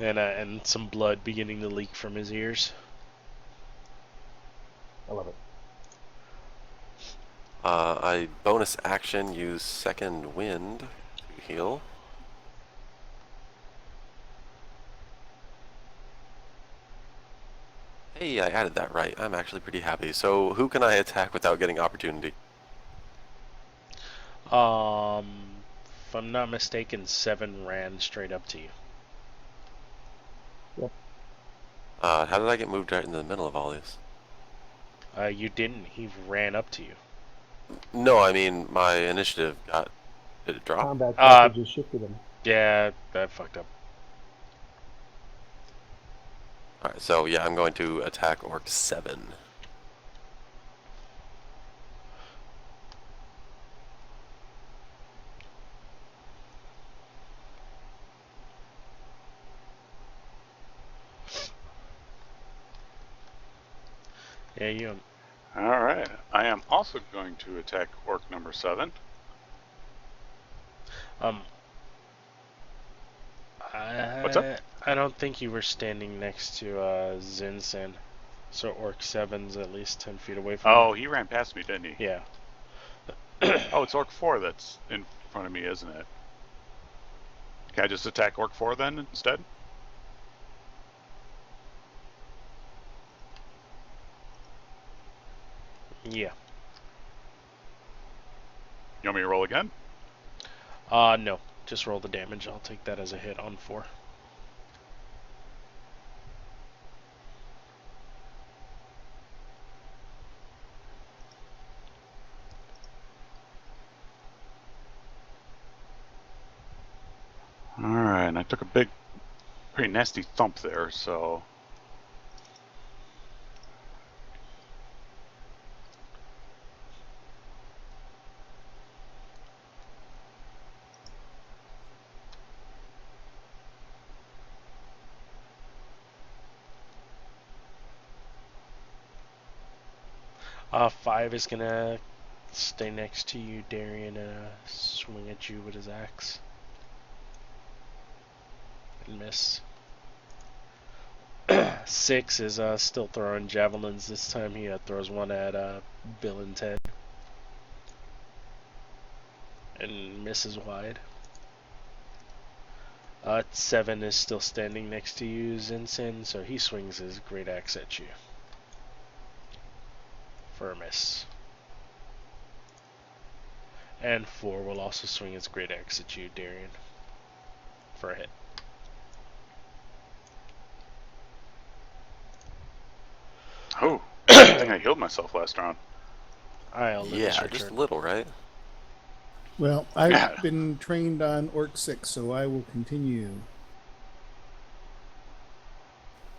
A: and some blood beginning to leak from his ears.
B: I love it.
C: I bonus action use second wind to heal. Hey, I added that right. I'm actually pretty happy. So who can I attack without getting opportunity?
A: If I'm not mistaken, 7 ran straight up to you.
B: Yep.
C: How did I get moved right into the middle of all this?
A: You didn't. He ran up to you.
C: No, I mean my initiative did it drop?
B: Combat tracker just shifted him.
A: Yeah, that fucked up.
C: Alright, so yeah, I'm going to attack Orc 7.
A: Yeah, you.
D: All right. I am also going to attack orc number 7.
A: Um.
D: What's up?
A: I don't think you were standing next to Zinsen, so Orc 7's at least 10 feet away from
D: Oh,
A: you.
D: he ran past me, didn't he?
A: Yeah.
D: Oh, it's orc 4 that's in front of me, isn't it? Can I just attack orc 4 then instead?
A: Yeah.
D: You want me to roll again?
A: No. Just roll the damage. I'll take that as a hit on 4.
D: All right, and I took a pretty nasty thump there, so...
A: Five is gonna stay next to you, Darian, and swing at you with his axe. And miss. 6 is still throwing javelins. This time he throws one at Bill and Ted. And misses wide. 7 is still standing next to you, Zinsen, so he swings his great axe at you. For a miss. And 4 will also swing his great axe at you, Darian. For a hit.
D: Oh, I think I healed myself last round.
C: Yeah, just a little, right?
E: Well, I've been trained on Orc 6, so I will continue.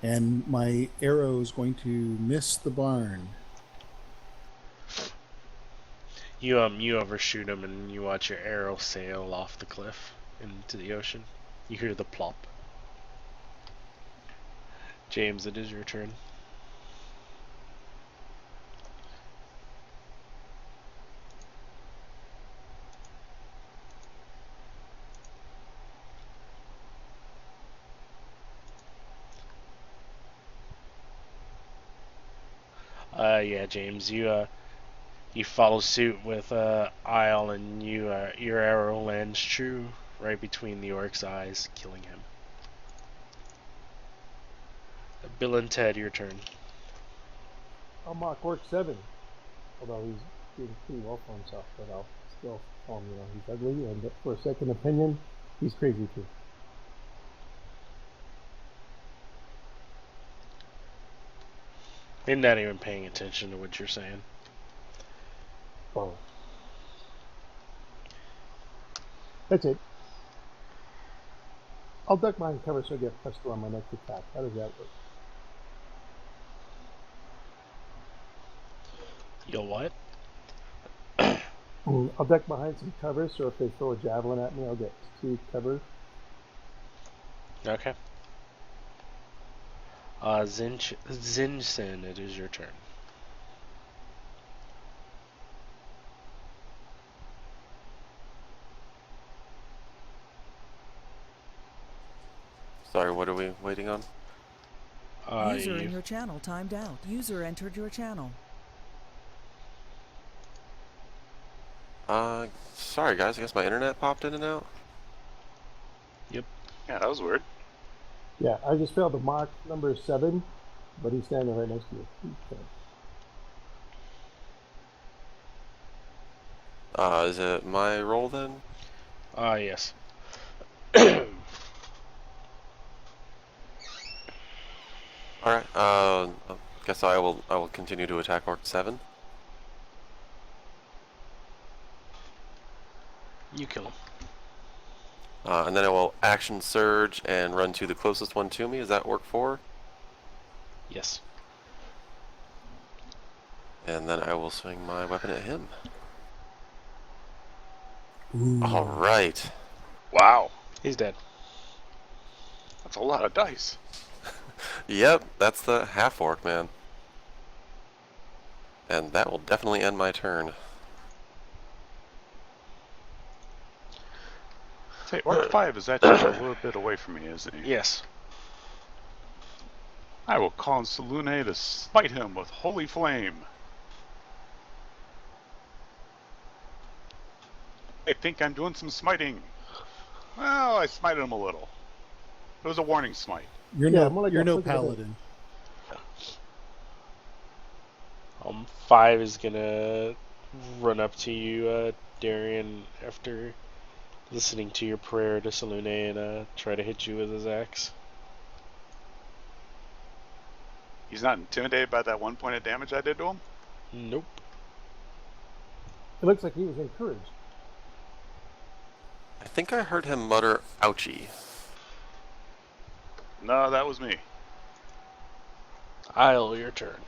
E: And my arrow is going to miss the barn.
A: You overshoot him and you watch your arrow sail off the cliff into the ocean. You hear the plop. James, it is your turn. Yeah, James, you follow suit with Isle, and your arrow lands true right between the orc's eyes, killing him. Bill and Ted, your turn.
B: I'll mock Orc 7, although he's doing pretty well for himself, but I'll still tell him, he's ugly, and for a second opinion, he's crazy too.
A: They're not even paying attention to what you're saying.
B: Oh. That's it. I'll duck behind cover so I get +2 on my next attack. How does that work?
A: You'll what?
B: I'll duck behind some cover, so if they throw a javelin at me, I'll get 2 cover.
A: Okay. Zinsen, it is your turn.
C: Sorry, what are we waiting on?
F: User in your channel timed out. User entered your channel.
C: Sorry guys, I guess my internet popped in and out.
A: Yep.
D: Yeah, that was weird.
B: Yeah, I just failed to mock number 7, but he's standing right next to you.
C: Is it my roll then?
A: Yes.
C: Alright, guess I will continue to attack Orc 7.
A: You kill him.
C: And then I will action surge and run to the closest one to me. Does that work for?
A: Yes.
C: And then I will swing my weapon at him.
E: Ooh.
C: All right.
D: Wow.
A: He's dead.
D: That's a lot of dice.
C: Yep, that's the half-orc, man. And that will definitely end my turn.
D: Say, Orc 5 is actually a little bit away from me, isn't he?
A: Yes.
D: I will call on Selune to smite him with Holy Flame. I think I'm doing some smiting. Well, I smited him a little. It was a warning smite.
E: You're
B: Yeah,
E: no,
B: more like
E: you're
B: a
E: no
B: flick of the
E: paladin.
A: 5 is gonna run up to you, Darian, after listening to your prayer to Selune and try to hit you with his axe.
D: He's not intimidated by that 1 point of damage I did to him?
A: Nope.
B: It looks like he was encouraged.
C: I think I heard him mutter, ouchie.
D: No, that was me.
A: Isle, your turn.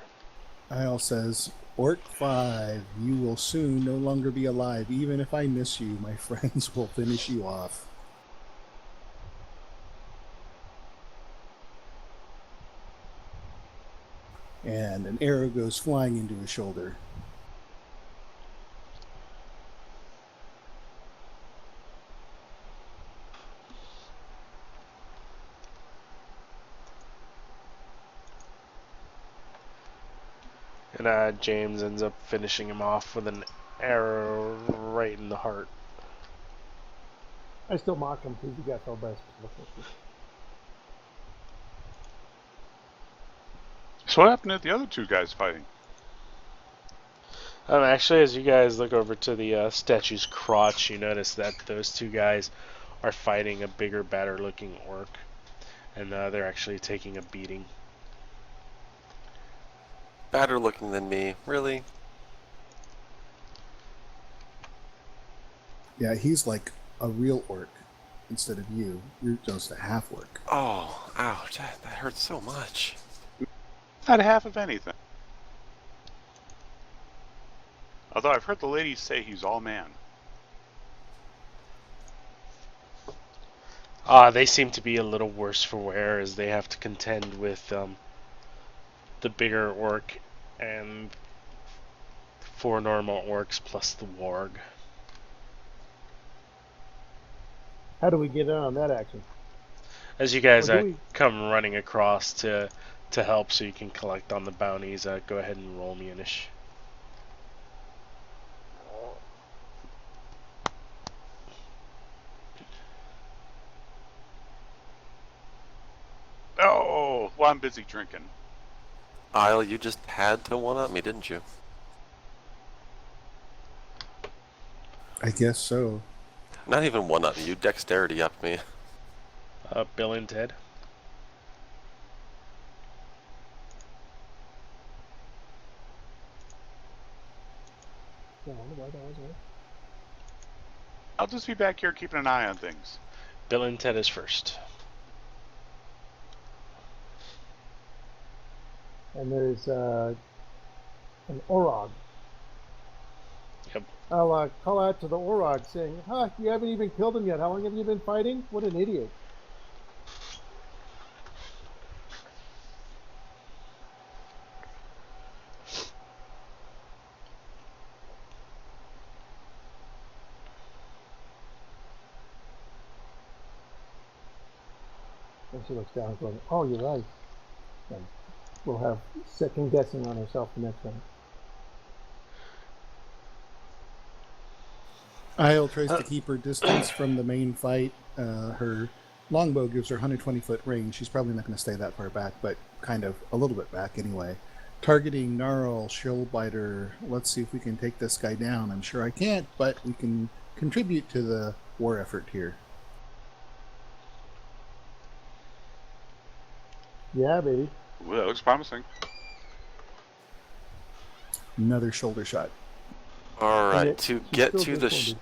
E: Isle says, Orc 5, you will soon no longer be alive. Even if I miss you, my friends will finish you off. And an arrow goes flying into his shoulder.
A: And James ends up finishing him off with an arrow right in the heart.
B: I still mock him because he got fell by a special.
D: So what happened to the other two guys fighting?
A: Actually, as you guys look over to the statue's crotch, you notice that those two guys are fighting a bigger, badder-looking orc, and they're actually taking a beating.
C: Badder looking than me, really?
E: Yeah, he's like a real orc instead of you. You're just a half orc.
C: Oh, ouch, that hurts so much.
D: Not half of anything. Although I've heard the ladies say he's all man.
A: They seem to be a little worse for wear as they have to contend with the bigger orc and 4 normal orcs plus the warg.
B: How do we get in on that action?
A: As you guys
B: Or do we-
A: come running across to help so you can collect on the bounties, go ahead and roll me initiative.
D: Oh, well, I'm busy drinking.
C: Isle, you just had to one-up me, didn't you?
E: I guess so.
C: Not even one-up me, you dexterity upped me.
A: Bill and Ted.
B: Yeah, I wonder why that was there.
D: I'll just be back here keeping an eye on things.
A: Bill and Ted is first.
B: And there's an Orog.
A: Yep.
B: I'll call out to the Orog saying, "Huh, you haven't even killed him yet. How long have you been fighting? What an idiot." And she looks down going, "Oh, you're right." And we'll have second guessing on herself the next time.
E: Isle tries to keep her distance from the main fight. Her longbow gives her 120-foot range. She's probably not going to stay that far back, but kind of a little bit back anyway. Targeting Gnarl, Shieldbiter. Let's see if we can take this guy down. I'm sure I can't, but we can contribute to the war effort here.
B: Yeah, baby.
D: Ooh, that looks promising.
E: Another shoulder shot.
C: Alright,
B: it-
C: to
B: she's
C: get
B: still
C: to the...
B: disappointed.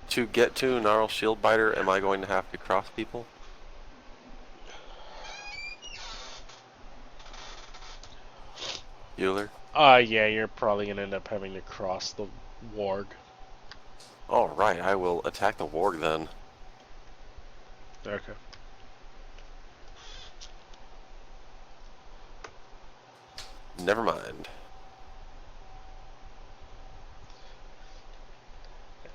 C: To get to Gnarl Shieldbiter, am I going to have to cross people? Euler?
A: Yeah, you're probably gonna end up having to cross the warg.
C: Alright, I will attack the warg then.
A: Okay.
C: Never mind.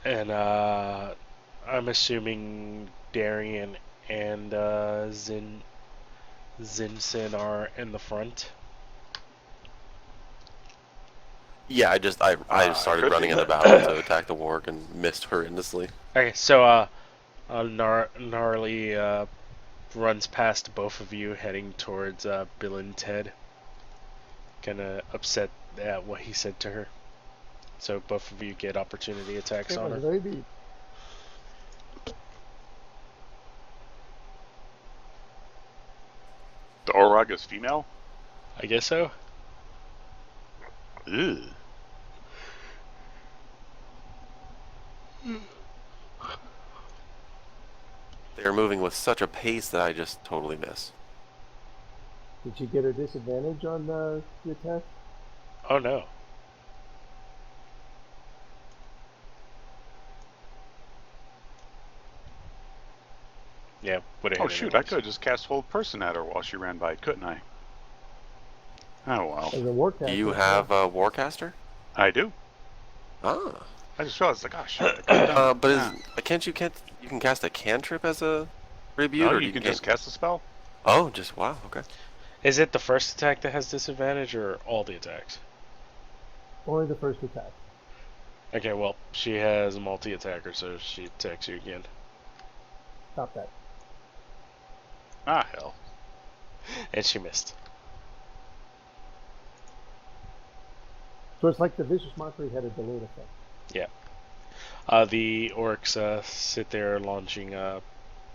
A: And I'm assuming Darian and Zinsen are in the front.
C: Yeah, I just started
D: could
C: running
D: be.
C: in about to attack the warg and missed horrendously.
A: Okay, so Gnarly runs past both of you, heading towards Bill and Ted. Kinda upset at what he said to her. So both of you get opportunity attacks
B: It
A: on
B: was
A: her.
B: very deep.
D: The Orog is female?
A: I guess so.
D: Ew.
C: They are moving with such a pace that I just totally miss.
B: Did you get a disadvantage on the attack?
A: Oh no. Yeah, would have
D: Oh
A: hit
D: shoot, I
A: anyways.
D: could have just cast Hold Person at her while she ran by, couldn't I? Oh well.
B: As a warcaster.
C: Do you have a Warcaster?
D: I do.
C: Ah.
D: I just realized, like, oh shoot, I could have done it.
C: But
D: Yeah.
C: you can cast a cantrip as a tribute,
D: No,
C: or
D: you can just cast a spell.
C: Oh, just wow, okay.
A: Is it the first attack that has disadvantage, or all the attacks?
B: Only the first attack.
A: Okay, well, she has a multi-attacker, so she attacks you again.
B: Stop that.
D: Ah hell.
A: And she missed.
B: So it's like the vicious mockery had a delayed effect.
A: Yeah. The orcs sit there launching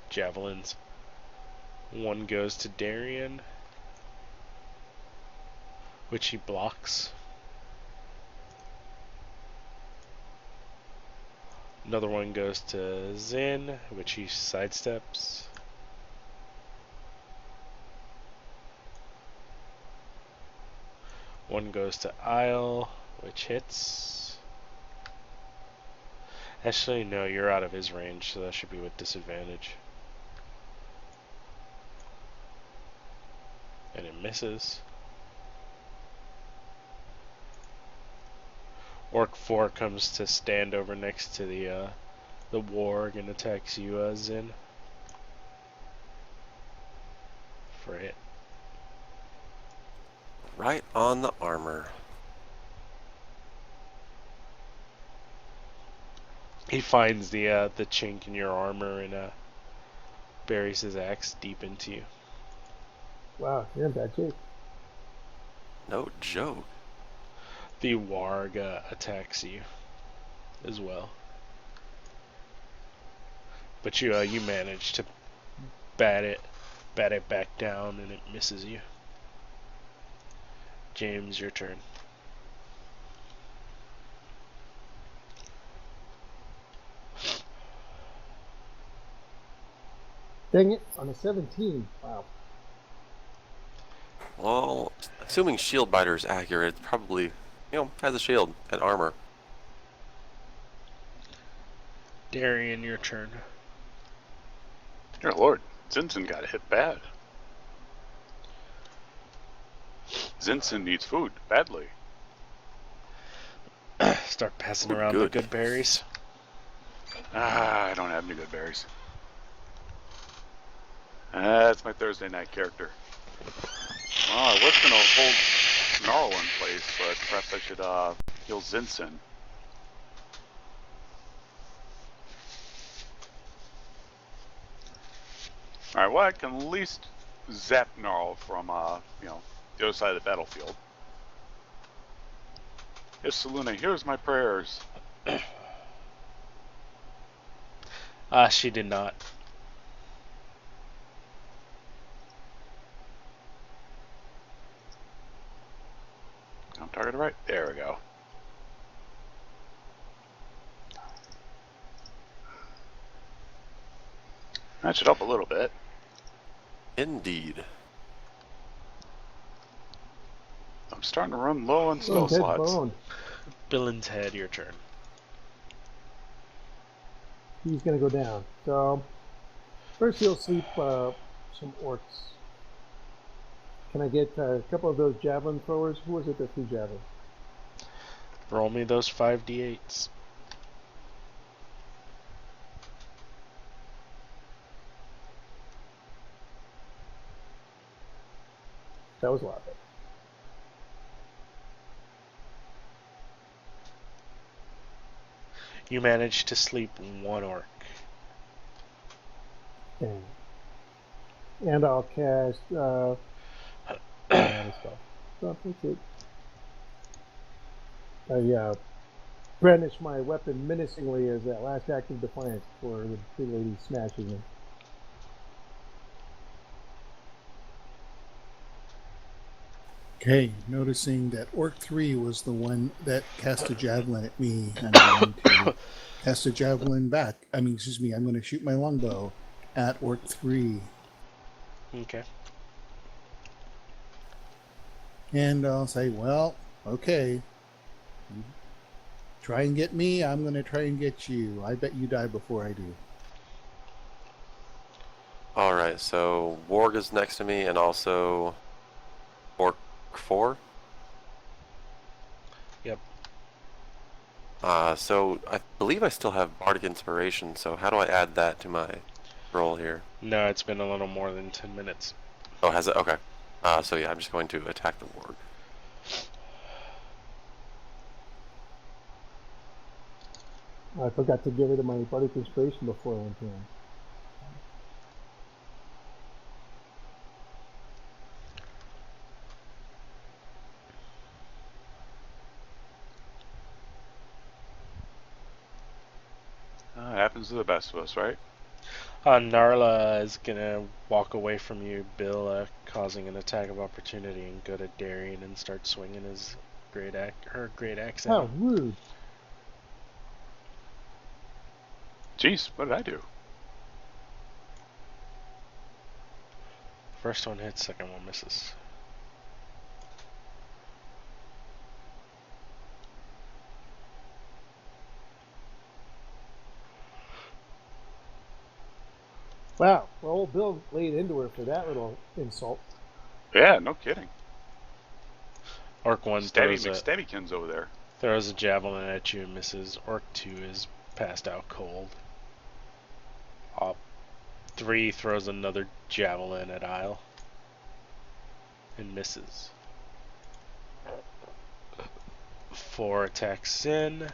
A: javelins. One goes to Darian, which he blocks. Another one goes to Zin, which he sidesteps. One goes to Isle, which hits. Actually, no, you're out of his range, so that should be with disadvantage. And it misses. Orc 4 comes to stand over next to the warg and attacks you, Zin. For a hit.
C: Right on the armor.
A: He finds the chink in your armor and buries his axe deep into you.
B: Wow, you're in bad shape.
C: No joke.
A: The warg attacks you as well, but you manage to bat it back down, and it misses you. James, your turn.
B: Dang it, on a 17. Wow.
C: Well, assuming Shieldbiter is accurate, it's probably, has a shield and armor.
A: Darian, your turn.
D: Dear Lord, Zinsen got hit bad. Zinsen needs food badly.
A: Start passing
C: Ooh,
A: around
C: good.
A: the good berries.
D: Ah, I don't have any good berries. That's my Thursday night character. Well, I was going to hold Snarl in place, but perhaps I should heal Zinsen. Alright, well, I can at least zap Gnarl from, the other side of the battlefield. Yes, Saluna, here's my prayers.
A: She did not.
D: I'm targeted right. There we go. That should help a little bit.
C: Indeed.
D: I'm starting to run low on spell
B: Ted's
D: slots.
B: boned.
A: Bill and Ted, your turn.
B: He's going to go down. So first he'll sleep some orcs. Can I get a couple of those javelin throwers? Who was it that threw javelin?
A: Roll me those 5d8s.
B: That was a lot.
A: You managed to sleep one orc.
B: Okay. And I'll cast stuff. So that's it. I brandish my weapon menacingly as that last act of defiance for the big lady smashing him.
E: Okay, noticing that Orc 3 was the one that cast a javelin at me, I'm going to cast a javelin back. I'm going to shoot my longbow at Orc 3.
A: Okay.
E: And I'll say, well, okay. Try and get me, I'm going to try and get you. I bet you die before I do.
C: Alright, so Warg is next to me, and also Orc 4.
A: Yep.
C: So I believe I still have Bardic Inspiration, so how do I add that to my roll here?
A: No, it's been a little more than 10 minutes.
C: Oh, has it? Okay. So yeah, I'm just going to attack the Warg.
B: I forgot to give it to my Bardic Inspiration before I went down.
D: It happens to the best of us, right?
A: Narla is gonna walk away from you, Bill, causing an attack of opportunity, and go to Darian and start swinging his her great axe at
B: How
A: him.
B: rude.
D: Jeez, what did I do?
A: First one hits, second one misses.
B: Wow. Well, old Bill laid into her for that little insult.
D: Yeah, no kidding.
A: Orc 1
D: Stabby McStabbykins over there.
A: throws a javelin at you and misses. Orc 2 is passed out cold. 3 throws another javelin at Isle and misses. 4 attacks in.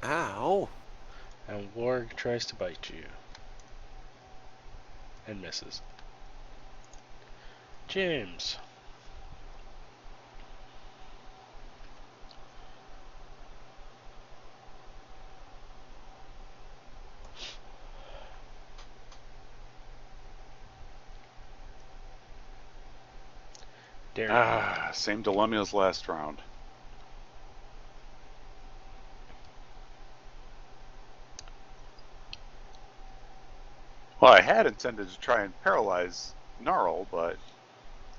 C: Ow!
A: And Warg tries to bite you. And misses. James. Darian.
D: Same dilemma as last round. Well, I had intended to try and paralyze Gnarl, but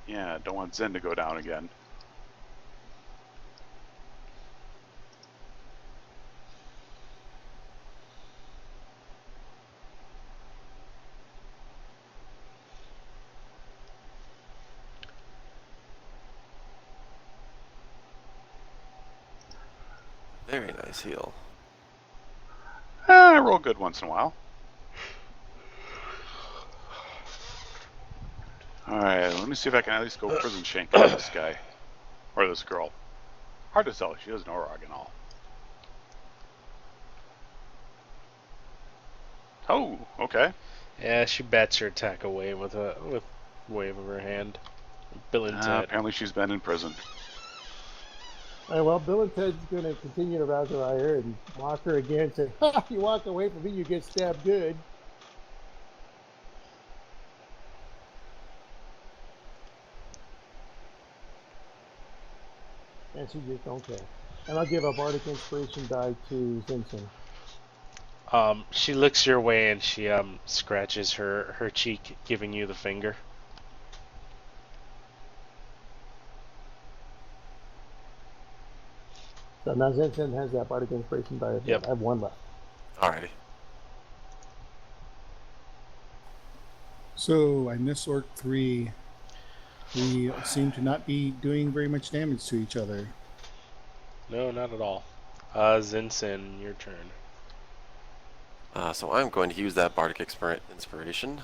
D: yeah, don't want Zen to go down again.
C: Very nice heal.
D: I roll good once in a while. Alright, let me see if I can at least go prison shank on this guy. Or this girl. Hard to tell, she has an Orog and all. Oh, okay.
A: Yeah, she bats your attack away with a wave of her hand. Bill and Ted.
D: Apparently she's been in prison.
B: All right, well, Bill and Ted's going to continue to rouse her ire and mock her again, say, ha, you walk away from me, you get stabbed good. And she just don't care. And I'll give a Bardic Inspiration die to Zinson.
A: She looks your way and she scratches her cheek, giving you the finger.
B: So now Zinson has that Bardic Inspiration die.
A: Yep.
B: I have one left.
C: Alrighty.
E: So I miss Orc 3. We seem to not be doing very much damage to each other.
A: No, not at all. Zinson, your turn.
C: So I'm going to use that Bardic Inspiration.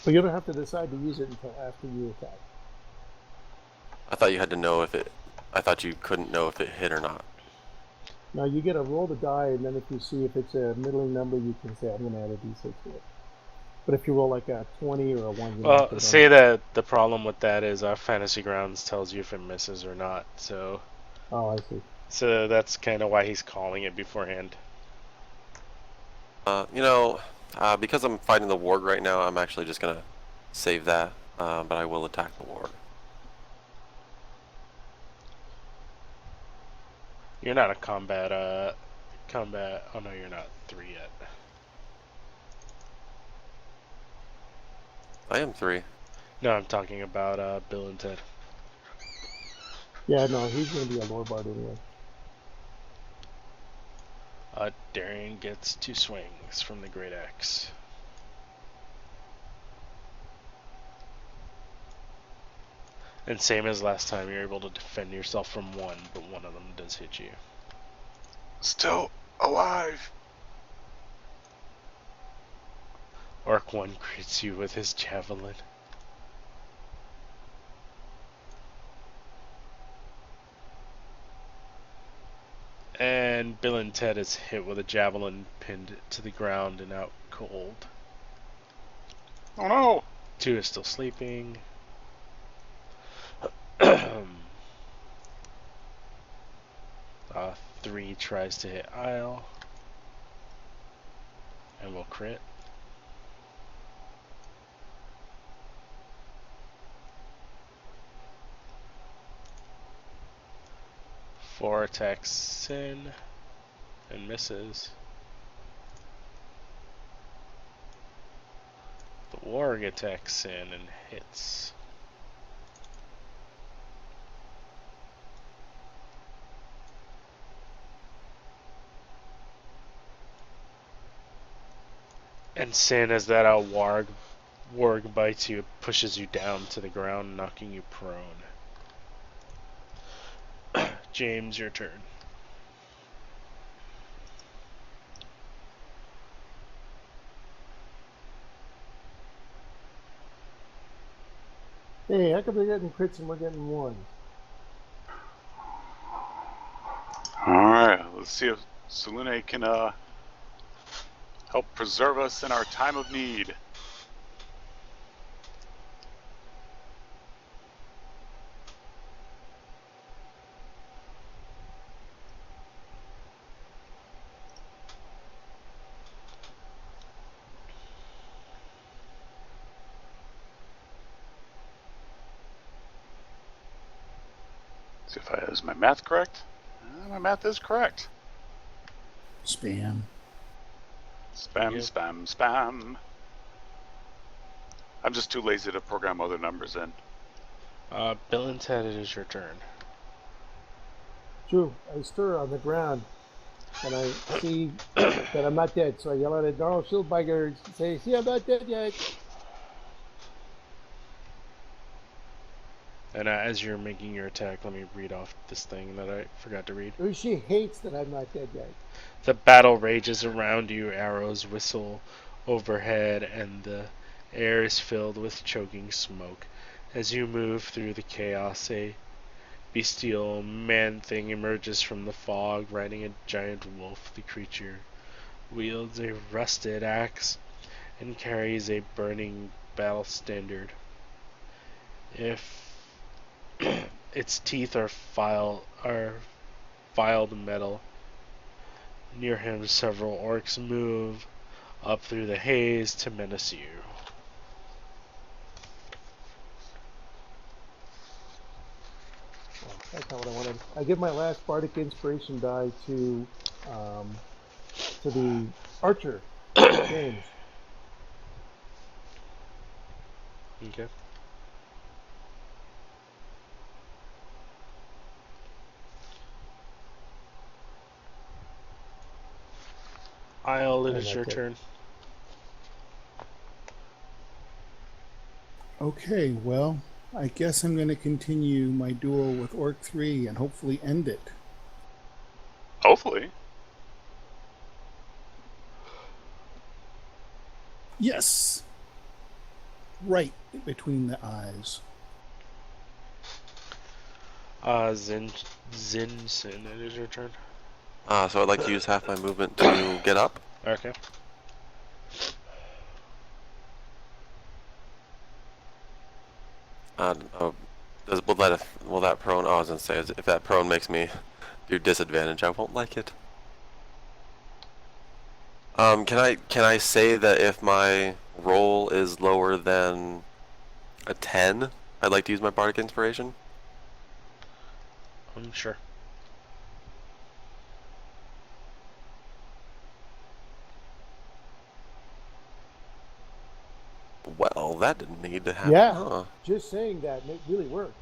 B: But you don't have to decide to use it until after you attack.
C: I thought you had to know if it... I thought you couldn't know if it hit or not.
B: Now you get to roll the die, and then if you see if it's a middling number, you can say, I'm going to add a d6 to it. But if you roll like a 20 or a 1, you don't have to
A: Say that the problem with that is Fantasy Grounds tells you if it misses or not. So.
B: Oh, I see.
A: So that's kind of why he's calling it beforehand.
C: Because I'm fighting the warg right now, I'm actually just gonna save that. But I will attack the warg.
A: You're not a combat. Oh no, you're not 3 yet.
C: I am 3.
A: No, I'm talking about Bill and Ted.
B: Yeah, no, he's going to be a lore bard anyway.
A: Darian gets 2 swings from the Great Axe. And same as last time, you're able to defend yourself from 1, but one of them does hit you.
D: Still alive.
A: Orc 1 crits you with his javelin. And Bill and Ted is hit with a javelin pinned to the ground and out cold.
D: Oh no!
A: 2 is still sleeping. 3 tries to hit Isle. And will crit. 4 attacks Sin and misses. The warg attacks Sin and hits. And Sin, as that warg bites you, pushes you down to the ground, knocking you prone. James, your turn.
B: Hey, how come they're getting crits and we're getting 1s?
D: Alright, let's see if Salune can help preserve us in our time of need. See if is my math correct? My math is correct.
E: Spam.
D: Spam,
A: Yep.
D: spam, spam. I'm just too lazy to program other numbers in.
A: Bill and Ted, it is your turn.
B: True. I stir on the ground, and I see that I'm not dead. So I yell at Darl Schildbiger, say, see, I'm not dead yet.
A: And as you're making your attack, let me read off this thing that I forgot to read.
B: She hates that I'm not dead yet.
A: The battle rages around you, arrows whistle overhead, and the air is filled with choking smoke. As you move through the chaos, a bestial man-thing emerges from the fog, riding a giant wolf. The creature wields a rusted axe and carries a burning battle standard. If its teeth are filed metal. Near him, several orcs move up through the haze to menace you.
B: That's not what I wanted. I give my last bardic inspiration die to the archer, James.
A: Okay. Isle, it
B: And
A: is your
B: that's it.
A: turn.
E: Okay, well, I guess I'm going to continue my duel with Orc 3 and hopefully end it.
D: Hopefully.
E: Yes! Right between the eyes.
A: Zinson, it is your turn.
C: So I'd like to use half my movement to get up.
A: Okay. Will that prone? Oh, I was gonna say, if that prone makes me do disadvantage, I won't like it. Can I say that if my roll is lower than a 10, I'd like to use my bardic inspiration? I'm sure.
C: Well, that didn't need to happen.
B: Yeah,
C: Huh?
B: just saying that really worked.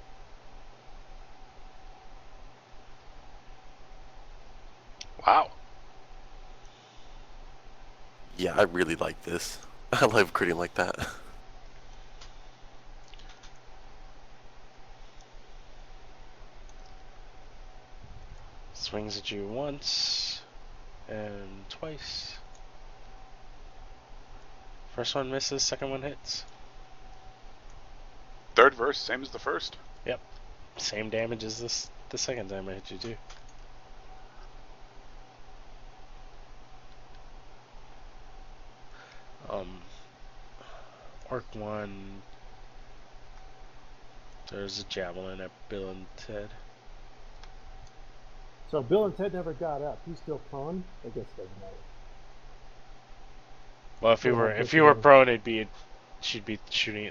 D: Wow.
C: Yeah, I really like this. I love critting like that.
A: Swings at you once and twice. First one misses, second one hits.
D: Third verse, same as the first.
A: Yep. Same damage as the second time I hit you too. Orc 1. There's a javelin at Bill and Ted.
B: So Bill and Ted never got up. He's still prone. I guess it doesn't matter.
A: Well, if you were prone, she'd be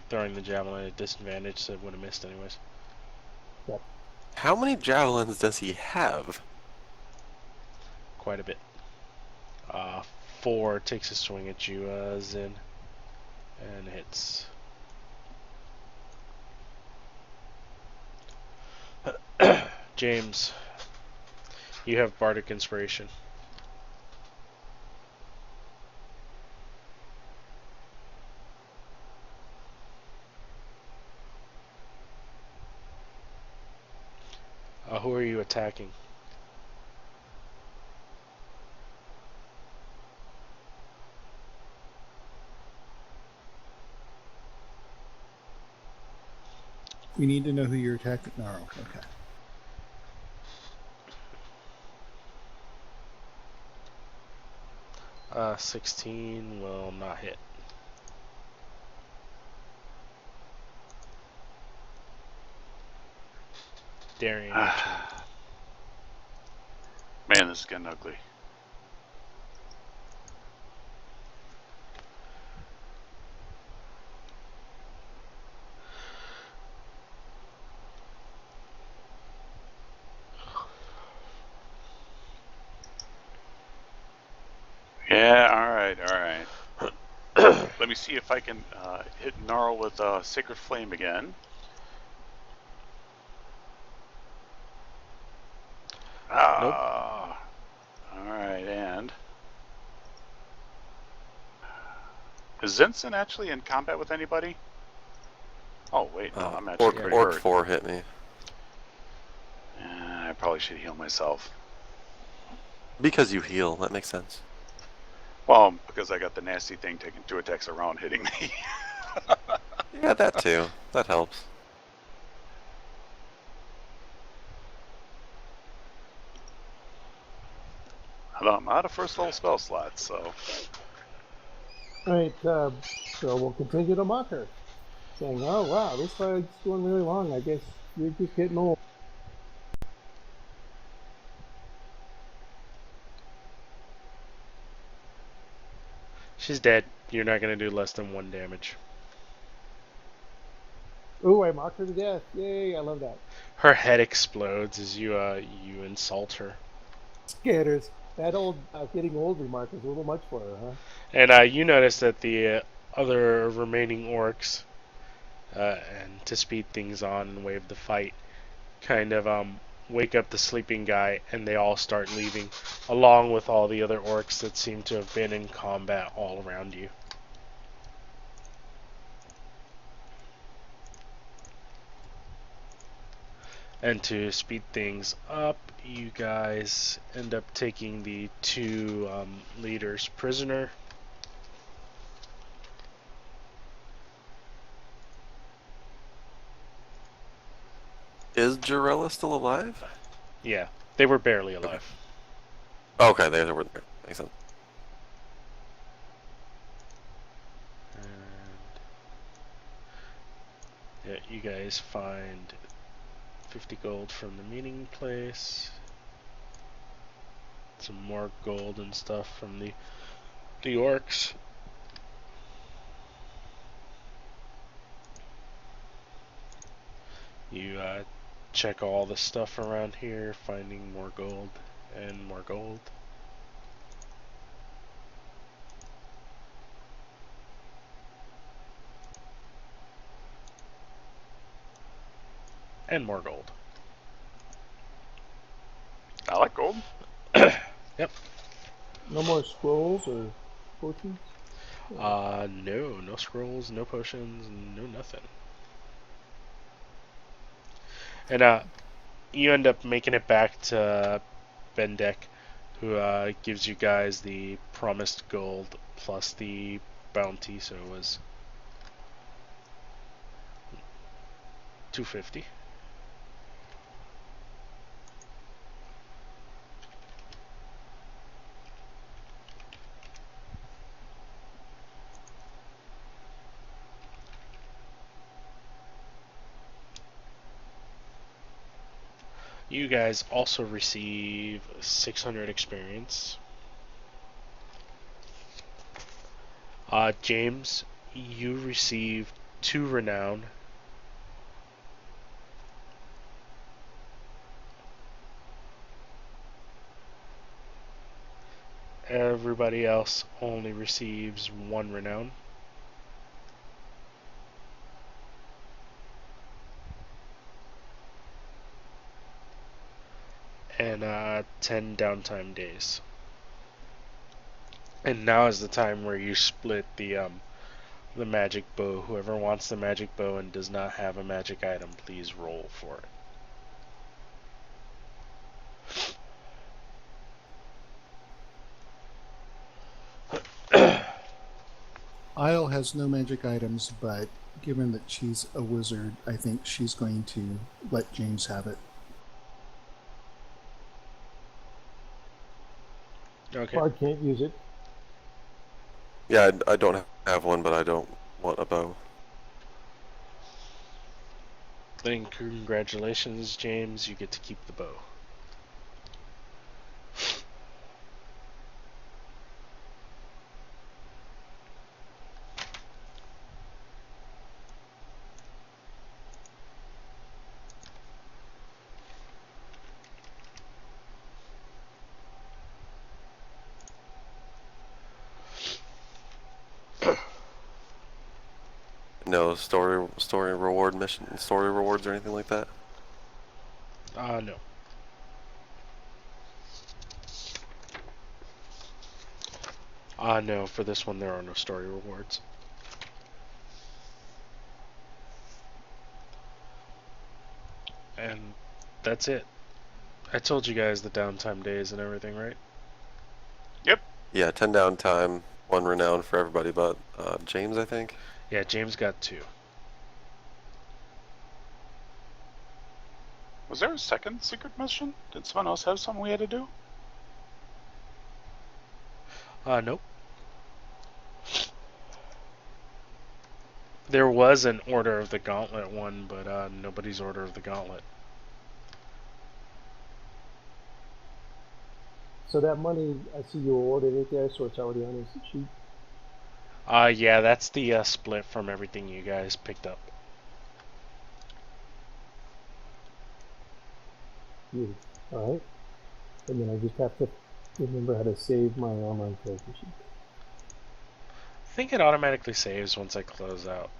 A: throwing the javelin at disadvantage, so it would have missed anyways.
B: Yep.
C: How many javelins does he have?
A: Quite a bit. 4 takes a swing at you, Zin, and hits. James, you have bardic inspiration. Who are you attacking?
E: We need to know who you're attacking. No, okay.
A: 16 will not hit. Darian, your turn.
D: Man, this is getting ugly. Yeah, alright. Let me see if I can hit Gnarl with Sacred Flame again.
A: Nope.
D: Alright, and... Is Zinson actually in combat with anybody? Oh, wait, no, I'm actually pretty
C: Orc
D: hurt.
C: 4 hit me.
D: I probably should heal myself.
C: Because you heal, that makes sense.
D: Well, because I got the nasty thing taking 2 attacks around hitting me.
C: Yeah, that too. That helps.
D: I'm out of first level spell slots, so...
B: Alright, so we'll continue to mock her. Saying, oh wow, this fight's going really long. I guess you're just getting old.
A: She's dead. You're not going to do less than 1 damage.
B: Ooh, I mocked her to death. Yay, I love that.
A: her head explodes as you insult her.
B: Scatters. That old getting old remark is a little much for her, huh?
A: And you notice that the other remaining orcs, and to speed things on and wave the fight, kind of wake up the sleeping guy, and they all start leaving, along with all the other orcs that seem to have been in combat all around you. And to speed things up, you guys end up taking the two leaders prisoner.
C: Is Jarella still alive?
A: Yeah, they were barely alive.
C: Okay, they were there. Makes sense.
A: And yeah, you guys find 50 gold from the meeting place. Some more gold and stuff from the orcs. You check all the stuff around here, finding more gold and more gold. And more gold.
D: I like gold.
A: Yep.
B: No more scrolls or potions?
A: No scrolls, no potions, no nothing. And you end up making it back to Bendek, who gives you guys the promised gold plus the bounty, so it was 250. You guys also receive 600 experience. James, you receive 2 renown. Everybody else only receives 1 renown. And 10 downtime days. And now is the time where you split the magic bow. Whoever wants the magic bow and does not have a magic item, please roll for
E: it. Isle has no magic items, but given that she's a wizard, I think she's going to let James have it.
A: Okay.
B: Bard can't use it.
C: Yeah, I don't have one, but I don't want a bow.
A: Then congratulations, James. You get to keep the bow.
C: No story rewards or anything like that?
A: No. No, for this one there are no story rewards. And that's it. I told you guys the downtime days and everything, right?
D: Yep.
C: Yeah, 10 downtime, 1 renown for everybody but James, I think.
A: Yeah, James got 2.
D: Was there a second secret mission? Did someone else have something we had to do?
A: Nope. There was an Order of the Gauntlet one, but nobody's Order of the Gauntlet.
B: So that money, I see you ordered it there, so it's already on his sheet.
A: Yeah, that's the split from everything you guys picked up.
B: computer. All right, and then I just have to remember how to save my online character sheet.
A: I think it automatically saves once I close out.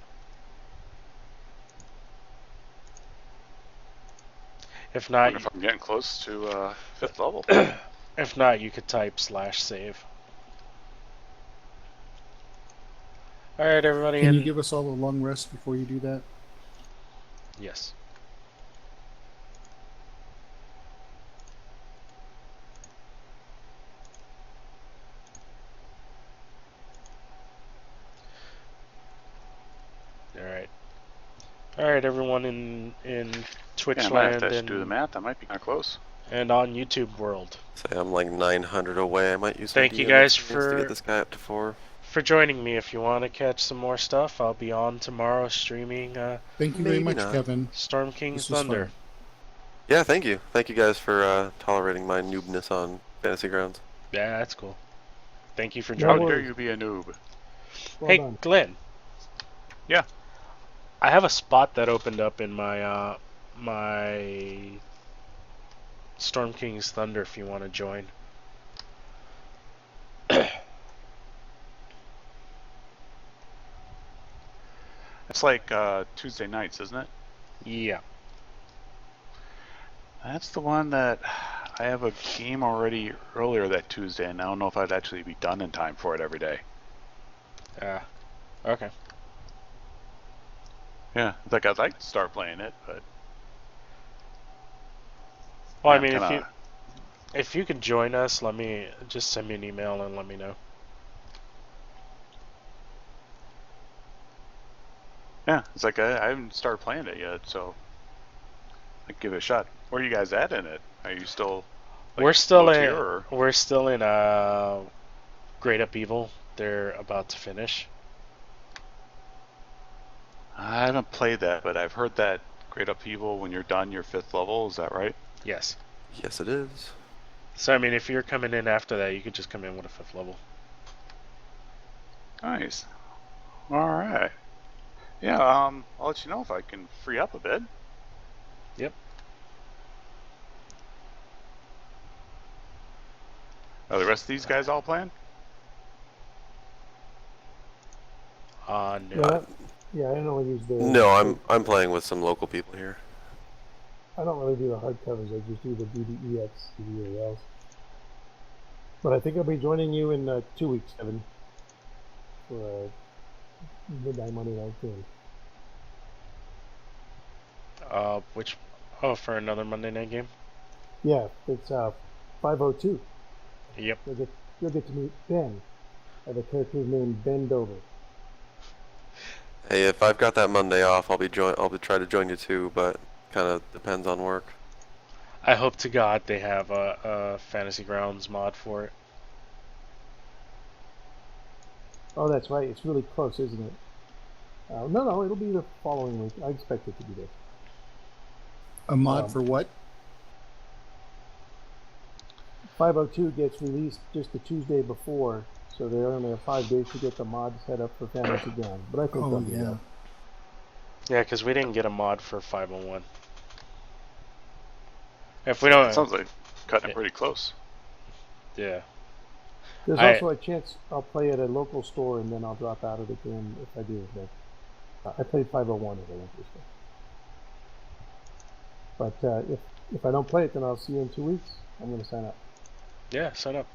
A: If
D: I
A: not,
D: wonder if I'm getting close to 5th level.
A: if not, you could type /save. All right, everybody.
E: Can you give us all a long rest before you do that?
A: Yes. All right, everyone in Twitch
D: Yeah, I might have
A: land
D: to
A: and
D: do the math. I might be kind of close.
A: and on YouTube world.
C: Say I'm like 900 away. I might use
A: Thank
C: some
A: you
C: DM
A: guys
C: experience to get this guy up to 4.
A: for joining me. If you want to catch some more stuff, I'll be on tomorrow streaming.
E: Thank you very much, Kevin.
A: Storm King's
E: This was
A: Thunder.
E: fun.
C: Yeah, thank you. Thank you guys for tolerating my noobness on Fantasy Grounds.
A: Yeah, that's cool. Thank you for
D: How
A: joining.
D: dare you be a noob?
B: Well
A: Hey,
B: done.
A: Glenn.
D: Yeah.
A: I have a spot that opened up in my my Storm King's Thunder. If you want to join.
D: It's like Tuesday nights, isn't it?
A: Yeah.
D: That's the one that I have a game already earlier that Tuesday, and I don't know if I'd actually be done in time for it every day.
A: Okay.
D: Yeah, it's like I'd like to start playing it, but
A: Well,
D: yeah,
A: I mean,
D: kinda,
A: if you could join us, just send me an email and let me know.
D: yeah, it's like I haven't started playing it yet, so I'd give it a shot. Where are you guys at in it? Are you still? Like,
A: we're still
D: low
A: in.
D: tier, or?
A: We're still in Great Up Evil. They're about to finish.
D: I haven't played that, but I've heard that Great Upheaval, when you're done, you're 5th level. Is that right?
A: Yes.
C: Yes, it is.
A: So I mean, if you're coming in after that, you could just come in with a 5th level.
D: Nice. All right. Yeah. I'll let you know if I can free up a bit.
A: Yep.
D: Are the rest of these guys all playing?
A: No.
B: Yeah, I don't really use the.
C: No, I'm playing with some local people here.
B: I don't really do the hardcovers. I just do the DDEX CDALs. But I think I'll be joining you in 2 weeks, Kevin, for midnight Monday night game.
A: Which? Oh, for another Monday night game.
B: Yeah, it's 5:02.
A: Yep.
B: You'll get to meet Ben. I have a character named Ben Dover.
C: Hey, if I've got that Monday off, I'll be try to join you too, but kind of depends on work.
A: I hope to God they have a Fantasy Grounds mod for it.
B: Oh, that's right. It's really close, isn't it? No, it'll be the following week. I expect it to be there.
E: A mod for what?
B: 502 gets released just the Tuesday before, so they only have 5 days to get the mod set up for Fantasy Grounds. But I think
E: Oh,
B: they'll do
E: yeah.
B: that.
A: Yeah, because we didn't get a mod for 501. If we don't,
D: Sounds like cutting it pretty close.
A: yeah.
B: There's also a chance I'll play at a local store and then I'll drop out of the game if I do. But I played 501 at a local store. But if I don't play it, then I'll see you in 2 weeks. I'm going to sign up.
A: Yeah, sign up.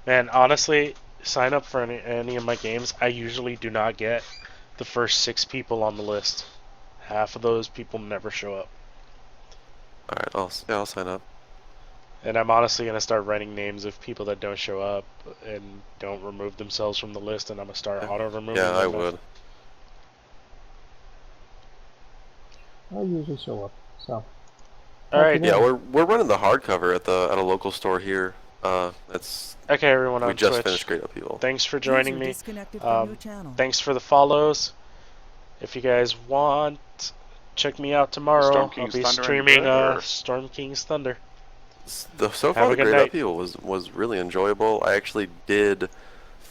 A: Man, honestly, sign up for any of my games. I usually do not get the first 6 people on the list. Half of those people never show up.
C: Alright, I'll sign up.
A: And I'm honestly going to start writing names of people that don't show up and don't remove themselves from the list, and I'm going to start auto-removing them.
C: Yeah, I would.
B: I usually show up. So.
A: Alright.
C: Yeah, we're running the hardcover at a local store here. It's
A: okay, everyone on
C: we just
A: Twitch.
C: finished Great Upheaval.
A: Thanks for joining me.
F: Disconnected from your channel.
A: Thanks for the follows. If you guys want, check me out tomorrow. I'll be streaming Storm King's Thunder.
C: So far, the Great Upheaval was really enjoyable. I actually did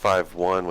C: 5-1 with